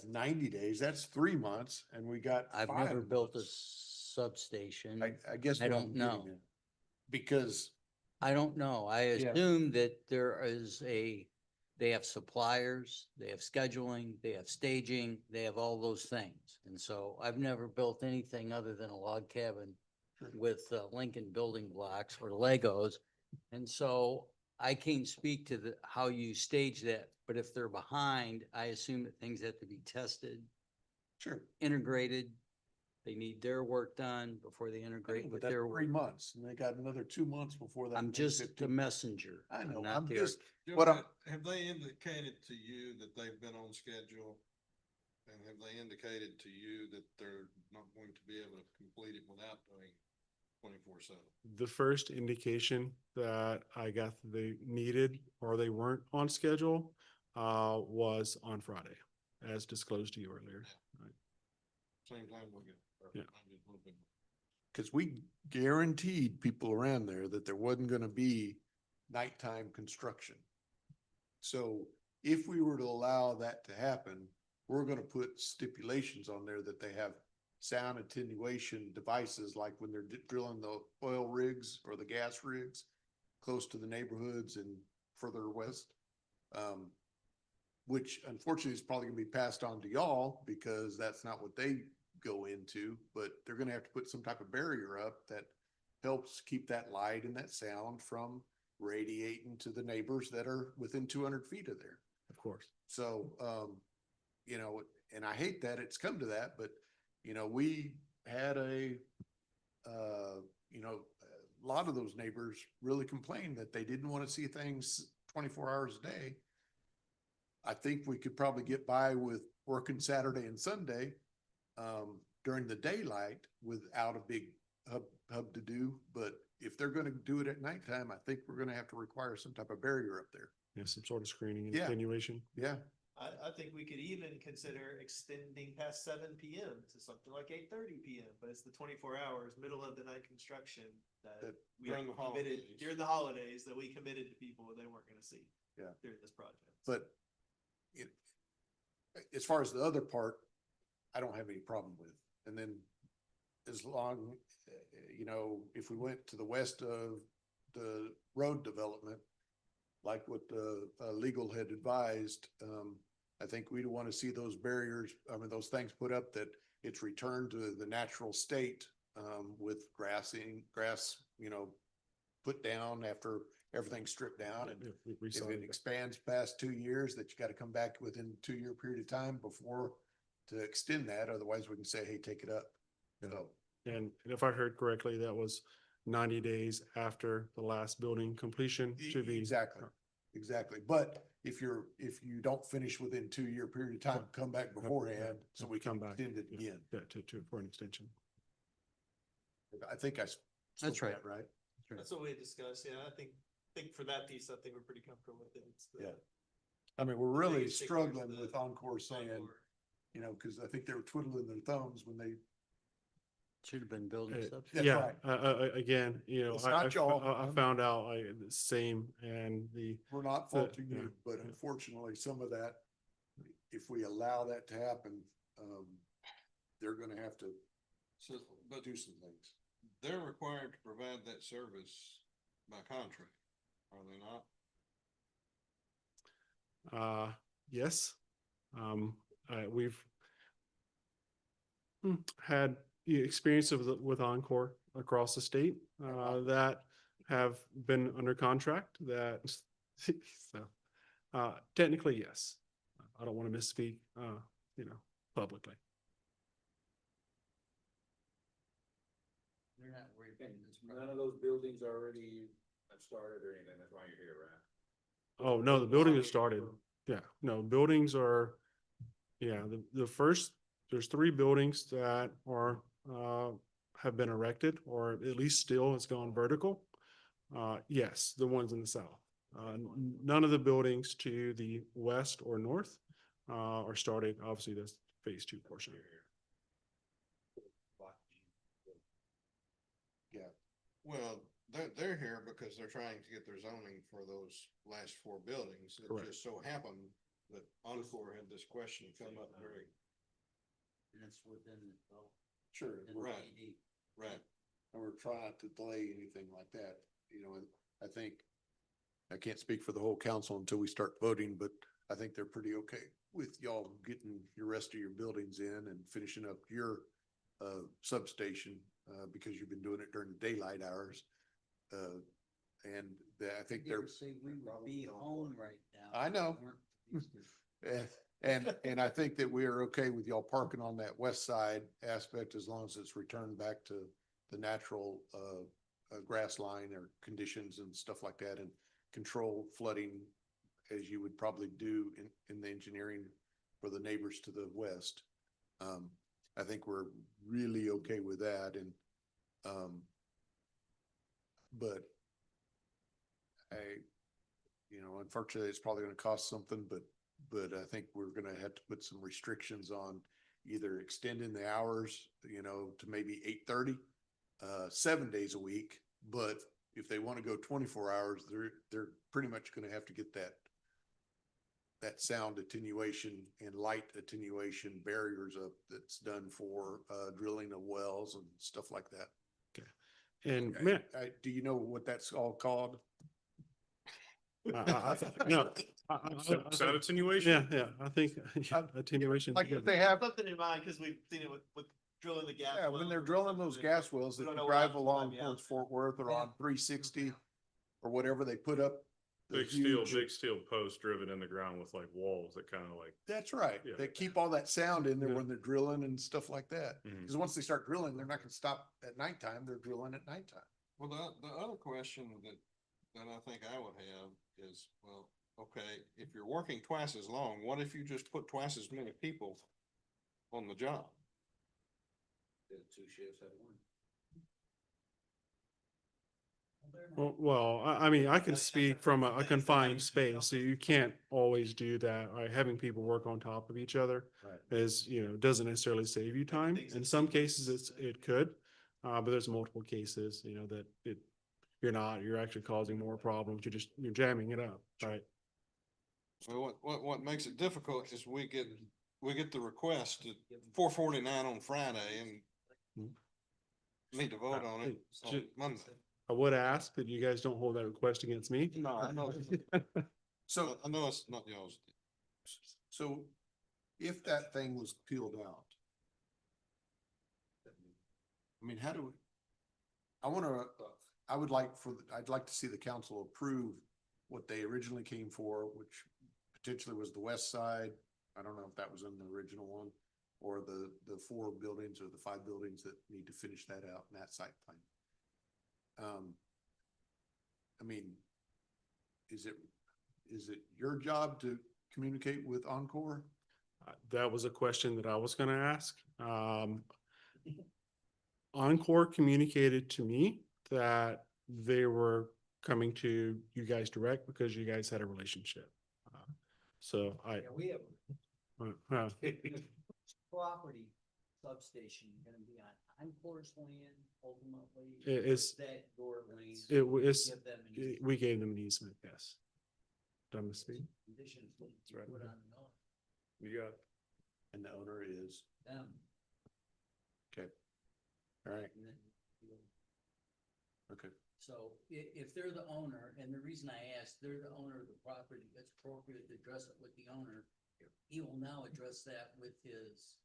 90 days, that's 3 months, and we got I've 5 never built a months. substation. I guess I what I'm don't getting know. at, because, I don't know. I Yeah. assume that there is they have suppliers, they have scheduling, they have staging, they have all those things. And so I've never built anything other than a log cabin Sure. with Lincoln building blocks or Legos. And so I can't speak to how you stage that, but if they're behind, I assume that things have to be tested, sure. integrated. They need their work done before they integrate But with that's their 3 work. months, and they got another 2 months before that. I'm May just the 15th. messenger. I know, not I'm the just, Joe, what I'm, have they indicated to you that they've been on schedule? And have they indicated to you that they're not going to be able to complete it without doing 24/7? The first indication that I got that they needed or they weren't on schedule was on Friday, as disclosed to you earlier. Right. Same time we'll get. Yeah. because we guaranteed people around there that there wasn't gonna be nighttime construction. So if we were to allow that to happen, we're gonna put stipulations on there that they have sound attenuation devices, like when they're drilling the oil rigs or the gas rigs close to the neighborhoods and further west. Which unfortunately is probably gonna be passed on to y'all because that's not what they go into, but they're gonna have to put some type of barrier up that helps keep that light and that sound from radiating to the neighbors that are within 200 feet of there. Of course. So, you know, and I hate that it's come to that, but, you know, we had you know, a lot of those neighbors really complained that they didn't want to see things 24 hours a day. I think we could probably get by with working Saturday and Sunday, during the daylight without a big hub to do, but if they're gonna do it at nighttime, I think we're gonna have to require some type of barrier up there. Yeah, some sort of screening and Yeah. attenuation. Yeah, I think we could even consider extending past 7 p.m. to something like 8:30 p.m., but it's the 24 hours, middle of the night construction that That- we During the committed holidays. during the holidays that we committed to people they weren't gonna see. Yeah. During this project. but it, as far as the other part, I don't have any problem with. And then as long, if we went to the west of the road development, like what the legal had advised, I think we'd want to see those barriers, those things put up that it's returned to the natural state, with grass, put down after everything's stripped down. And if it expands past 2 years, that you got to come back within a 2-year period of time before to extend that. Otherwise, we can say, hey, take it up. So, And if I heard correctly, that was 90 days after the last building completion should be. exactly. But if you don't finish within 2-year period of time, come back beforehand so we can Come back. extend it Yeah, again. yeah, for an extension. I think I. That's right. Right? That's what we had discussed. Yeah, I think for that piece, I think we're pretty comfortable with it. It's the- Yeah. We're the really biggest stickler is struggling the with Encore saying, Encore. because I think they were twiddling their thumbs when they. Should have been building Uh, subs. That's Yeah, right. again, It's not y'all. I found out the same and We're not The- faulting yeah, you, but yeah. unfortunately, some of that, if we allow that to happen, they're gonna have to So, but do some things. they're required to provide that service by contract, are they not? yes. We've had experience with Encore across the state that have been under contract that, so technically, yes. I don't want to misspeak, publicly. They're not worried about this. None of those buildings already have started or anything, that's why you're here, right? Oh, no, the building has started. Yeah, no, buildings are, the first, there's 3 buildings that are, have been erected or at least still has gone vertical. Yes, the ones in the south. None of the buildings to the west or north, are started. Obviously, that's phase 2 portion. Yeah. Well, they're here because they're trying to get their zoning for those last 4 buildings. It Correct. just so happened that Encore had this question come up very, And it's within the. Sure. within the Right. PD. right. And we're trying to delay anything like that, and I think, I can't speak for the whole council until we start voting, but I think they're pretty okay with y'all getting your rest of your buildings in and finishing up your substation, because you've been doing it during the daylight hours. And I think You they're. ever say we would be home right now? I know. Weren't these two- And I think that we are okay with y'all parking on that west side aspect as long as it's returned back to the natural grass line or conditions and stuff like that, and control flooding as you would probably do in the engineering for the neighbors to the west. I think we're really okay with that, and but unfortunately, it's probably gonna cost something, but I think we're gonna have to put some restrictions on either extending the hours, to maybe 8:30, 7 days a week. But if they want to go 24 hours, they're pretty much gonna have to get that sound attenuation and light attenuation barriers up that's done for drilling of wells and stuff like that. And man, Do you know what that's all called? no. Sound attenuation? Yeah, I think attenuation. Like if they have, Something in mind, because we've seen it with drilling the gas. yeah, when wells they're and drilling stuff, those and gas wells, we if don't you know what drive options might along be out towards there. Fort Worth or on 360 or whatever, they put up. the Big steel, huge- big steel post driven in the ground with like walls that kind of like. That's right. Yeah. They keep all that sound in there Yeah. when they're drilling and stuff like that. Mhm. Because once they start drilling, they're not gonna stop at nighttime. They're drilling at nighttime. Well, the other question that I think I would have is, well, okay, if you're working twice as long, what if you just put twice as many people on the job? Did 2 shifts at one. Well, I mean, I can speak from a confined space, so you can't always do that. Right? Having people work on top of each other is, doesn't necessarily save you time. In some cases, it could, but there's multiple cases, that you're actually causing more problems. You're jamming it up, right? So what makes it difficult is we get the request at 4:49 on Friday and need to vote on it on Monday. I would ask that you guys don't hold that request against me. No, I know. So, I know it's not yours. so if that thing was peeled out, I mean, how do we, I'd like to see the council approve what they originally came for, which potentially was the west side. I don't know if that was in the original one, or the 4 buildings or the 5 buildings that need to finish that out in that site plan. I mean, is it your job to communicate with Encore? That was a question that I was gonna ask. Encore communicated to me that they were coming to you guys direct because you guys had a relationship. So We have uh, property substation gonna be on Encore's land ultimately. It's- That your land. it was, Give them an easement. we gave them an easement, yes. Done with speed? Conditions that you right. put on the owner, You got it. And the owner is, them. okay. All right, And then, okay. so if they're the owner, and the reason I asked, they're the owner of the property, it's appropriate to address it with the owner. He will now address that with his,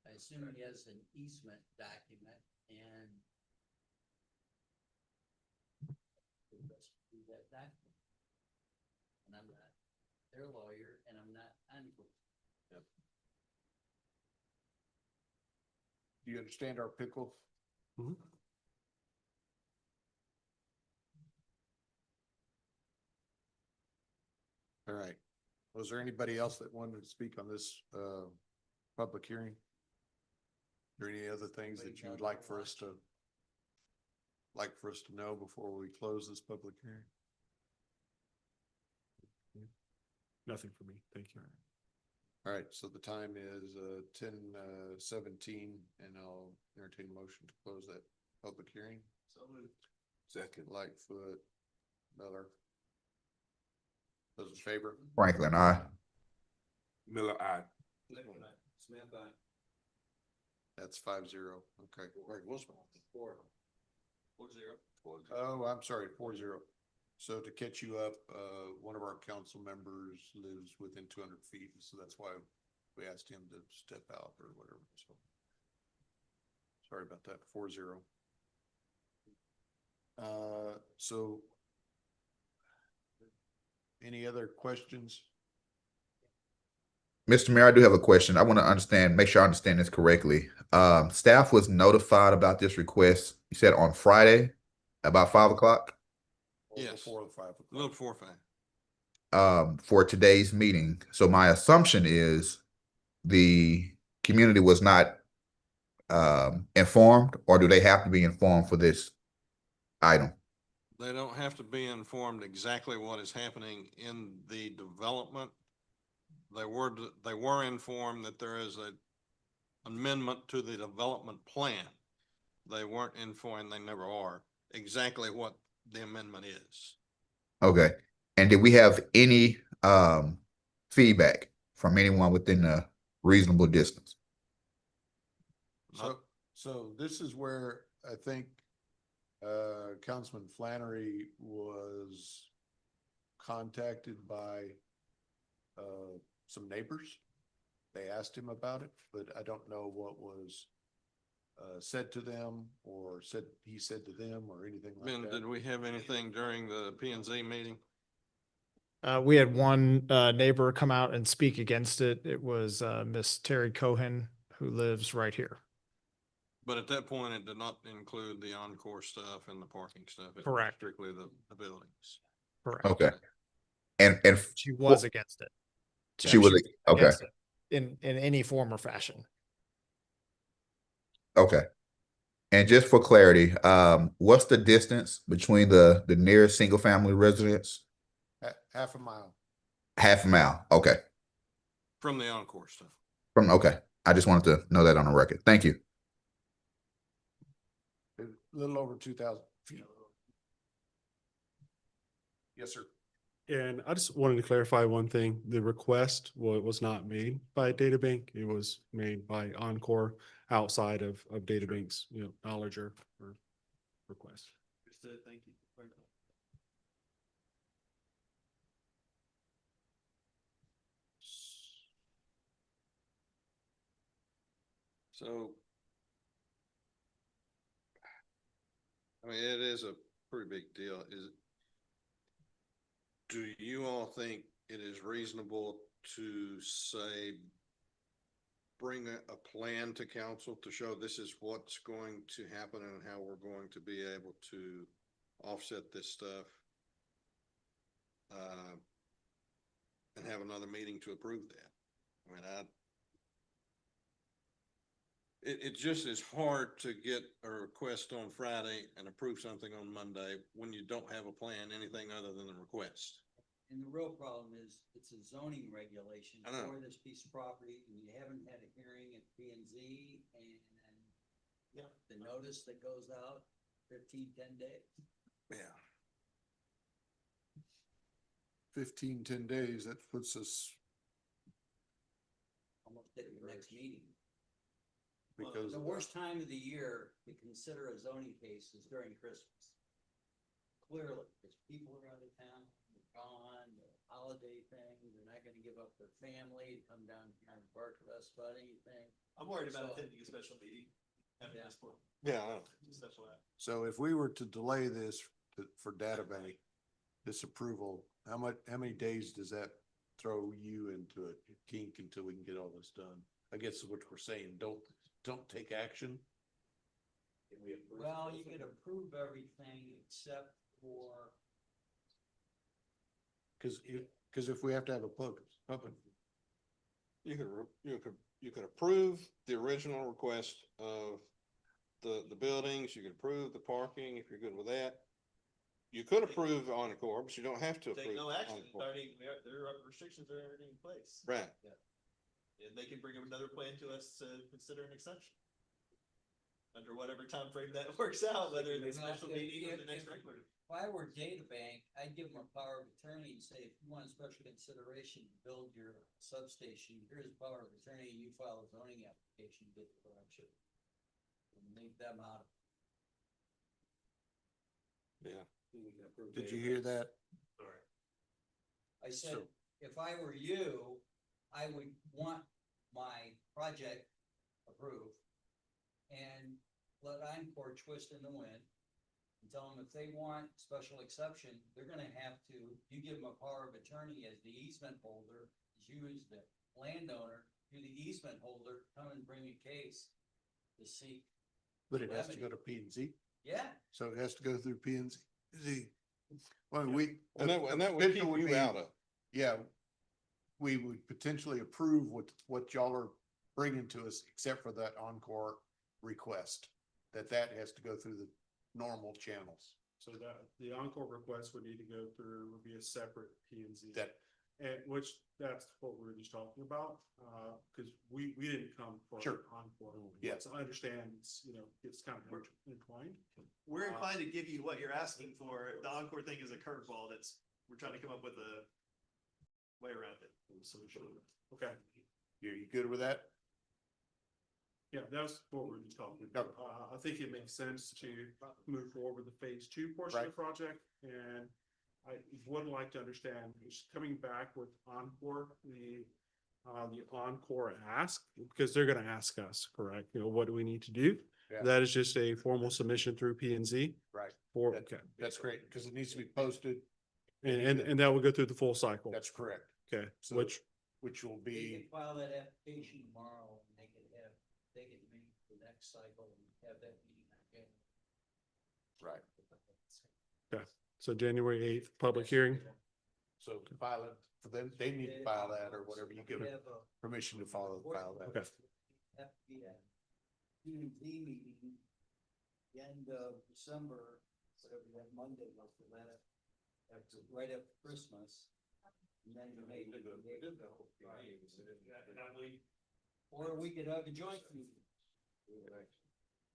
I assume he has an easement document and do that document. And I'm not their lawyer and I'm not Encore. Do you understand our pickle? Mhm. All right. Was there anybody else that wanted to speak on this public hearing? Or any other things that you would like for us to know before we close this public hearing? Nothing for me. Thank you. All right, so the time is 10:17, and I'll entertain a motion to close that public hearing. So moved. Second. Lightfoot, Miller. Those in favor? Franklin, I. Miller, aye. Smith, aye. That's 5-0. Okay. Greg Wilson. 4-0. Oh, I'm sorry, 4-0. So to catch you up, one of our council members lives within 200 feet, so that's why we asked him to step out or whatever, so. Sorry about that, 4-0. So any other questions? Mr. Mayor, I do have a question. I want to make sure I understand this correctly. Staff was notified about this request, you said on Friday, about 5 o'clock? Yes. Before the 5 A o'clock. little before 5. For today's meeting. So my assumption is the community was not informed, or do they have to be informed for this item? They don't have to be informed exactly what is happening in the development. They were informed that there is a amendment to the development plan. They weren't informed, they never are, exactly what the amendment is. Okay. And did we have any feedback from anyone within a reasonable distance? So this is where I think Councilman Flannery was contacted by some neighbors. They asked him about it, but I don't know what was said to them or he said to them or anything like Ben, that. did we have anything during the P and Z meeting? We had one neighbor come out and speak against it. It was Miss Terry Cohen, who lives right here. But at that point, it did not include the Encore stuff and the parking stuff. It was Correct. Strictly the buildings. Correct. Okay. And She was against it. She was okay. against it in any form or fashion. Okay. And just for clarity, what's the distance between the nearest single family residence? Half a mile. Half a mile. Okay. From the Encore stuff. Okay. I just wanted to know that on the record. Thank you. A little over 2,000 feet. Yes, sir. And I just wanted to clarify one thing. The request was not made by DataBank. It was made by Encore outside of DataBank's, knowledge or request. Understood, thank you. So. I mean, it is a pretty big deal. Do you all think it is reasonable to say, bring a plan to council to show this is what's going to happen and how we're going to be able to offset this stuff? And have another meeting to approve that? I mean, it just is hard to get a request on Friday and approve something on Monday when you don't have a plan, anything other than the request. And the real problem is it's a zoning regulation I know. for this piece of property and you haven't had a hearing at P and Z and the notice that goes out 10 days. Yeah. 10 days, that puts us, Almost at your next meeting. because The worst time of the year to consider a zoning case is during Christmas. Clearly, because people are out of town, they're gone, the holiday thing, they're not gonna give up their family to come down here and work with us about anything. I'm worried about So- attending a special meeting. Having this for. Yeah, I know. Special act. So if we were to delay this for DataBank, this approval, how many days does that throw you into a kink until we can get all this done? I guess what we're saying, don't take action. Can we approve? Well, you can approve everything except for, Cause if we have to have a public, You could approve the original request of the buildings, you could approve the parking if you're good with that. You could approve Encore, but you don't have to Take approve. no action, Encore. their restrictions are already in place. Right. And they can bring another plan to us to consider an exception. Under whatever time frame that works out, whether it's a special meeting or the next regular. if I were DataBank, I'd give them a power of attorney and say, if you want special consideration to build your substation, here's power of attorney, you file a zoning application, get the correction. And leave them out. Yeah. did you hear that? I said, So- if I were you, I would want my project approved and let Encore twist in the wind and tell them if they want special exception, they're gonna have to, you give them a power of attorney as the easement holder, as you as the landowner, you're the easement holder, come and bring a case to seek. But it has to go remedy. to P and Z, Yeah, so it has to go through P and Z. Well, we. And that would keep potential you be- out of. Yeah, we would potentially approve what y'all are bringing to us, except for that Encore request. That has to go through the normal channels. So that the Encore request would need to go through, would be a separate P and Z. That, And that's what we were just talking about, because we didn't come for Sure. Encore. Yeah. So I understand, it's kind of entwined. We're inclined to give you what you're asking for. The Encore thing is a curveball we're trying to come up with a way around it. Solution. Okay. you good with that? Yeah, that's what we were just talking about. I think it makes sense to move forward with the phase 2 portion of the project. And I would like to understand, just coming back with Encore, the Encore ask, because they're gonna ask us, correct? What do we need to do? Yeah. That is just a formal submission through P and Z Right. for, That- okay. That's great, because it needs to be posted. And that will go through the full cycle. That's correct. Okay, So- Which will they be, can file that application tomorrow and they can make the next cycle and have that meeting again. right. okay. So January 8th, public hearing. So file it, for them, they need to file that or whatever, you give We them have a- permission to file that. Okay. Have to be a P&Z meeting the end of December, whatever that Monday was, for that, after, right after Christmas. And then you may. Or we could have a joint meeting.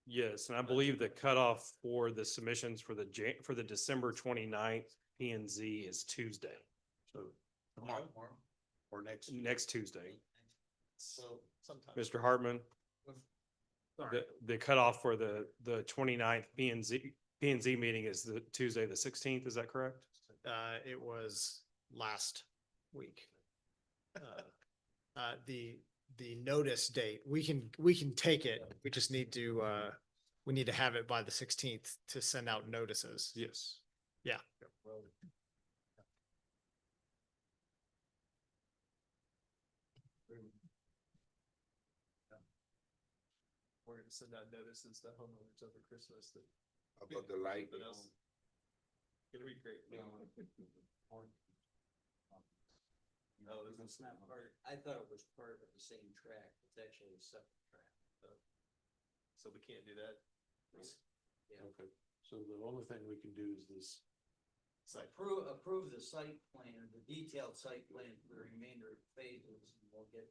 Yes, and I believe the cutoff for the submissions for the December 29th P and Z is Tuesday. So tomorrow or Next Tuesday. So sometime. Mr. Hartman, the cutoff for the 29th P and Z meeting is the Tuesday, the 16th, is that correct? It was last week. The notice date, we can take it. We just need to, we need to have it by the 16th to send out notices. Yes. Yeah. We're gonna send out notices to homeowners over Christmas that. About the light. But else. It'll be great. No, it's not part, I thought it was part of the same track, it's actually a separate track, so. So we can't do that. Yeah. Okay, so the only thing we can do is this. Approve the site plan, the detailed site plan for the remainder of phases, and we'll get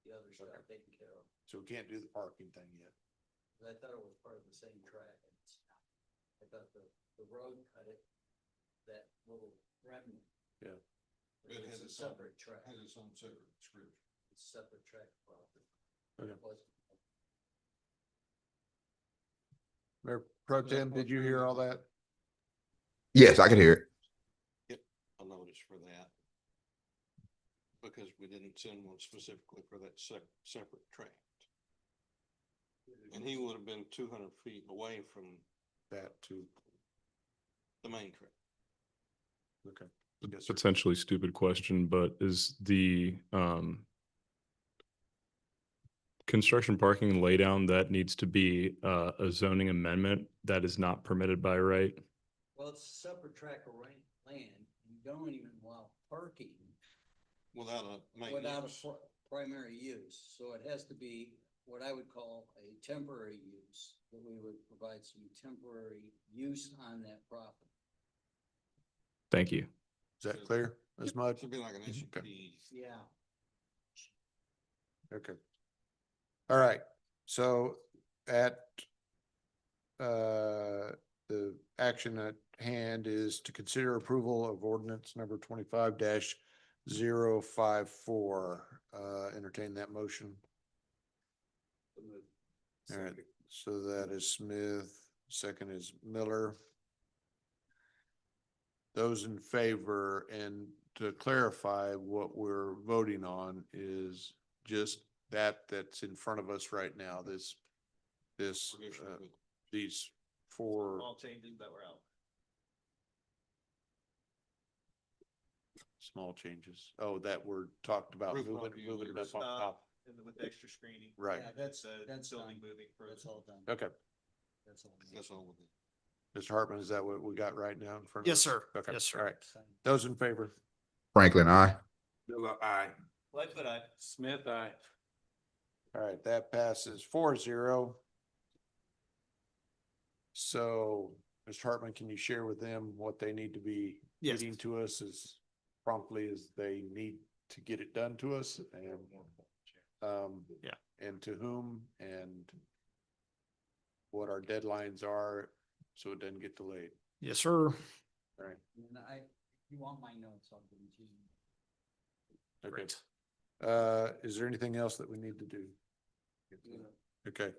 the other stuff taken care of. So we can't do the parking thing yet. I thought it was part of the same track, and it's not. I thought the road cut it, that little remnant. Yeah. It has a separate track. Has its own separate description. It's a separate track property. Okay. It wasn't- Mayor Pro Tem, did you hear all that? Yes, I can hear it. Get a notice for that. Because we didn't send one specifically for that separate tract. And he would have been 200 feet away from That too. the main track. Okay. A Yes, sir. potentially stupid question, but is the construction parking laydown that needs to be a zoning amendment that is not permitted by right? Well, it's a separate track of land, you don't even allow parking Without a main without use. a primary use, so it has to be what I would call a temporary use, that we would provide some temporary use on that property. Thank you. Is that clear as much? Should be like an Okay. SUP. Yeah. Okay. All right, so at the action at hand is to consider approval of ordinance number 25-054. Entertain that motion. All right, so that is Smith, second is Miller. Those in favor, and to clarify, what we're voting on is just that's in front of us right now, these four. All changes that were out. Small changes. Oh, that were talked about Roof moving, line, moving it up on top. And with extra screening. Right. Yeah, that's building done. moving further. That's all done. Okay. That's all. done. That's all we did. Mr. Hartman, is that what we got right now in front of us? Yes, sir. Okay, Yes, sir. all right. Those in favor? Franklin, I. Miller, aye. Lightfoot, aye. Smith, aye. All right, that passes 4-0. So, Mr. Hartman, can you share with them what they need to be Yes. getting to us as promptly as they need to get it done to us, and Yeah. and to whom, and what our deadlines are, so it doesn't get delayed. Yes, sir. All right. And if you want my notes, I'll give them to you. Okay. Great. Is there anything else that we need to do? Okay.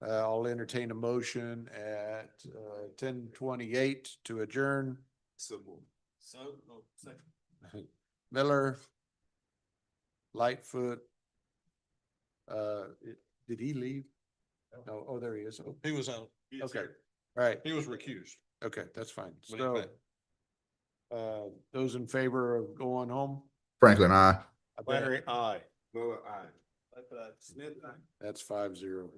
I'll entertain a motion at 10:28 to adjourn. Second. Miller, Lightfoot. Did he leave? No, oh, there he is. Oh, He was out. okay, all right, He was recused. okay, that's fine. But he's So, back. those in favor of going home? Franklin, I. I bet Flannery, aye. Miller, aye. Lightfoot, aye. Smith, aye. That's 5-0.